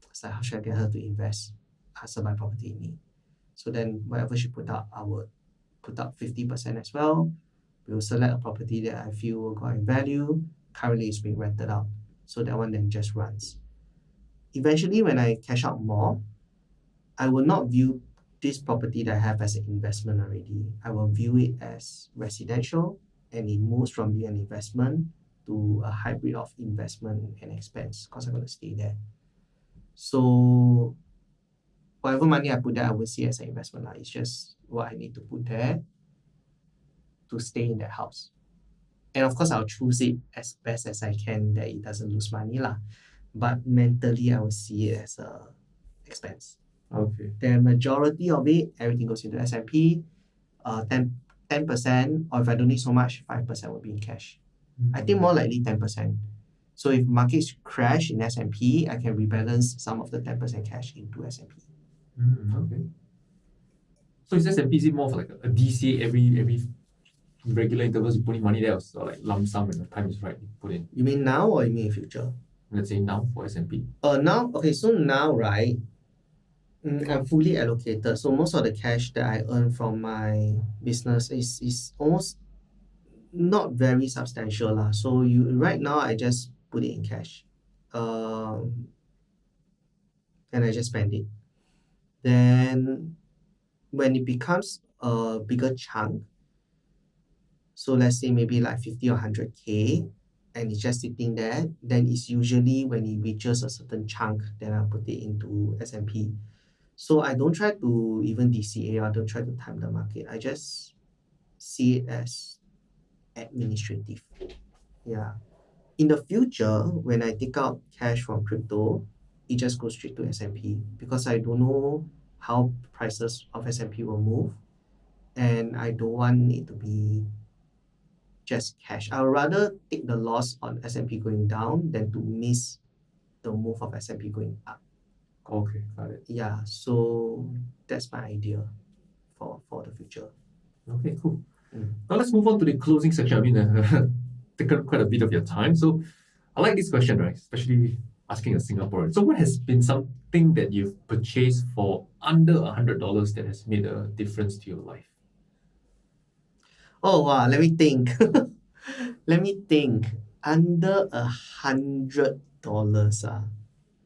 It's like, how should I get her to invest? Ask her buy property in me. So then whatever she put up, I would put up 50% as well. We will select a property that I feel will go in value. Currently it's being rented out. So that one then just runs. Eventually, when I cash out more, I will not view this property that I have as an investment already. I will view it as residential, and it moves from being an investment to a hybrid of investment and expense because I'm going to stay there. So whatever money I put there, I will see as an investment. It's just what I need to put there to stay in that house. And of course, I'll choose it as best as I can that it doesn't lose money. But mentally, I will see it as a expense. Okay. The majority of it, everything goes into S&P. 10%, or if I don't need so much, 5% will be in cash. I think more likely 10%. So if markets crash in S&P, I can rebalance some of the 10% cash into S&P. Okay. So is S&P, is it more of like a DCA every regular intervals you put in money there, or like lump sum when the time is right you put in? You mean now or you mean in future? Let's say now for S&P. So now, right, I'm fully allocated. So most of the cash that I earn from my business is almost not very substantial. So right now I just put it in cash. And I just spend it. Then when it becomes a bigger chunk, so let's say maybe like 50 or 100K, and it's just sitting there, then it's usually when it reaches a certain chunk, then I'll put it into S&P. So I don't try to even DCA, I don't try to time the market. I just see it as administrative. Yeah. In the future, when I take out cash from crypto, it just goes straight to S&P because I don't know how prices of S&P will move, and I don't want it to be just cash. I would rather take the loss on S&P going down than to miss the move of S&P going up. Okay, got it. Yeah, so that's my idea for the future. Okay, cool. Mm. Now let's move on to the closing section. I mean, taken quite a bit of your time. So I like this question, right? Especially asking a Singaporean. So what has been something that you've purchased for under $100 that has made a difference to your life? Oh wow, let me think. Let me think. Under $100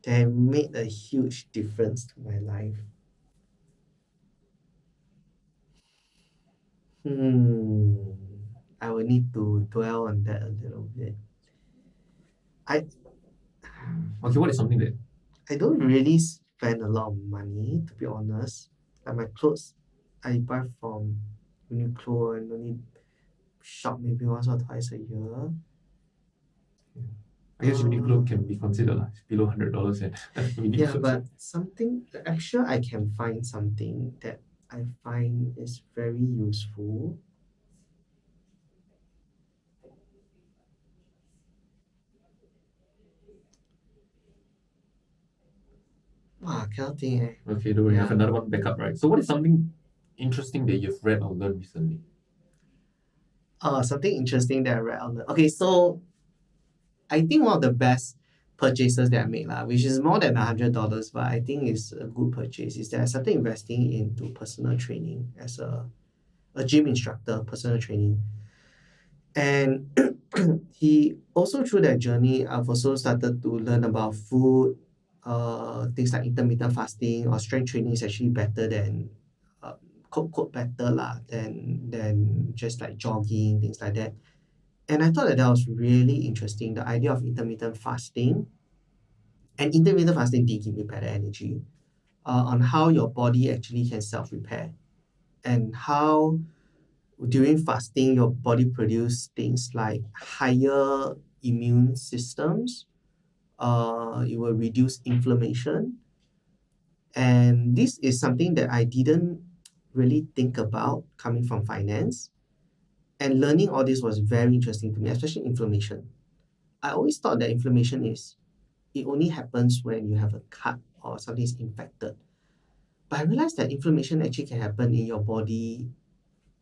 that made a huge difference to my life. I will need to dwell on that a little bit. I Okay, what is something that I don't really spend a lot of money, to be honest. Like my clothes, I buy from Uniqlo and only shop maybe once or twice a year. I guess Uniqlo can be considered like below $100 and Yeah, Uniqlo. but something actually I can find something that I find is very useful. Wow, cannot think. Okay, don't worry, I have Yeah. another one backup, right? So what is something interesting that you've read or learned recently? Something interesting that I read on the. Okay, so I think one of the best purchases that I made, which is more than $100, but I think is a good purchase, is that I started investing into personal training as a gym instructor, personal training. And he also through that journey, I've also started to learn about food, things like intermittent fasting or strength training is actually better than quote better than just like jogging, things like that. And I thought that was really interesting, the idea of intermittent fasting. And intermittent fasting did give me better energy on how your body actually can self-repair and how during fasting your body produce things like higher immune systems. It will reduce inflammation. And this is something that I didn't really think about coming from finance. And learning all this was very interesting to me, especially inflammation. I always thought that inflammation it only happens when you have a cut or something is infected. But I realized that inflammation actually can happen in your body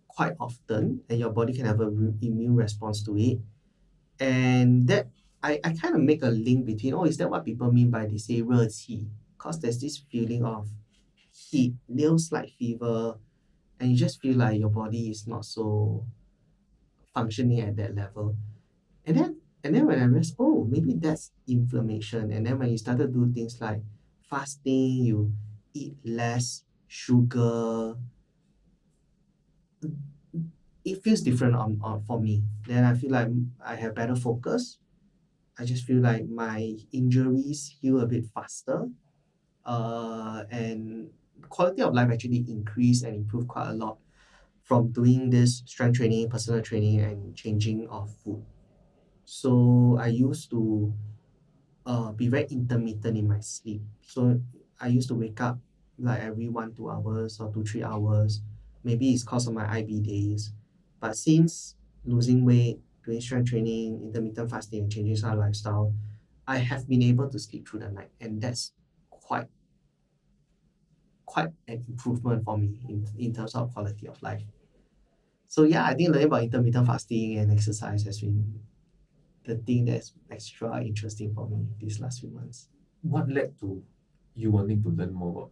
quite often, and your body can have an immune response to it. And that I kind of make a link between, is that what people mean by they say 热气? Because there's this feeling of heat, little slight fever, and you just feel like your body is not so functioning at that level. And then when I realized, maybe that's inflammation. And then when you started to do things like fasting, you eat less sugar, it feels different on for me. Then I feel like I have better focus. I just feel like my injuries heal a bit faster. And quality of life actually increased and improved quite a lot from doing this strength training, personal training, and changing of food. So I used to be very intermittent in my sleep. So I used to wake up like every 1-2 hours or 2-3 hours. Maybe it's because of my IB days. But since losing weight, doing strength training, intermittent fasting, and changing our lifestyle, I have been able to sleep through the night, and that's quite an improvement for me in terms of quality of life. So yeah, I think learning about intermittent fasting and exercise has been the thing that's extra interesting for me these last few months. What led to you wanting to learn more about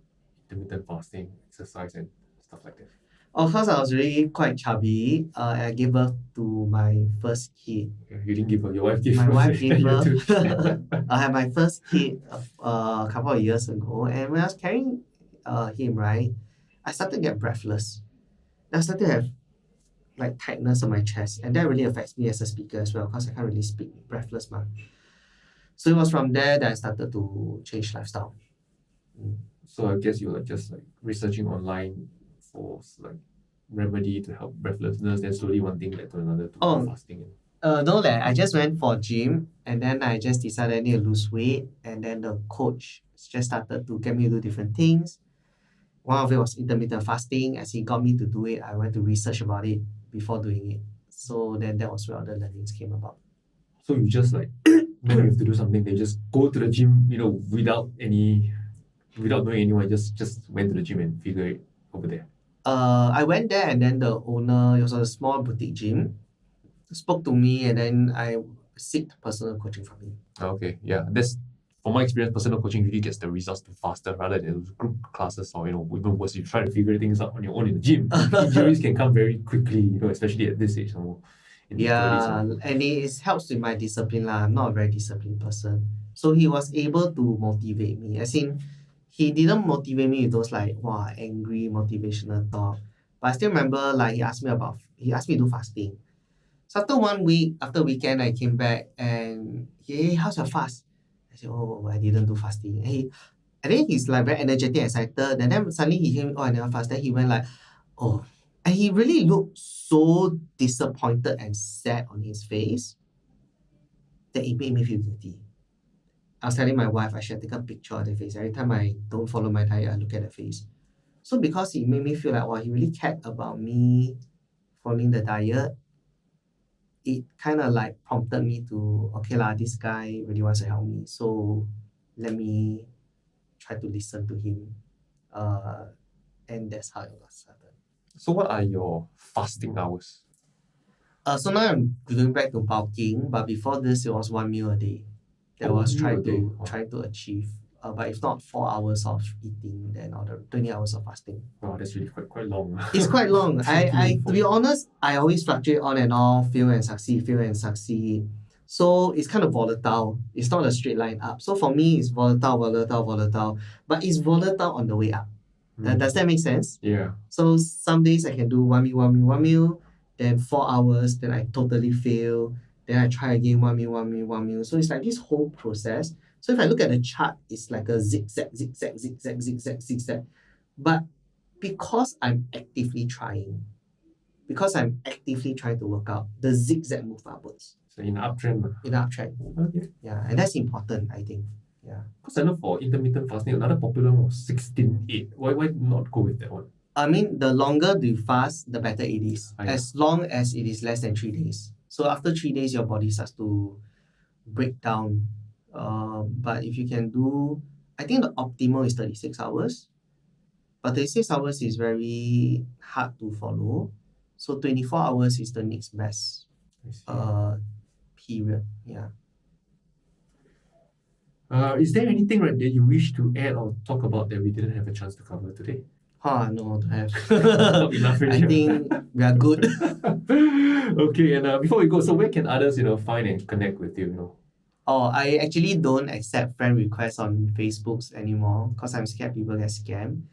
intermittent fasting, exercise, and stuff like that? Of course, I was really quite chubby. I gave birth to my first kid. You didn't give birth, your wife gave My birth. wife gave You birth. too. I had my first kid a couple of years ago, and when I was carrying him, right, I started to get breathless. I started to have like tightness on my chest, and that really affects me as a speaker as well because I can't really speak breathless, man. So it was from there that I started to change lifestyle. So I guess you were just like researching online for like remedy to help breathlessness, then slowly one thing led to another to fasting. No, I just went for gym, and then I just decided I need to lose weight, and then the coach just started to get me to do different things. One of it was intermittent fasting. As he got me to do it, I went to research about it before doing it. So then that was where all the learnings came about. So you just like, when you have to do something, they just go to the gym, without knowing anyone, just went to the gym and figure it over there. I went there and then the owner, it was a small boutique gym, spoke to me and then I seeked personal coaching from him. Okay, yeah. That's from my experience, personal coaching really gets the results faster rather than those group classes or even worse, you try to figure things out on your own in the gym. Injuries can come very quickly, especially at this age. In the 30s, And it helps with my discipline lah. I'm not a very disciplined person. So he was able to motivate me. As in, he didn't motivate me with those angry motivational talk. But I still remember he asked me to do fasting. So after 1 week, after weekend, I came back and hey, how's your fast? I said, oh, I didn't do fasting. And then he's very energetic, excited. And then suddenly he came, I never fast. Then he went oh. And he really looked so disappointed and sad on his face that it made me feel guilty. I was telling my wife I should take a picture of the face. Every time I don't follow my diet, I look at the face. So because it made me feel he really cared about me following the diet, it kind of prompted me to, this guy really wants to help me. So let me try to listen to him. And that's how it got started. So what are your fasting hours? So now I'm going back to bulking, but before this it was 1 meal a day. That was trying to achieve. But if not 4 hours of eating, then other 20 hours of fasting. Wow, that's really quite long. It's quite long. I to be honest, I always fluctuate on and off, fail and succeed. So it's kind of volatile. It's not a straight line up. So for me, it's volatile. But it's volatile on the way up. Does that make sense? Yeah. So some days I can do 1 meal, then 4 hours, then I totally fail. Then I try again, 1 meal. So it's this whole process. So if I look at the chart, it's like a zigzag. But because I'm actively trying to work out, the zigzag move upwards. So in uptrend. Okay. Yeah, and that's important, I think. Yeah. Because I know for intermittent fasting, another popular one was 16-8. Why not go with that one? I mean, the longer you fast, the better it is. Right. As long as it is less than 3 days. So after 3 days, your body starts to break down. But if you can do, I think the optimal is 36 hours. But 36 hours is very hard to follow. So 24 hours is the next best period. Yeah. Is there anything that you wish to add or talk about that we didn't have a chance to cover today? No, don't have. Enough already. I think we are good. Okay, and before we go, so where can others, find and connect with you, I actually don't accept friend requests on Facebooks anymore because I'm scared people get scammed.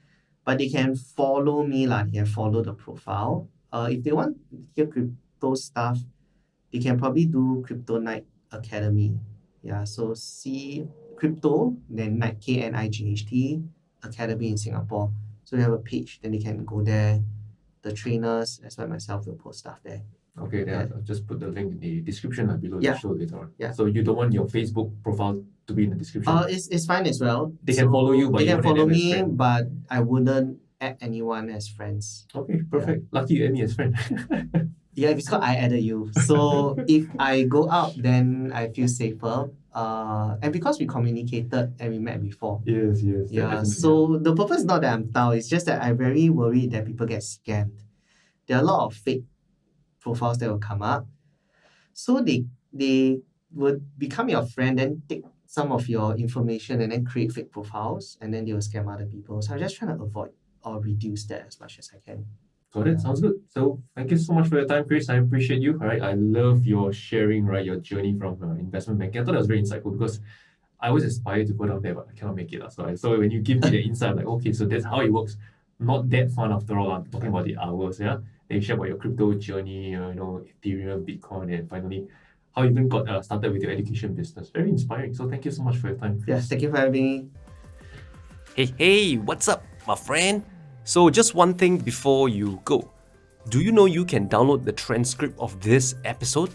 But they can follow me, they can follow the profile. If they want to hear crypto stuff, they can probably do Kryptonite Academy. Yeah, so see crypto, then KNIGHT Academy in Singapore. So we have a page, then they can go there. The trainers, as well as myself, will post stuff there. Okay, then I'll just put the link in the description below the show later on. Yeah. So you don't want your Facebook profile to be in the description? It's fine as well. They can follow you, but they can follow me, friend. but I wouldn't add anyone as friends. Okay, perfect. Yeah. Lucky you add me as friend. Yeah, it's because I added you. So if I go out, then I feel safer. And because we communicated and we met before. Yes. Yeah. So the purpose is not that I'm down. It's just that I'm very worried that people get scammed. There are a lot of fake profiles that will come up. So they would become your friend, then take some of your information and then create fake profiles, and then they will scam other people. So I'm just trying to avoid or reduce that as much as I can. Got it. Sounds good. So thank you so much for your time, Chris. I appreciate you. All right. I love your sharing, right? Your journey from investment banking. I thought that was very insightful because I always aspire to go down there, but I cannot make it. So when you give me the insight, I'm like, okay, so that's how it works. Not that fun after all. I'm talking about the hours, yeah. Then you share about your crypto journey, Ethereum, Bitcoin, and finally how you even got started with your education business. Very inspiring. So thank you so much for your time, Chris. Yes, thank you for having me. Hey, what's up, my friend? So just one thing before you go. Do you know you can download the transcript of this episode?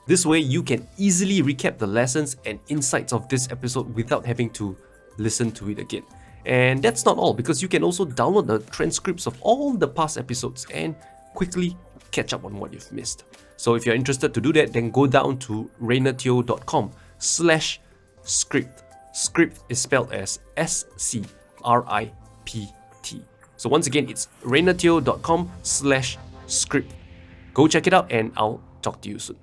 This way you can easily recap the lessons and insights of this episode without having to listen to it again. And that's not all, because you can also download the transcripts of all the past episodes and quickly catch up on what you've missed. So if you're interested to do that, then go down to rainerteo.com/script. Script is spelled as SCRIPT. So once again, it's rainerteo.com/script. Go check it out and I'll talk to you soon.